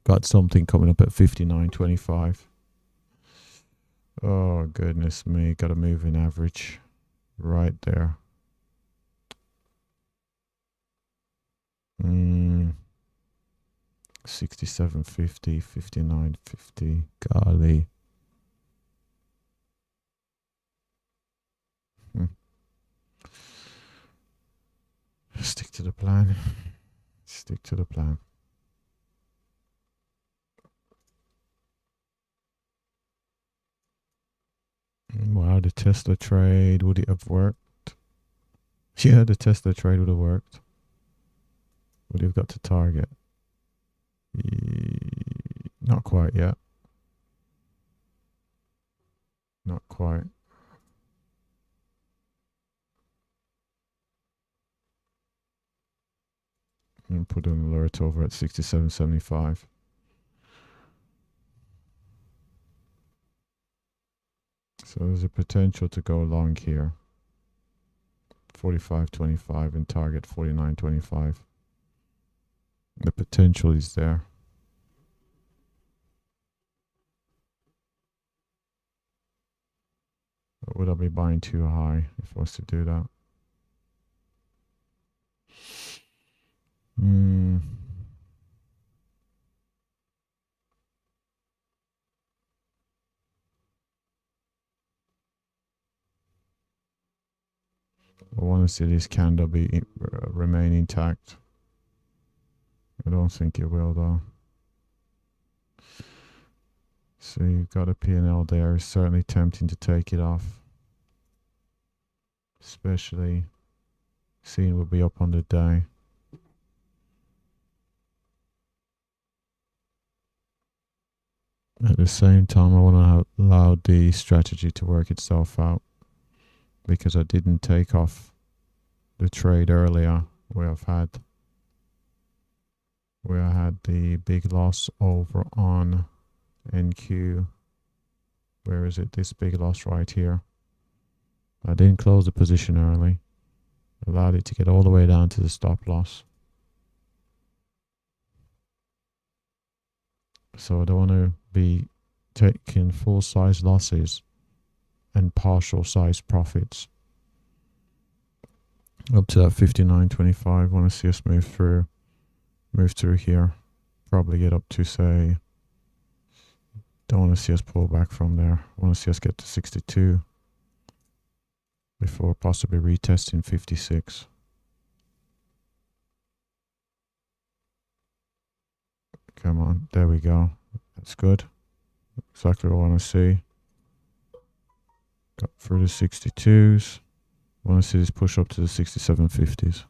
Got something coming up at 59.25. Oh goodness me, got a moving average right there. 67.50, 59.50. Golly. Stick to the plan. Stick to the plan. Wow, the Tesla trade, would it have worked? Yeah, the Tesla trade would have worked. Would have got to target. Not quite yet. Not quite. And put an alert over at 67.75. So there's a potential to go long here. 45.25 and target 49.25. The potential is there. But would I be buying too high if I was to do that? I want to see this candle remain intact. I don't think it will though. So you've got a P&L there. It's certainly tempting to take it off. Especially seeing we'll be up on the day. At the same time, I want to allow the strategy to work itself out, because I didn't take off the trade earlier where I had the big loss over on NQ. Where is it? This big loss right here. I didn't close the position early. Allowed it to get all the way down to the stop loss. So I don't want to be taking full size losses and partial size profits. Up to that 59.25. Want to see us move through here. Probably get up to, say, don't want to see us pull back from there. Want to see us get to 62. before possibly retesting 56. Come on, there we go. That's good. Exactly what I want to see. Got through the 62s. I want to see this push up to the 6750s.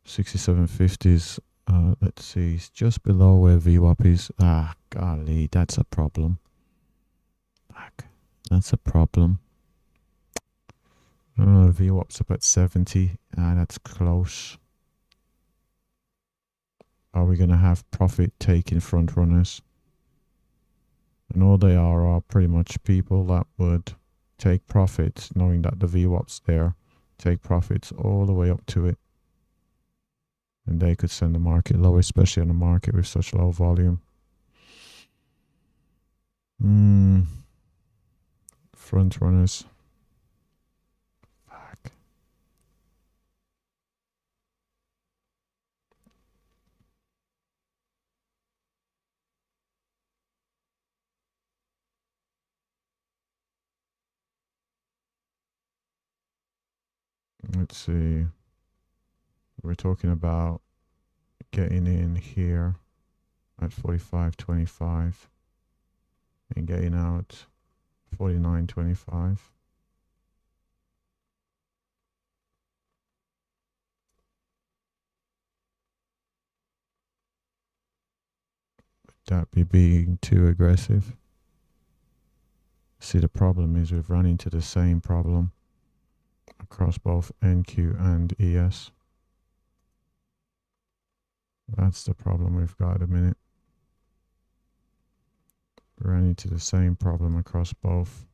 6750s, let's see, it's just below where VWAP is. Ah, golly, that's a problem. Fuck, that's a problem. VWAP's up at 70. Ah, that's close. Are we going to have profit taking front runners? And all they are pretty much people that would take profits knowing that the VWAP's there, take profits all the way up to it. And they could send the market lower, especially on a market with such low volume. Front runners. Fuck. Let's see. We're talking about getting in here at 45.25 and getting out 49.25. That be being too aggressive. See, the problem is we've run into the same problem across both NQ and ES. That's the problem we've got at the minute. We ran into the same problem across both.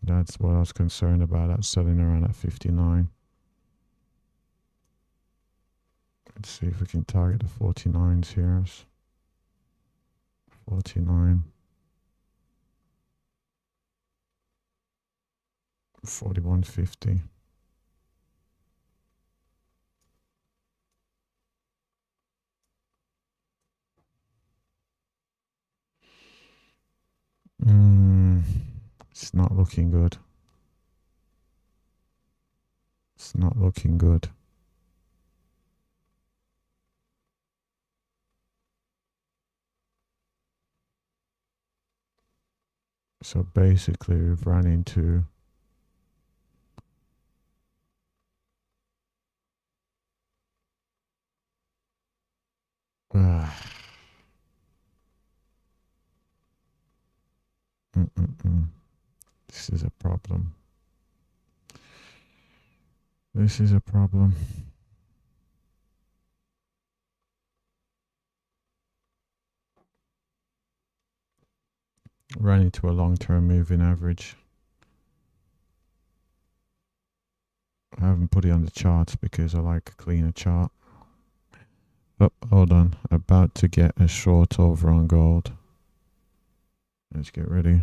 That's what I was concerned about. That's selling around at 59. Let's see if we can target the 49s here. 49. 41.50. It's not looking good. It's not looking good. So basically we've run into This is a problem. This is a problem. Ran into a long-term moving average. I haven't put it on the charts because I like a cleaner chart. Oh, hold on. About to get a short over on gold. Let's get ready.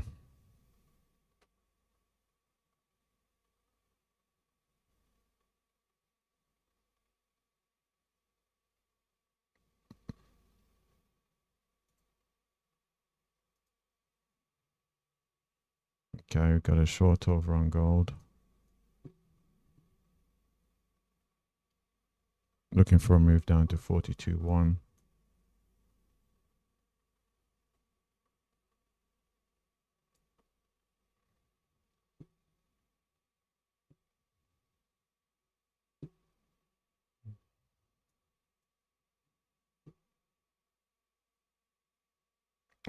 Okay, we've got a short over on gold. Looking for a move down to 42.1.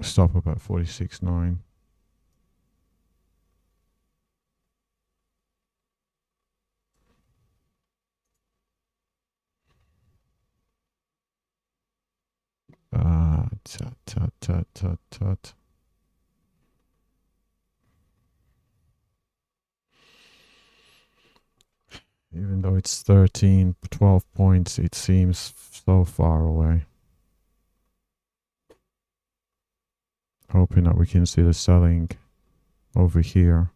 Stop up at 46.9. Tut. Even though it's 13, 12 points, it seems so far away. Hoping that we can see the selling over here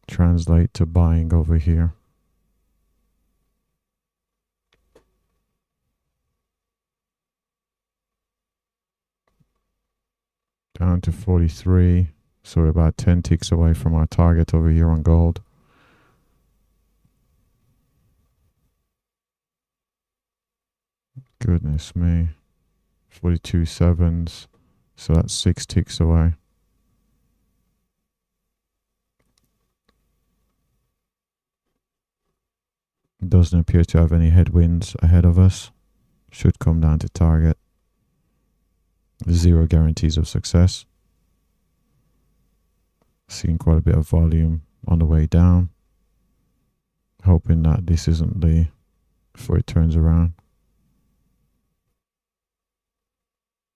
translate to buying over here. down to 43. So we're about 10 ticks away from our target over here on gold. Goodness me. 42 sevens. So that's 6 ticks away. Doesn't appear to have any headwinds ahead of us. Should come down to target. 0 guarantees of success. Seeing quite a bit of volume on the way down. Hoping that this isn't the before it turns around.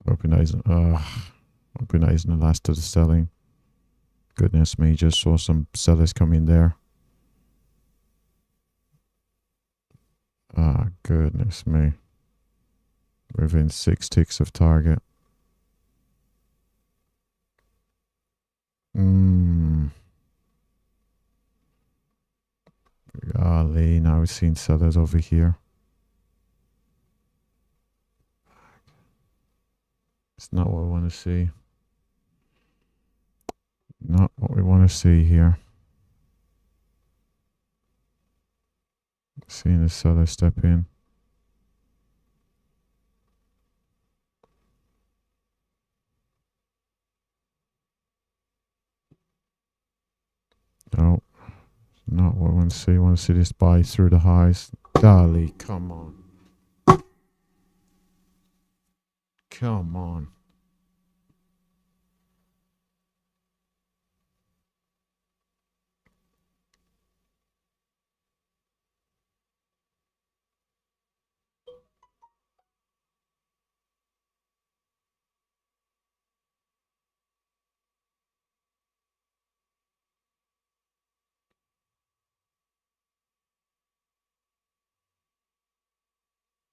Hoping that isn't the last of the selling. Goodness me, just saw some sellers come in there. Ah, goodness me. Within 6 ticks of target. Golly, now we've seen sellers over here. It's not what we want to see. Not what we want to see here. Seeing the seller step in. No, not what I want to see. I want to see this buy through the highs. Golly, come on. Come on.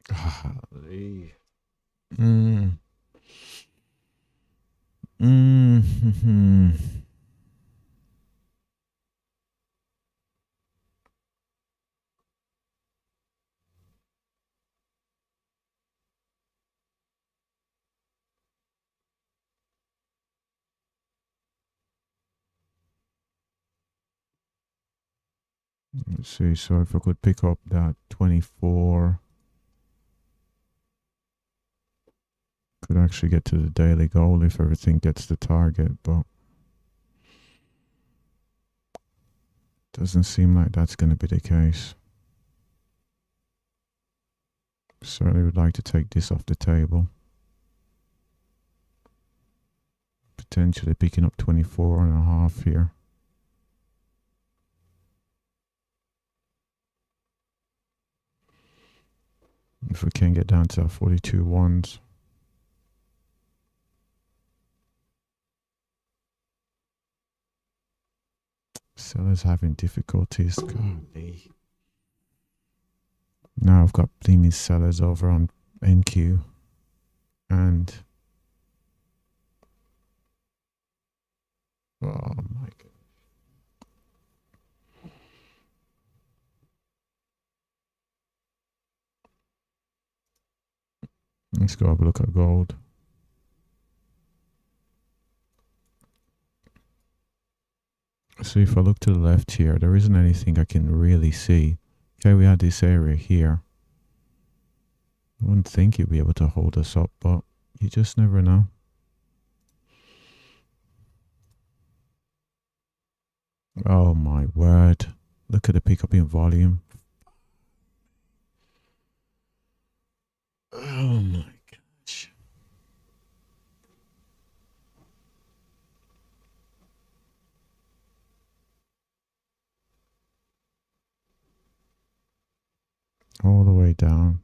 Golly. Let's see, so if I could pick up that 24, could actually get to the daily goal if everything gets the target, but doesn't seem like that's going to be the case. Certainly would like to take this off the table. Potentially picking up 24.5 here. If we can get down to our 42 ones. Sellers having difficulties. Golly. Now I've got bleeming sellers over on NQ. And oh my god. Let's go have a look at gold. So if I look to the left here, there isn't anything I can really see. Okay, we had this area here. I wouldn't think you'd be able to hold us up, but you just never know. Oh my word. Look at the pickup in volume. Oh my gosh. All the way down.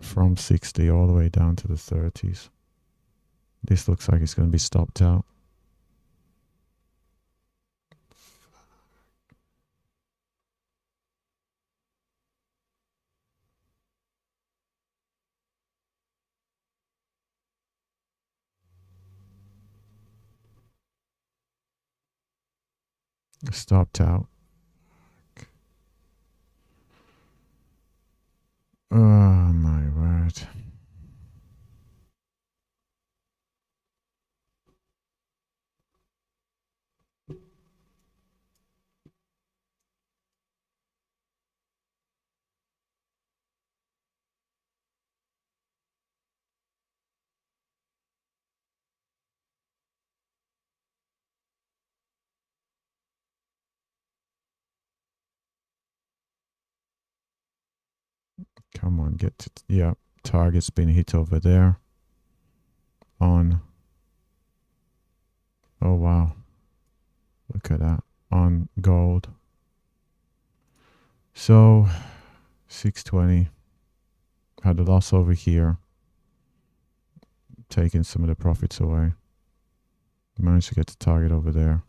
From 60 all the way down to the 30s. This looks like it's going to be stopped out. Stopped out. Oh my word. Come on, get to, yeah, target's been hit over there on, oh wow, look at that, on gold. So 620, had a loss over here, taking some of the profits away. Managed to get the target over there.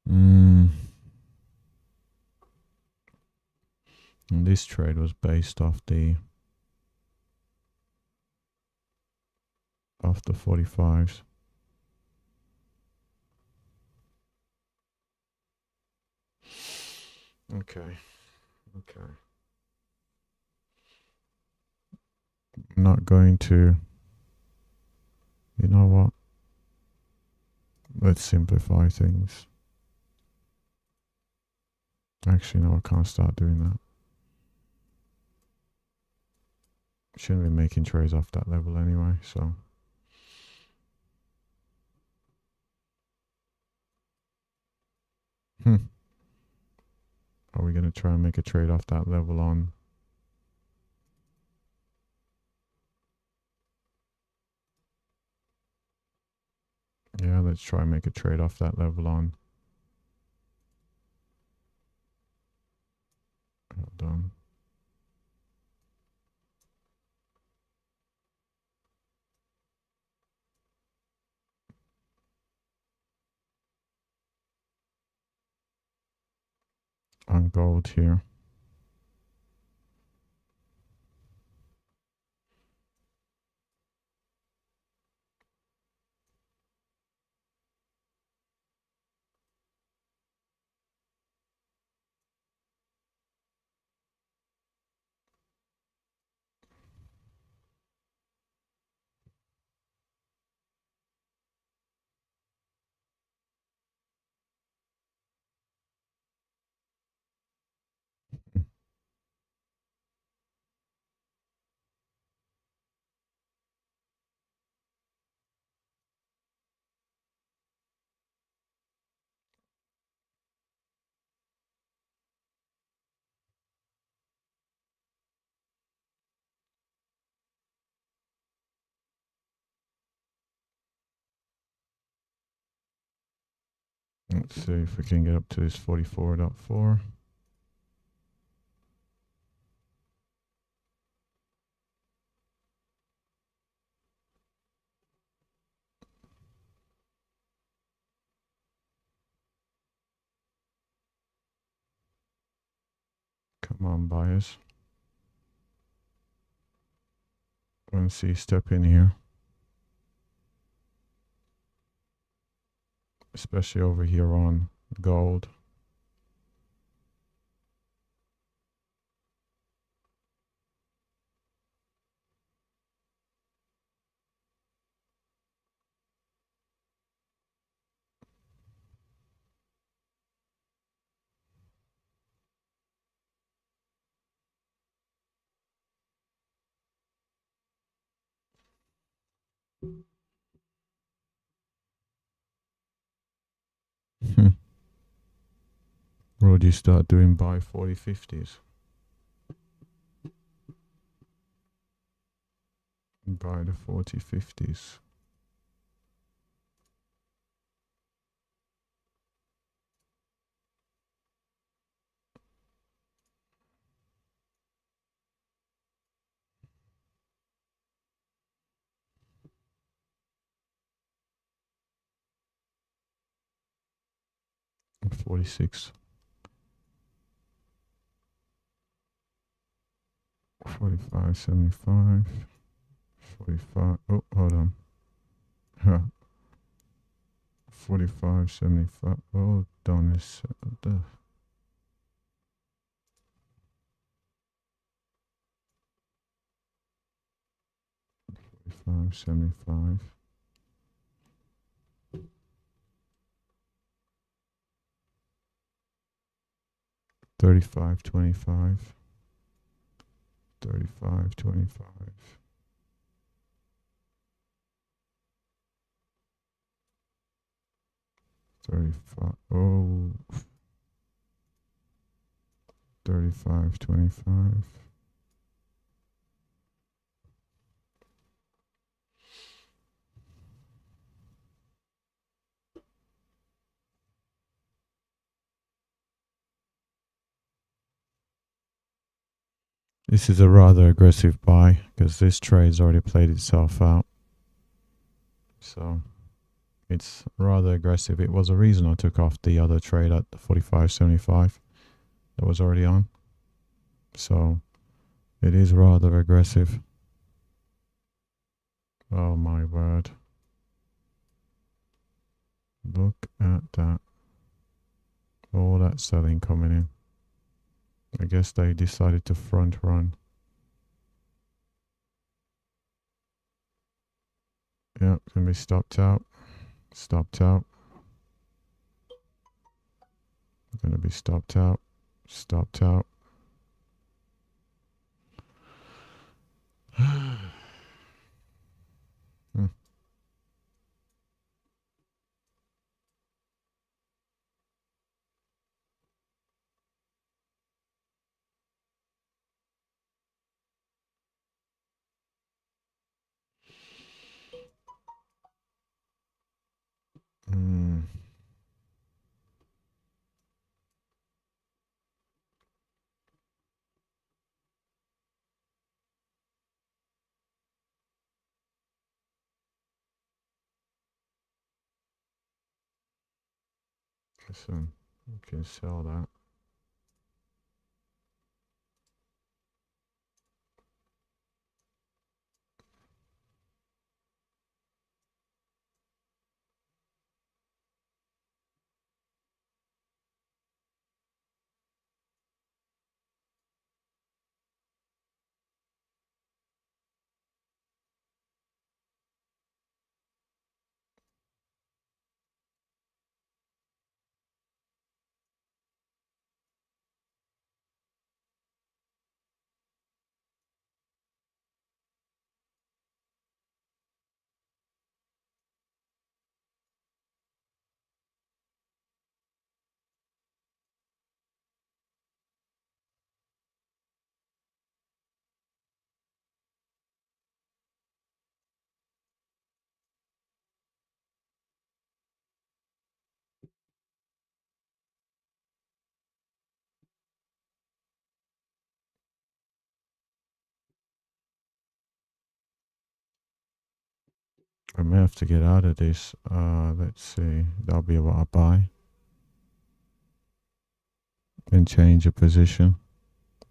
And this trade was based off the 45s. Okay. I'm not going to, you know what? Let's simplify things. Actually, no, I can't start doing that. Shouldn't be making trades off that level anyway, so. Are we going to try and make a trade off that level on? Yeah, let's try and make a trade off that level on. Hold on. On gold here. Let's see if we can get up to this 44.4. Come on, buyers. Let's see, step in here. Especially over here on gold. Or do you start doing buy 40/50s? Buy the 40/50s. And 46. 45.75. 45. Oh, hold on. 45.75. Oh, done this. 45.75. 35.25. 35.25. 35. Oh. 45.25. This is a rather aggressive buy because this trade's already played itself out. So it's rather aggressive. It was a reason I took off the other trade at the 45.75 that was already on. So it is rather aggressive. Oh my word. Look at that. All that selling coming in. I guess they decided to front run. Yeah, can be stopped out. Stopped out. Gonna be stopped out. Stopped out. Mm. Listen, you can sell that. I may have to get out of this. Let's see. That'll be what I buy. And change a position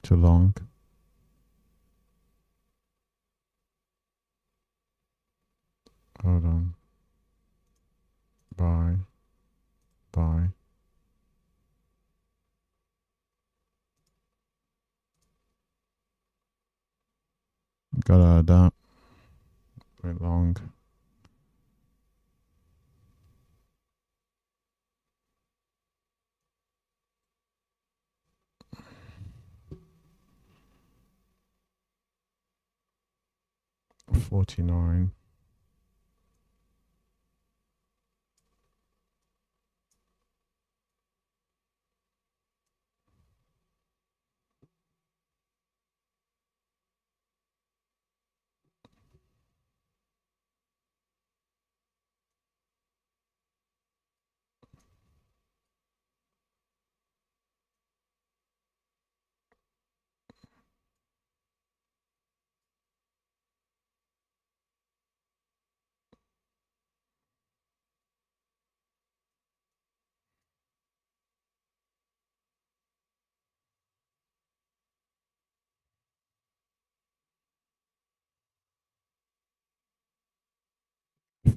to long. Hold on. Buy. Buy. Got out of that. Went long. $49.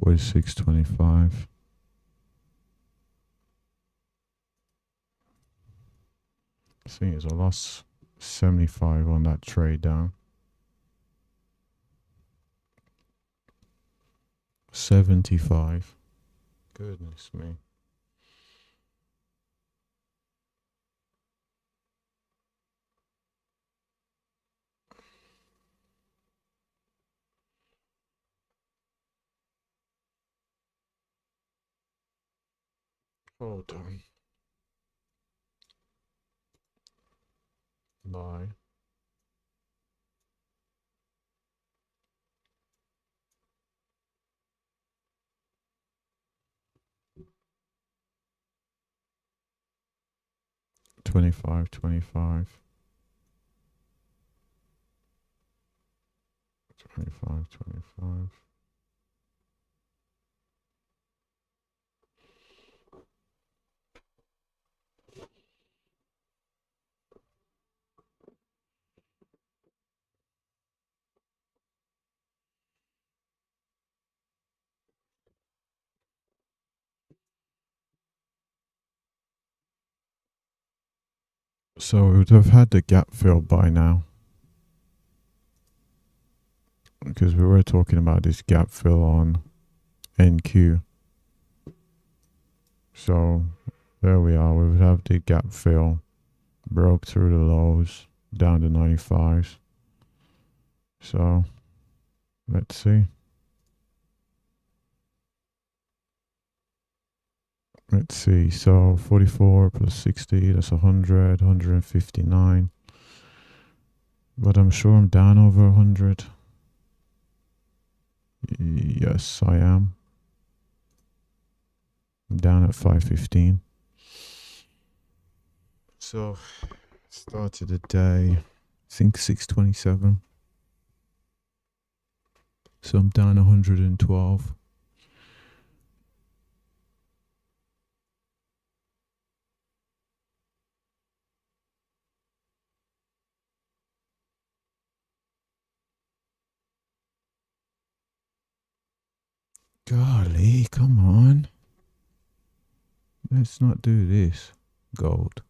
$46.25. Thing is, I lost 75 on that trade down. 75. Goodness me. Hold on. by 25, 25, 25, 25. So we would have had the gap filled by now, because we were talking about this gap fill on NQ. So there we are. We would have the gap fill, broke through the lows down to 95s. So let's see. Let's see. So 44 plus 60, that's 100, 159. But I'm sure I'm down over 100. Yes, I am. I'm down at 515. So started the day, I think 627. So I'm down 112. Golly, come on. Let's not do this. Gold.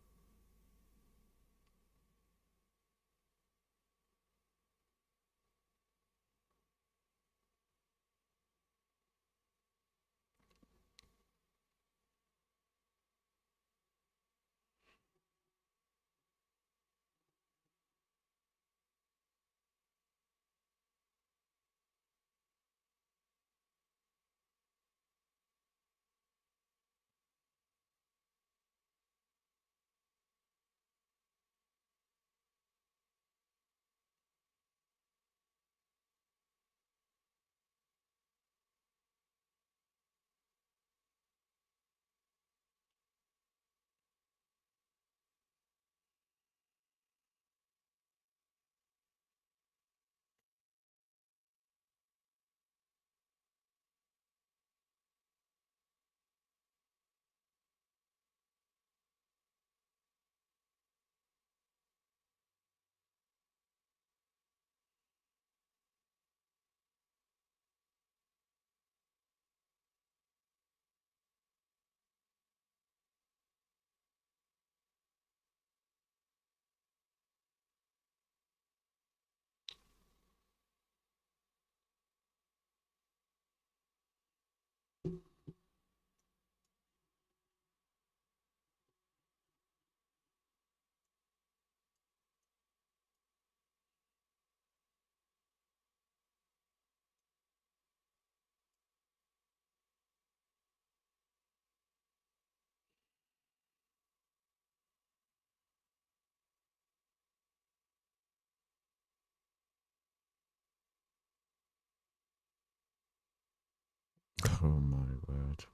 Oh my word.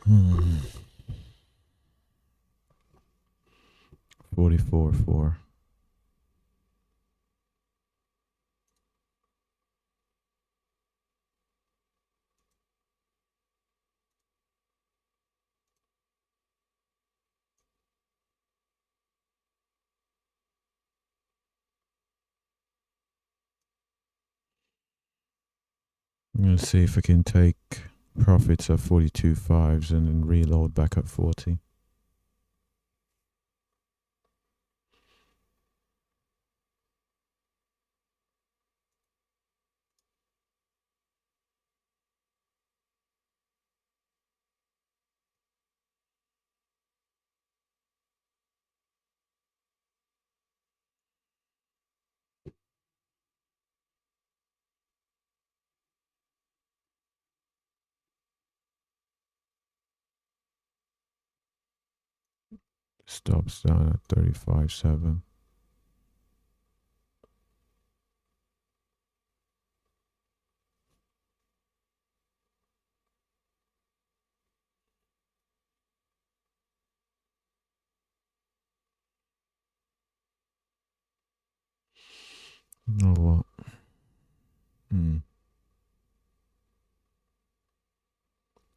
Hmm. 44, 4. I'm going to see if I can take profits at 42 fives and then reload back at 40. Stops down at 35.7. You know what?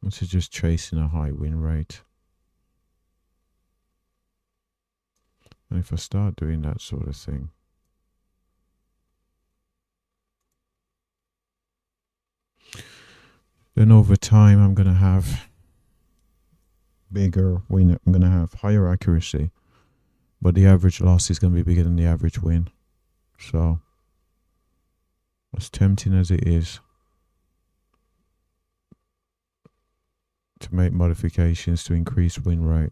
This is just chasing a high win rate. And if I start doing that sort of thing, then over time I'm going to have bigger win. I'm going to have higher accuracy, but the average loss is going to be bigger than the average win. So, as tempting as it is to make modifications to increase win rate,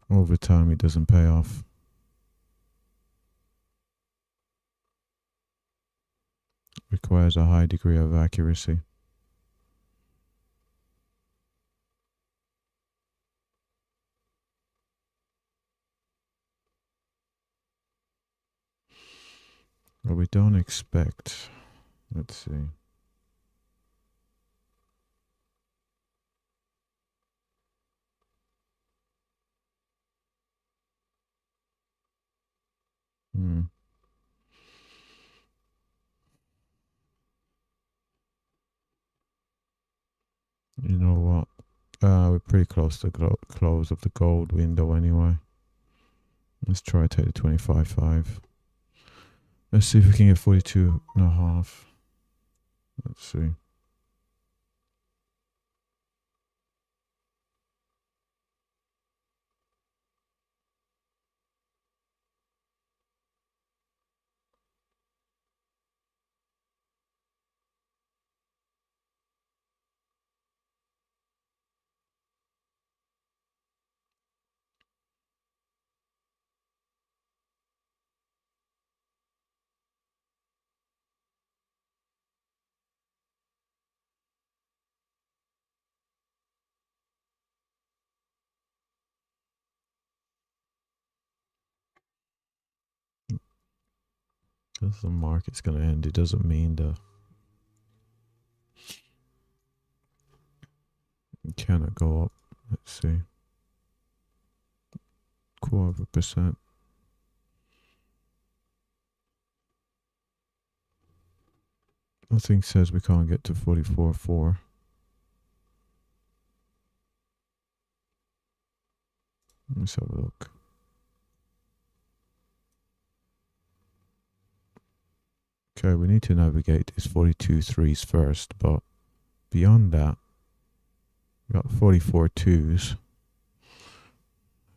over time it doesn't pay off. It requires a high degree of accuracy. But we don't expect, let's see. You know what? We're pretty close to the close of the gold window anyway. Let's try to take the 25.5. Let's see if we can get 42.5. Let's see. Because the market's going to end, it doesn't mean that it cannot go up. Let's see. 0.25%. Nothing says we can't get to 44.4. Let's have a look. Okay, we need to navigate these 42.3s first, but beyond that, we got 44.2s.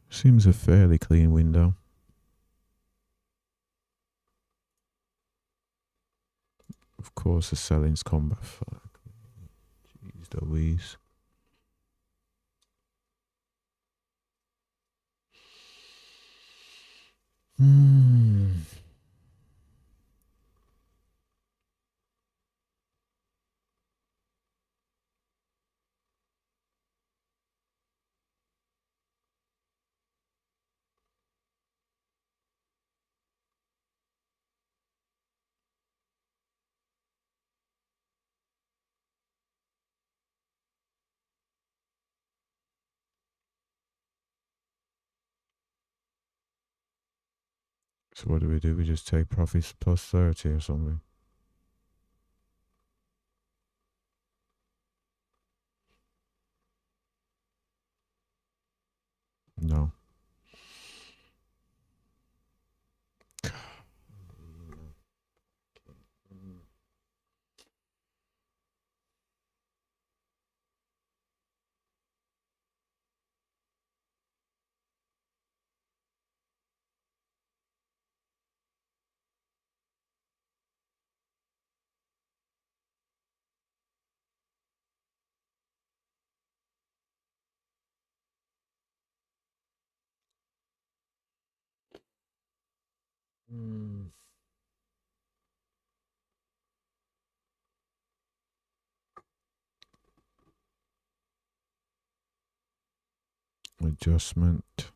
Seems a fairly clean window. Of course, the selling's come back. Fuck. Jeez Louise. So what do? We just take profits plus 30 or something? No. Adjustment.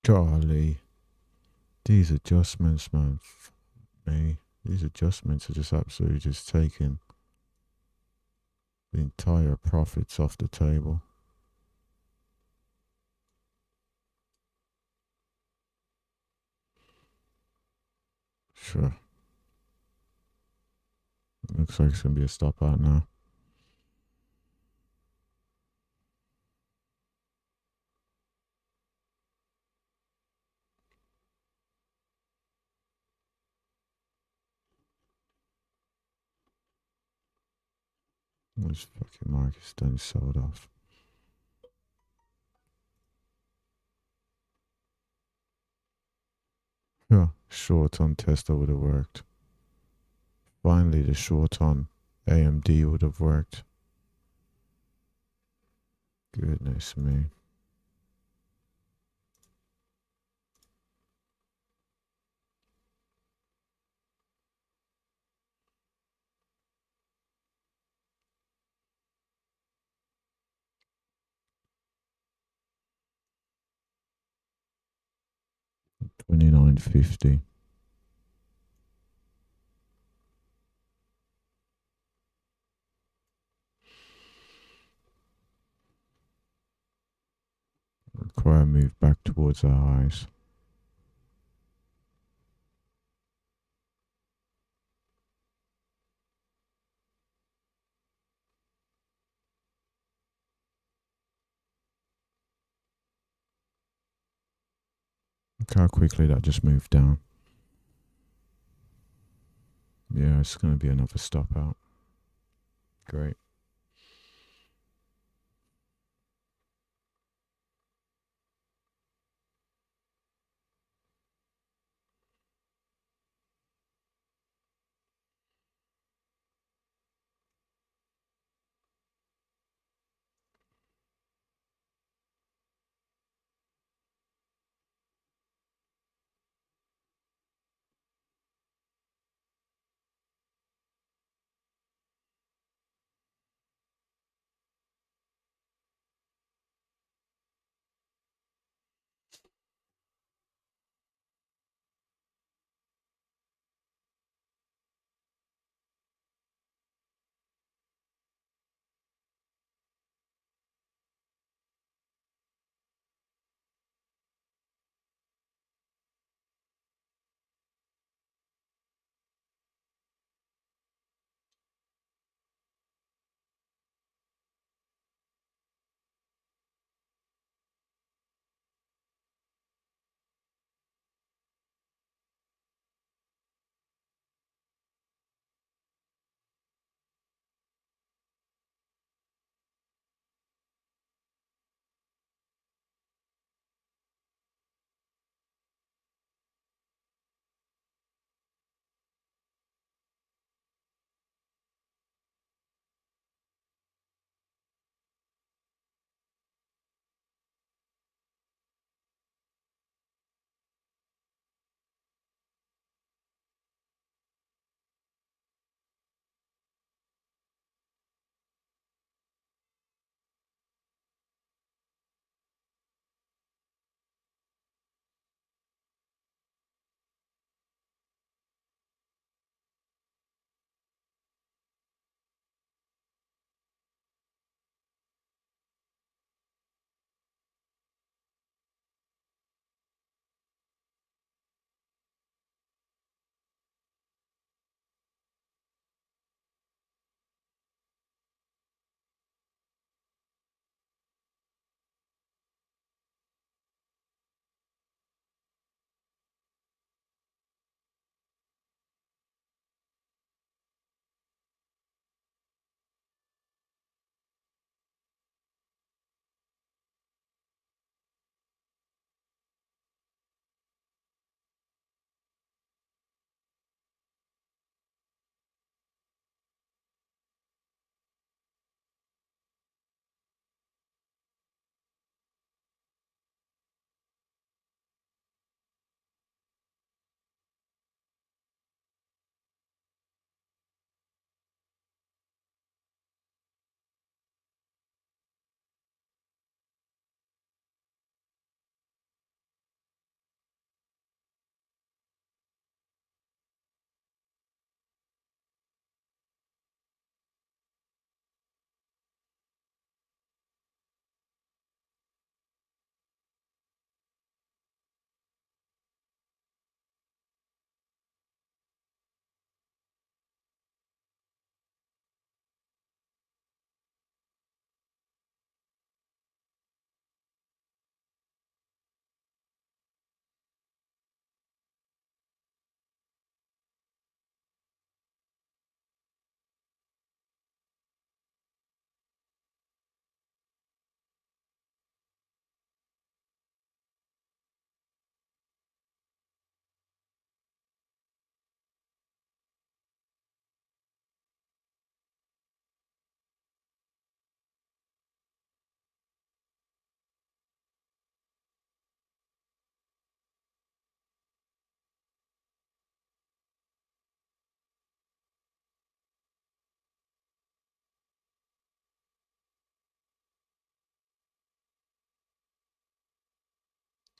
Golly, these adjustments, man. Me, these adjustments are just absolutely just taking the entire profits off the table. Sure. Looks like it's going to be a stop out now. This fucking market's done sold off. Yeah, short on Tesla would have worked. Finally, the short on AMD would have worked. Goodness me. $29.50. Require a move back towards our highs. Look how quickly that just moved down. Yeah, it's going to be another stop out. Great.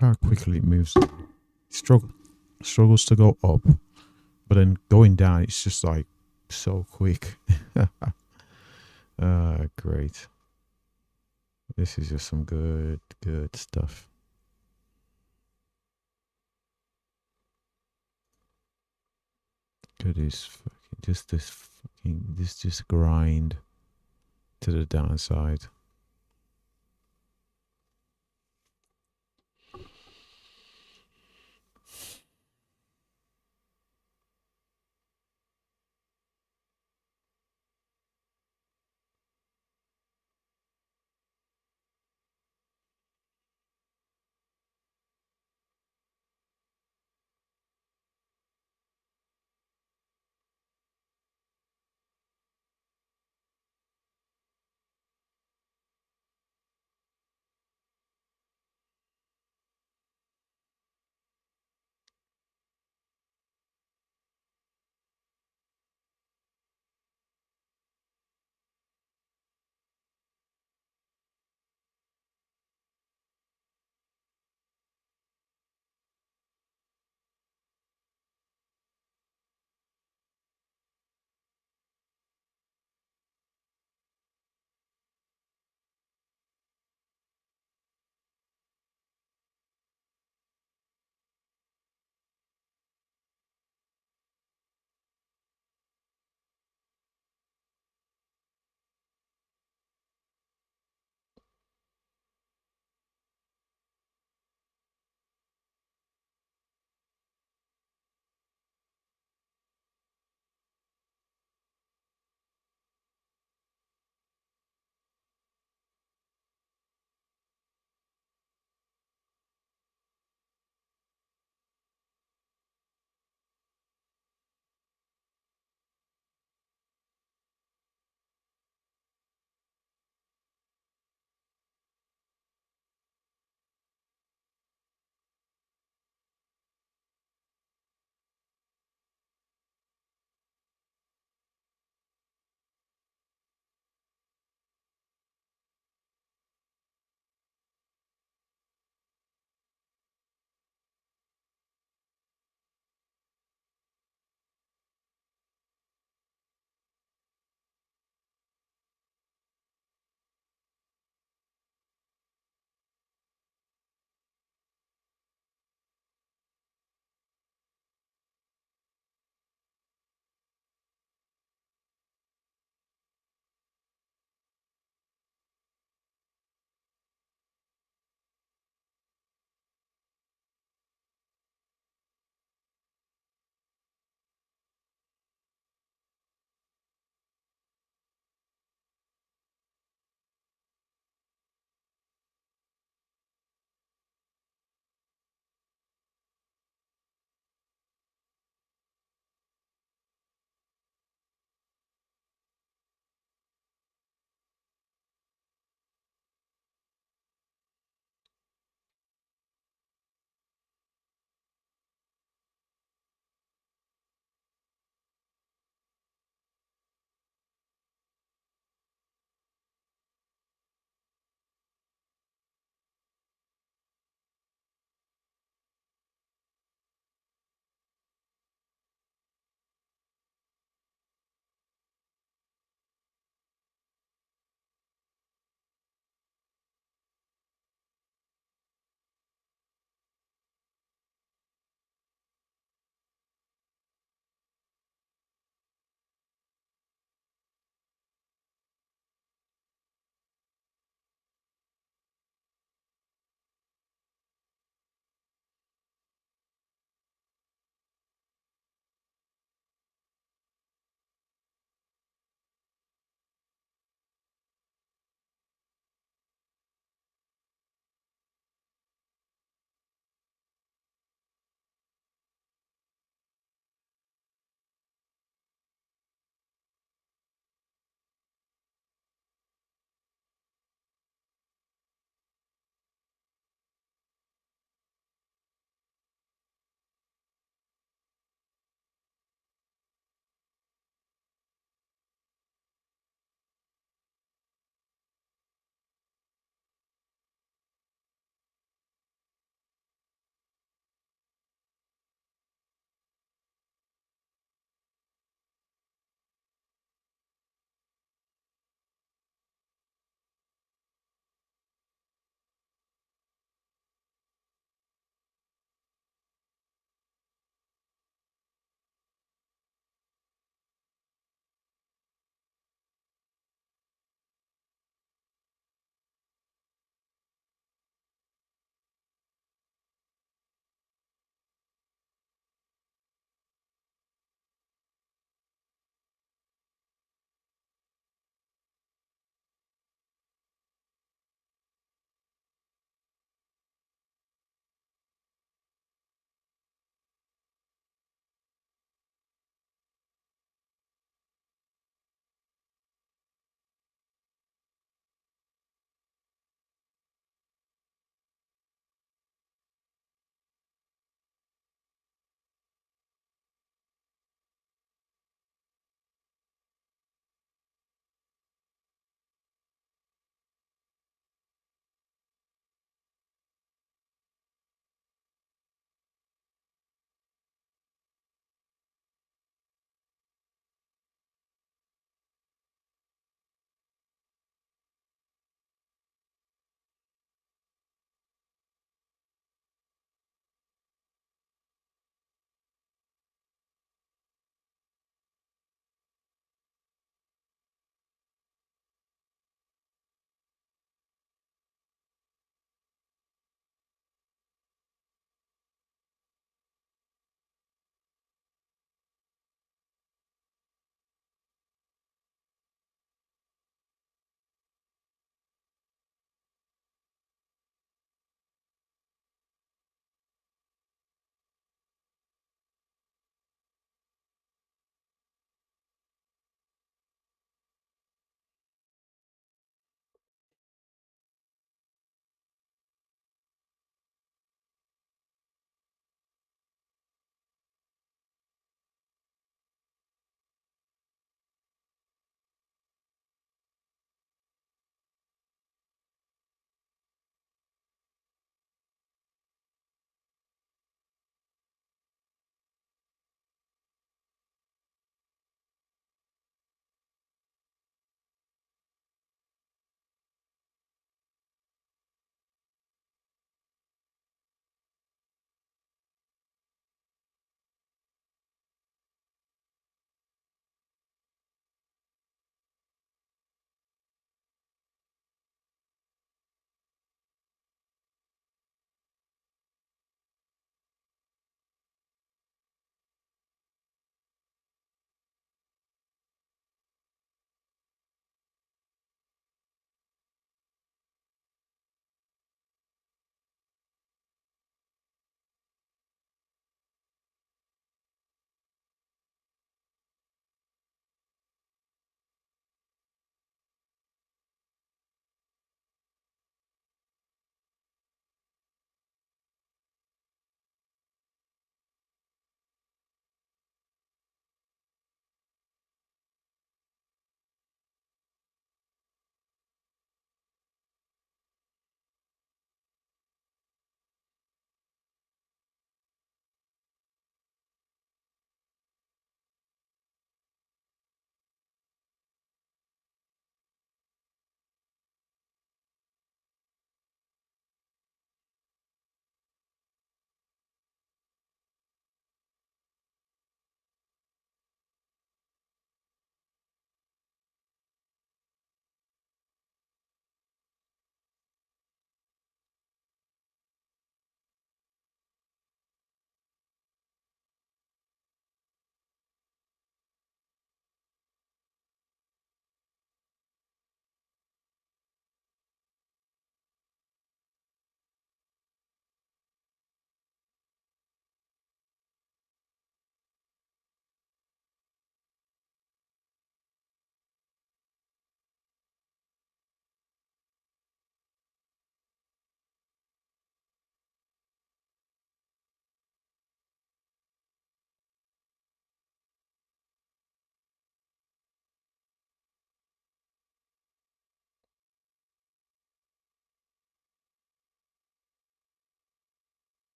how quickly it moves. Struggles to go up, but then going down, it's just like so quick. Great. This is just some good stuff. Good is fucking this just grind to the downside.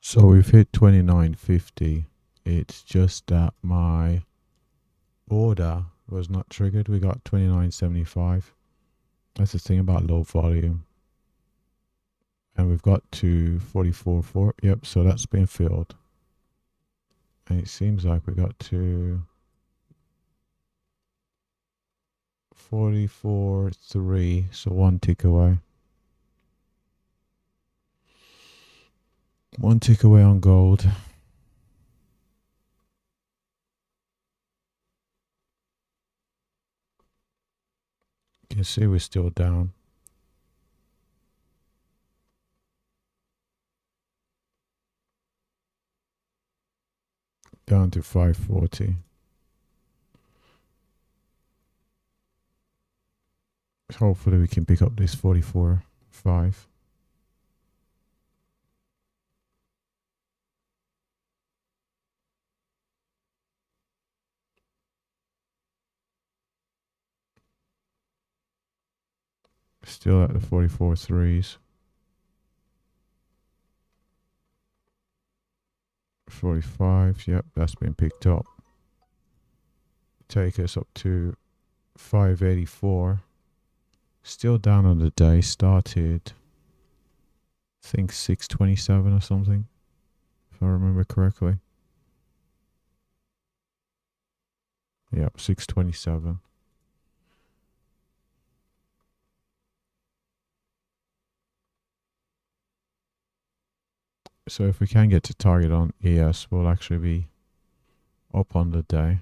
So we've hit 29.50. It's just that my order was not triggered. We got 29.75. That's the thing about low volume. And we've got to 44.4. Yep, so that's been filled. And it seems like we got to 44.3. So one tick away. One tick away on gold. You can see we're still down. Down to 540. Hopefully we can pick up this 44.5. Still at the 44.3s. 45. Yep, that's been picked up. Take us up to 584. Still down on the day. Started, I think 627 or something, if I remember correctly. Yep, 627. So if we can get to target on ES, we'll actually be up on the day.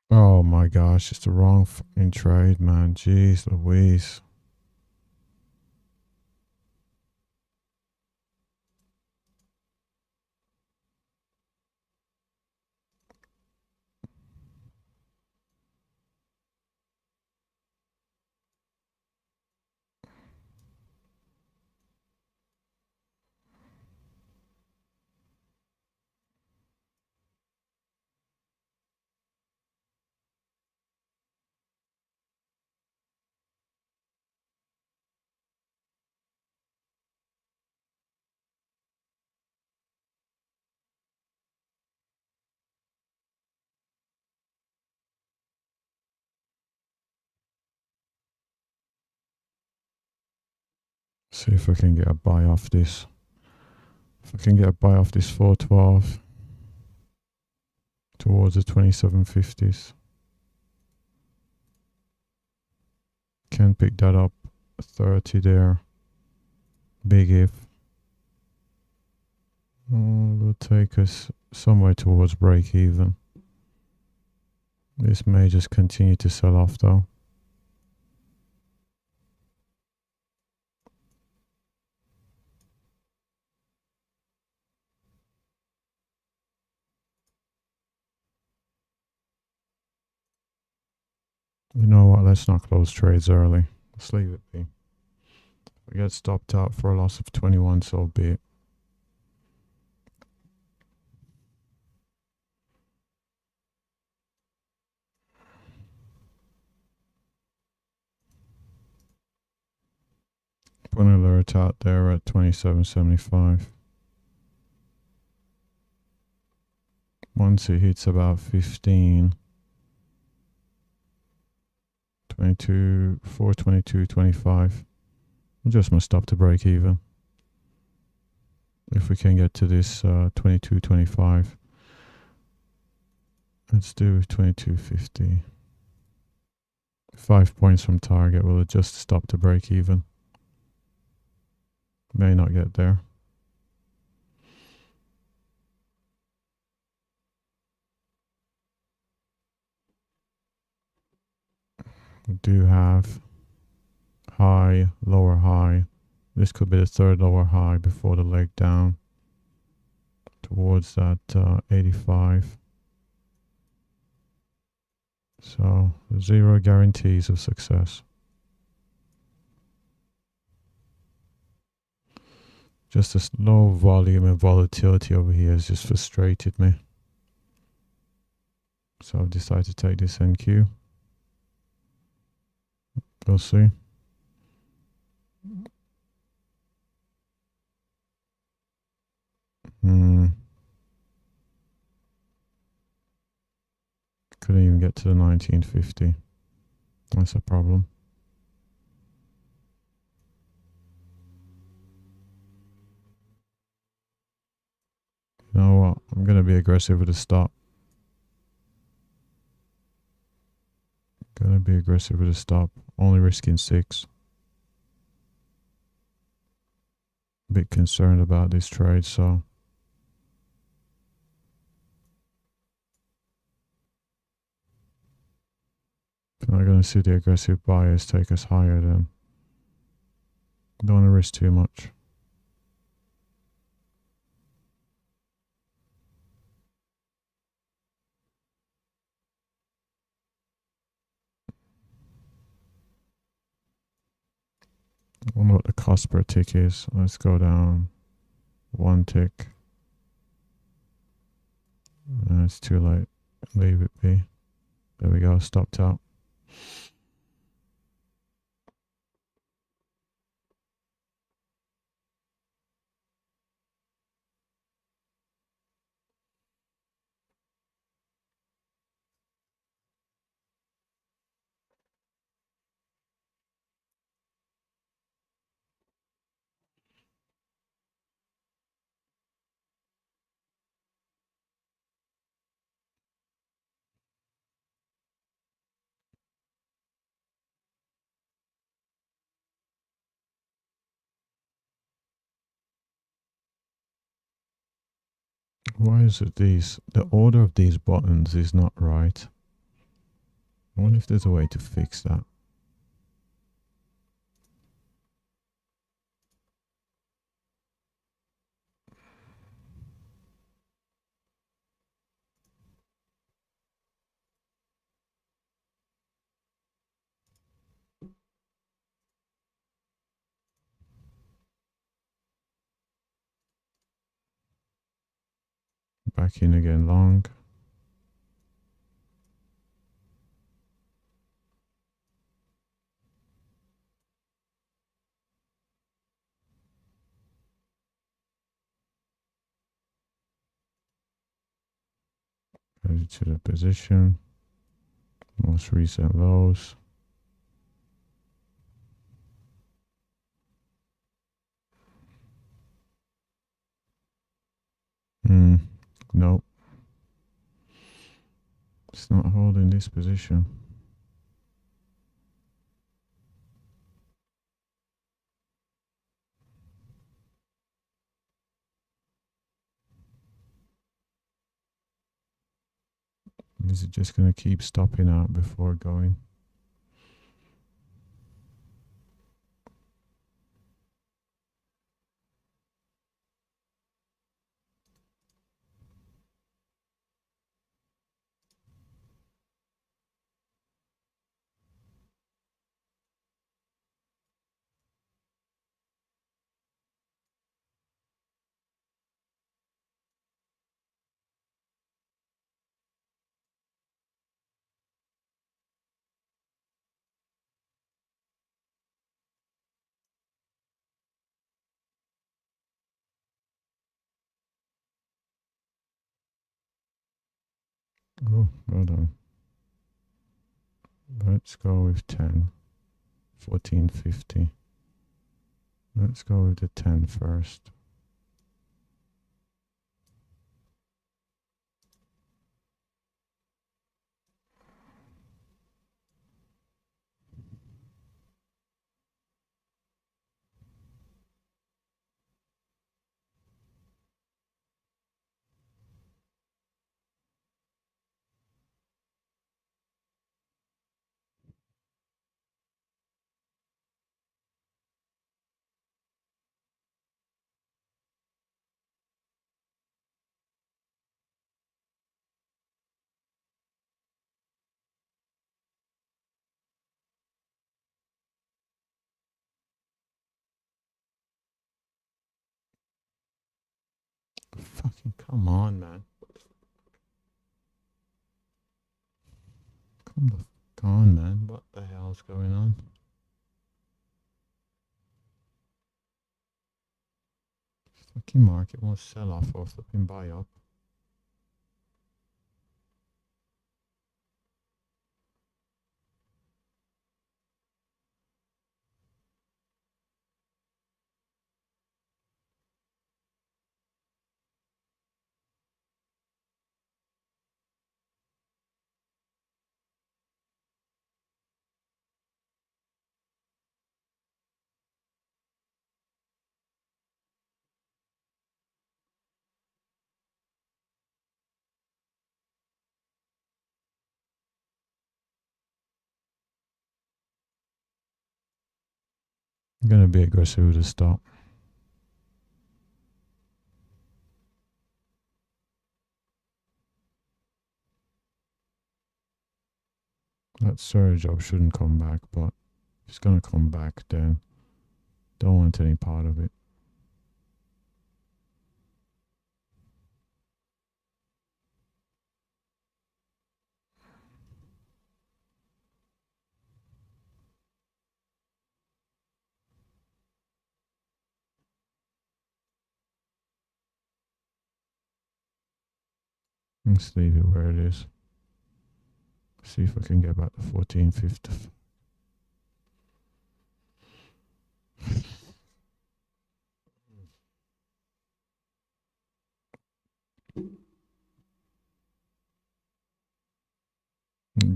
Oh my gosh, it's the wrong fucking trade, man. Jeez Louise. See if I can get a buy off this. If I can get a buy off this 412 towards the 2750s. Can pick that up. 30 there. Big if. Will take us somewhere towards break even. This may just continue to sell off though. You know what? Let's not close trades early. Let's leave it be. We get stopped out for a loss of 21, so be it. Put an alert out there at 27.75. Once it hits about 15, 22, 422.25, we'll just must stop to break even. If we can get to this 22.25, let's do 22.50. 5 points from target will just stop to break even. May not get there. We do have high, lower high. This could be the third lower high before the leg down towards that 85. So 0 guarantees of success. Just this low volume and volatility over here has just frustrated me. So I've decided to take this NQ. We'll see. Couldn't even get to the 1950. That's a problem. You know what? I'm going to be aggressive with the stop. Gonna be aggressive with the stop. Only risking 6. Bit concerned about this trade, so if I'm not gonna see the aggressive buyers take us higher, then don't wanna risk too much. I wonder what the cost per tick is. Let's go down 1 tick. It's too late. Leave it be. There we go, stopped out. Why is it the order of these buttons is not right? I wonder if there's a way to fix that. Back in again long. Add it to the position. Most recent lows. Nope. It's not holding this position. Is it just going to keep stopping out before going? Oh, hold on. Let's go with 10. 1450. Let's go with the 10 first. Fucking come on, man. Come the fuck on, man. What the hell's going on? Fucking market won't sell off or flipping buy up. I'm gonna be aggressive with the stop. That surge up shouldn't come back, but if it's gonna come back, then don't want any part of it. Let's leave it where it is. See if I can get back to 1450.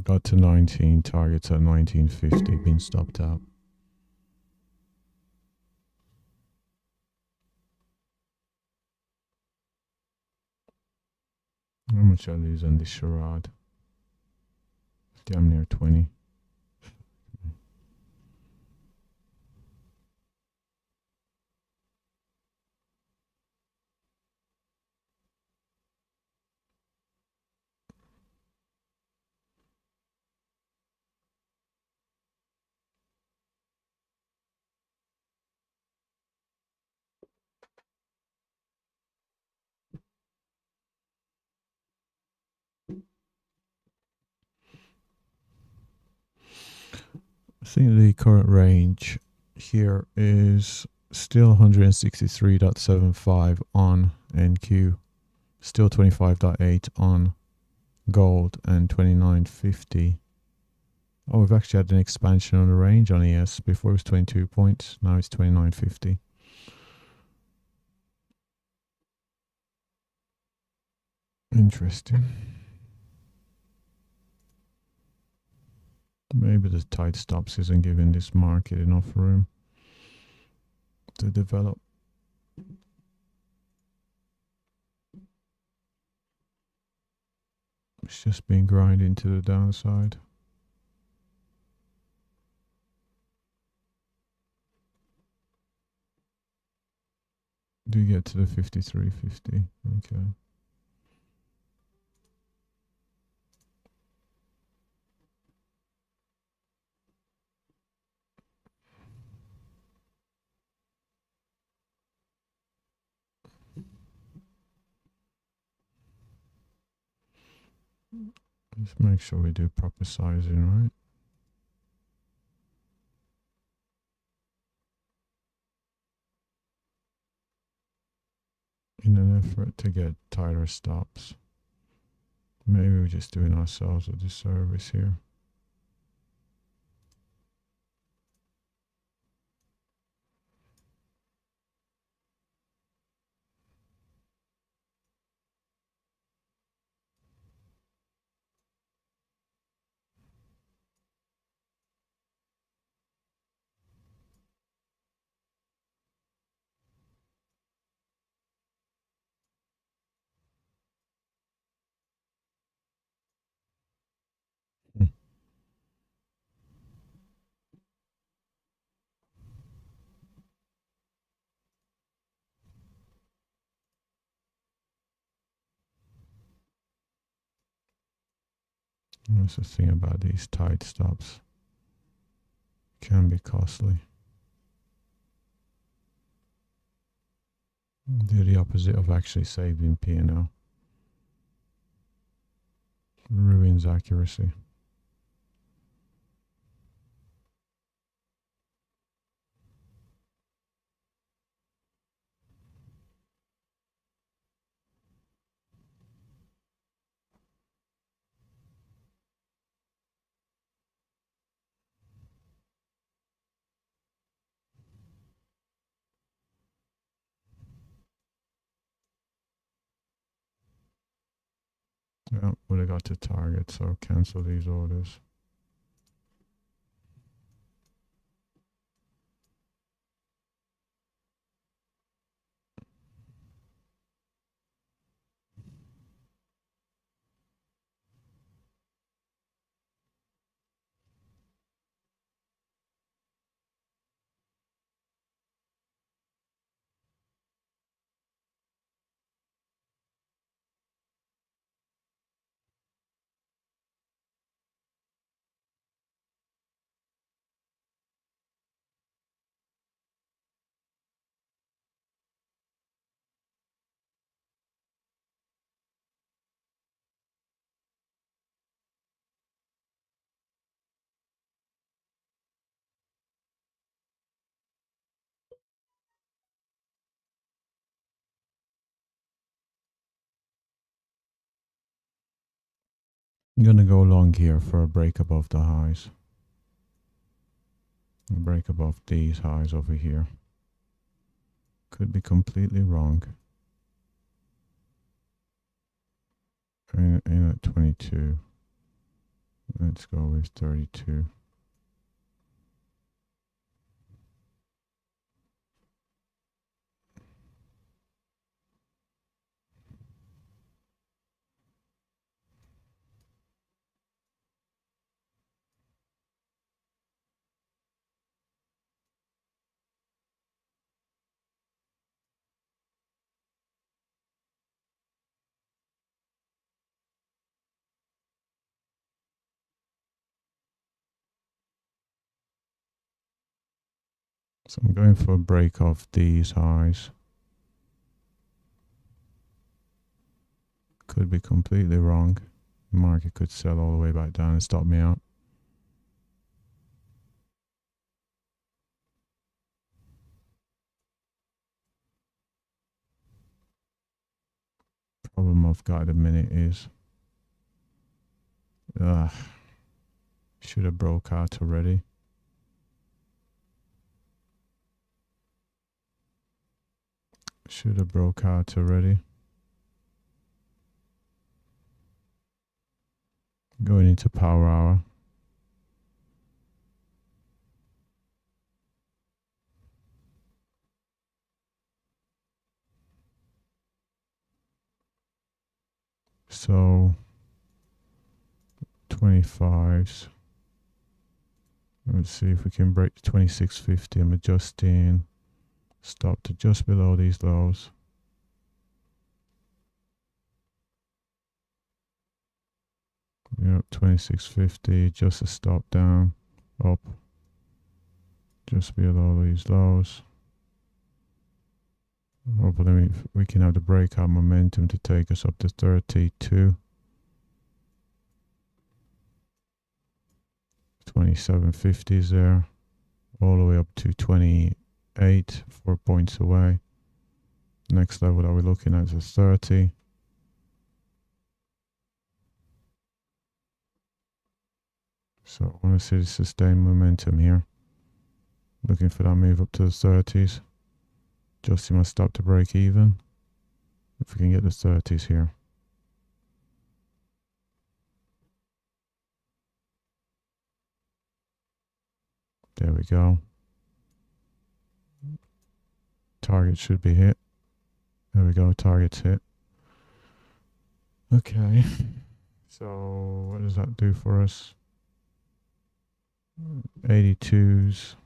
Got to 19, targets at 1950, been stopped out. How much I lose on this charade? Damn near 20. I think the current range here is still 163.75 on NQ, still 25.8 on gold, and 29.50. Oh, we've actually had an expansion on the range on ES. Before it was 22 points, now it's 29.50. Interesting. Maybe the tight stops isn't giving this market enough room to develop. It's just been grinding to the downside. Do you get to the 53.50? Okay. Let's make sure we do proper sizing, right? In an effort to get tighter stops. Maybe we're just doing ourselves a disservice here. That's the thing about these tight stops. Can be costly. They're the opposite of actually saving P&L. Ruins accuracy. Yeah, would have got to target, so cancel these orders. I'm going to go long here for a break above the highs. A break above these highs over here. Could be completely wrong. In at 22. Let's go with 32. So I'm going for a break of these highs. Could be completely wrong. The market could sell all the way back down and stop me out. Problem I've got at the minute is should have broke out already. Should have broke out already. Going into power hour. So 25s. Let's see if we can break the 2650. I'm adjusting. Stop to just below these lows. Yep, 2650. Just a stop down. Up. Just below these lows. Hopefully we can have the breakout momentum to take us up to 32. 2750s there. All the way up to 28. 4 points away. Next level that we're looking at is 30. So I want to see the sustained momentum here. Looking for that move up to the 30s. Adjusting my stop to break even. If we can get the 30s here. There we go. Target should be hit. There we go, target's hit. Okay. So what does that do for us? 82s.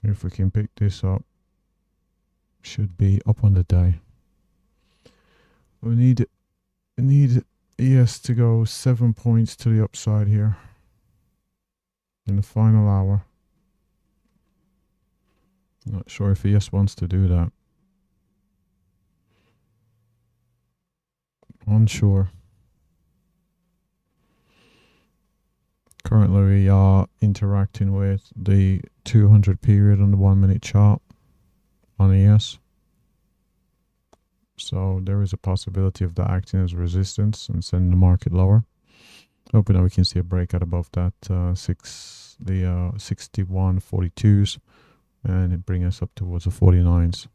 If we can pick this up, should be up on the day. We need ES to go 7 points to the upside here in the final hour. Not sure if ES wants to do that. Unsure. Currently we are interacting with the 200 period on the 1 minute chart on ES. So there is a possibility of that acting as resistance and sending the market lower. Hoping that we can see a breakout above that 61.42s and it bring us up towards the 49s.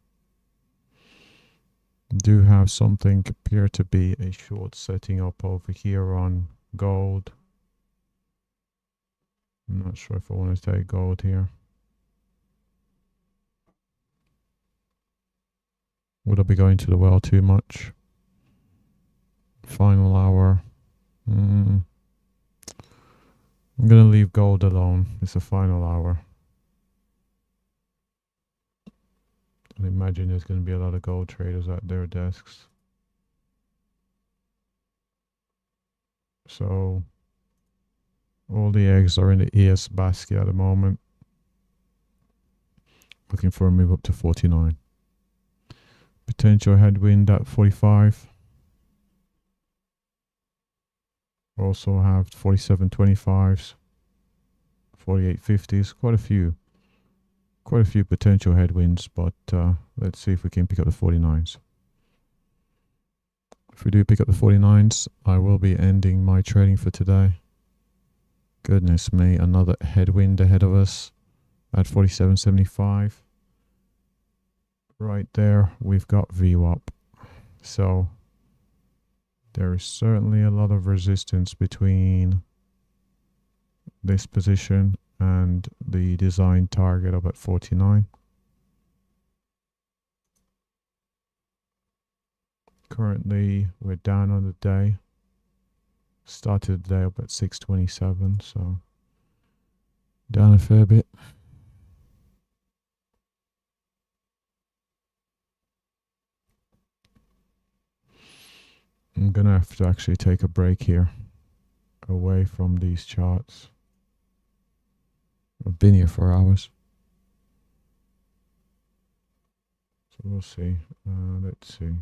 Do have something appear to be a short setting up over here on gold. I'm not sure if I want to take gold here. Would I be going to the well too much? Final hour. I'm going to leave gold alone. It's a final hour. I imagine there's going to be a lot of gold traders at their desks. So all the eggs are in the ES basket at the moment. Looking for a move up to 49. Potential headwind at 45. Also have 47.25s, 48.50s, quite a few potential headwinds, but let's see if we can pick up the 49s. If we do pick up the 49s, I will be ending my trading for today. Goodness me, another headwind ahead of us at 47.75. Right there, we've got VWAP. So there is certainly a lot of resistance between this position and the design target up at 49. Currently, we're down on the day. Started the day up at 627, so down a fair bit. I'm gonna have to actually take a break here away from these charts. I've been here for hours. So we'll see. Let's see.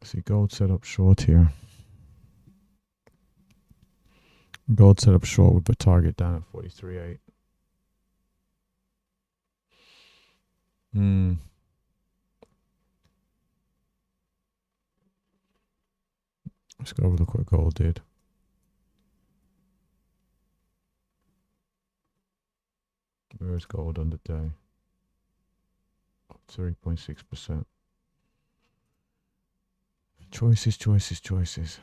See, gold set up short here. Gold set up short with the target down at 43.8. Let's go look what gold did. Where's gold on the day? 3.6%. Choices, choices, choices.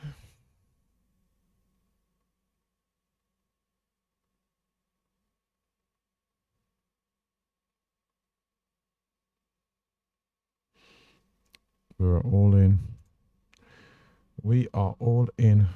We're all in. We are all in.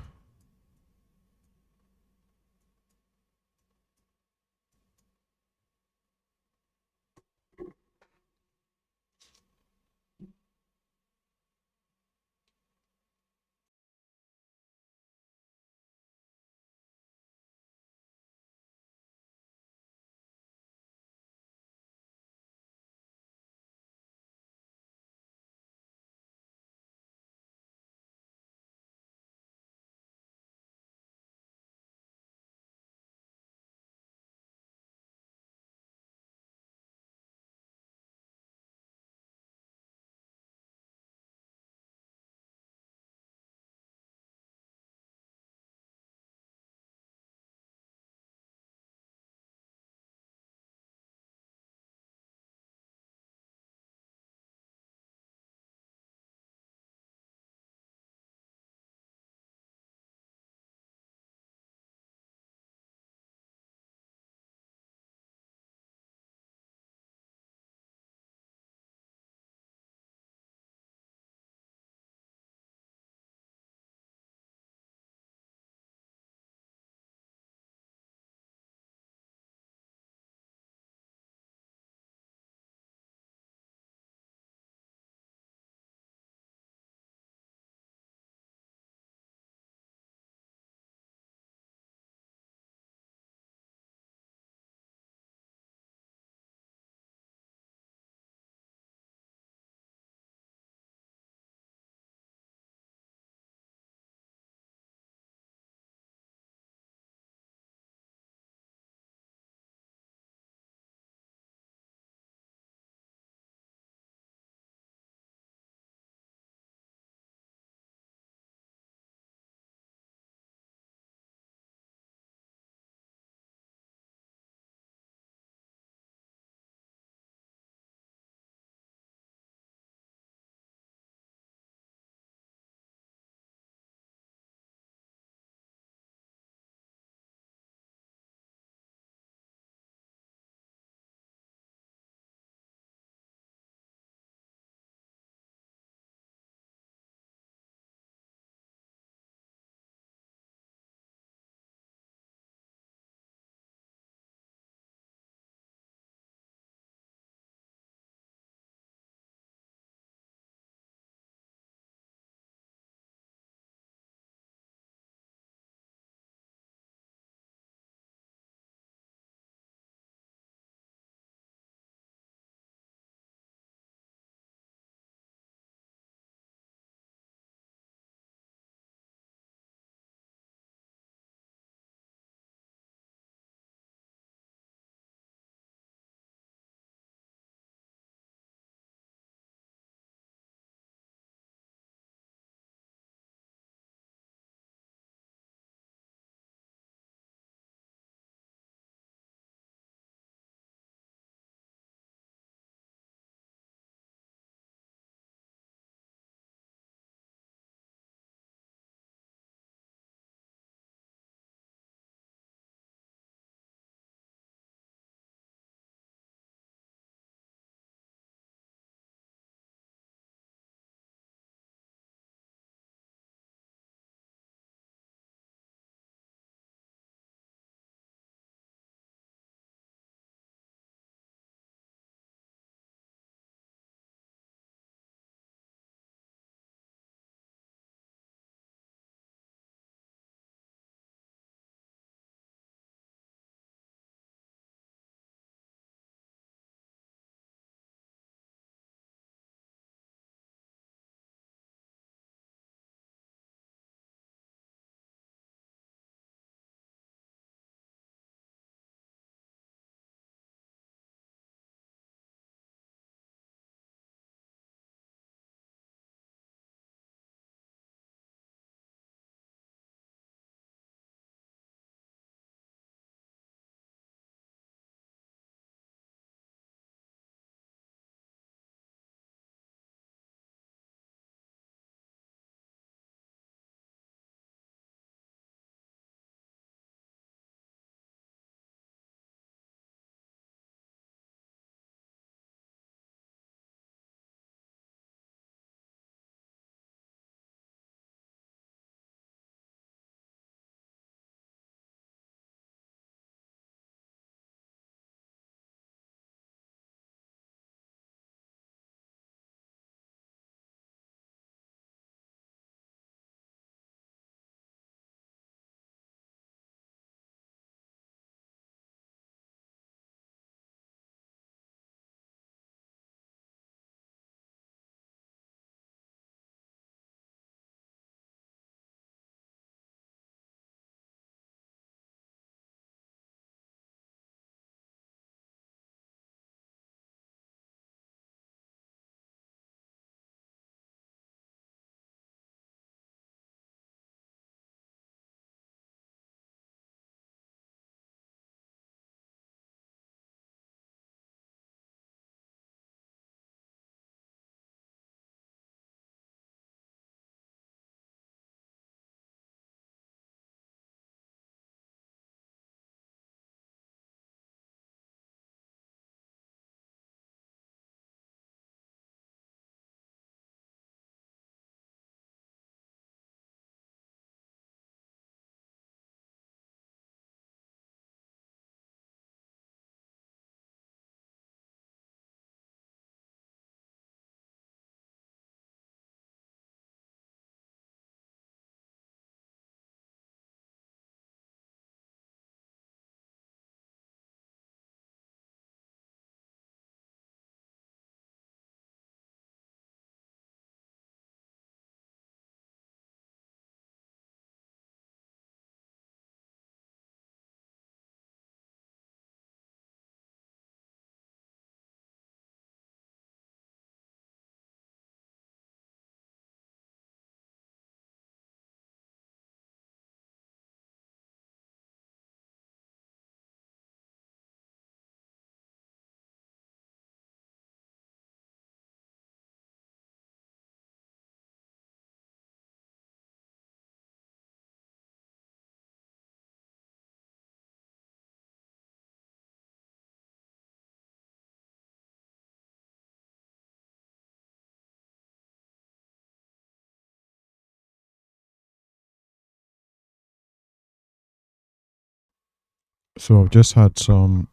So I've just had some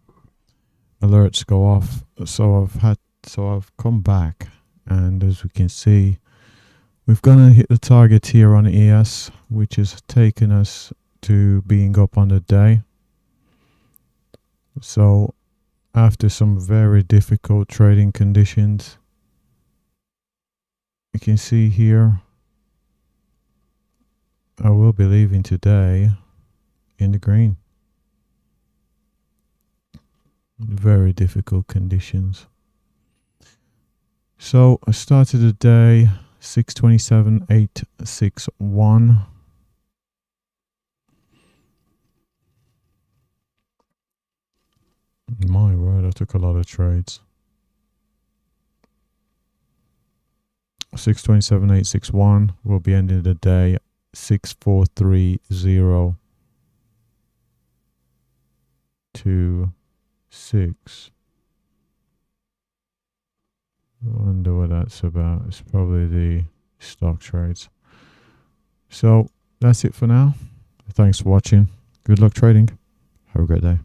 alerts go off. So I've come back, and as we can see, we've gonna hit the target here on ES, which has taken us to being up on the day. So after some very difficult trading conditions, you can see here I will be leaving today in the green. Very difficult conditions. So I started the day 627.861. My word, I took a lot of trades. 627.861 will be ending the day 643.026. Wonder what that's about. It's probably the stock trades. So that's it for now. Thanks for watching. Good luck trading. Have a great day.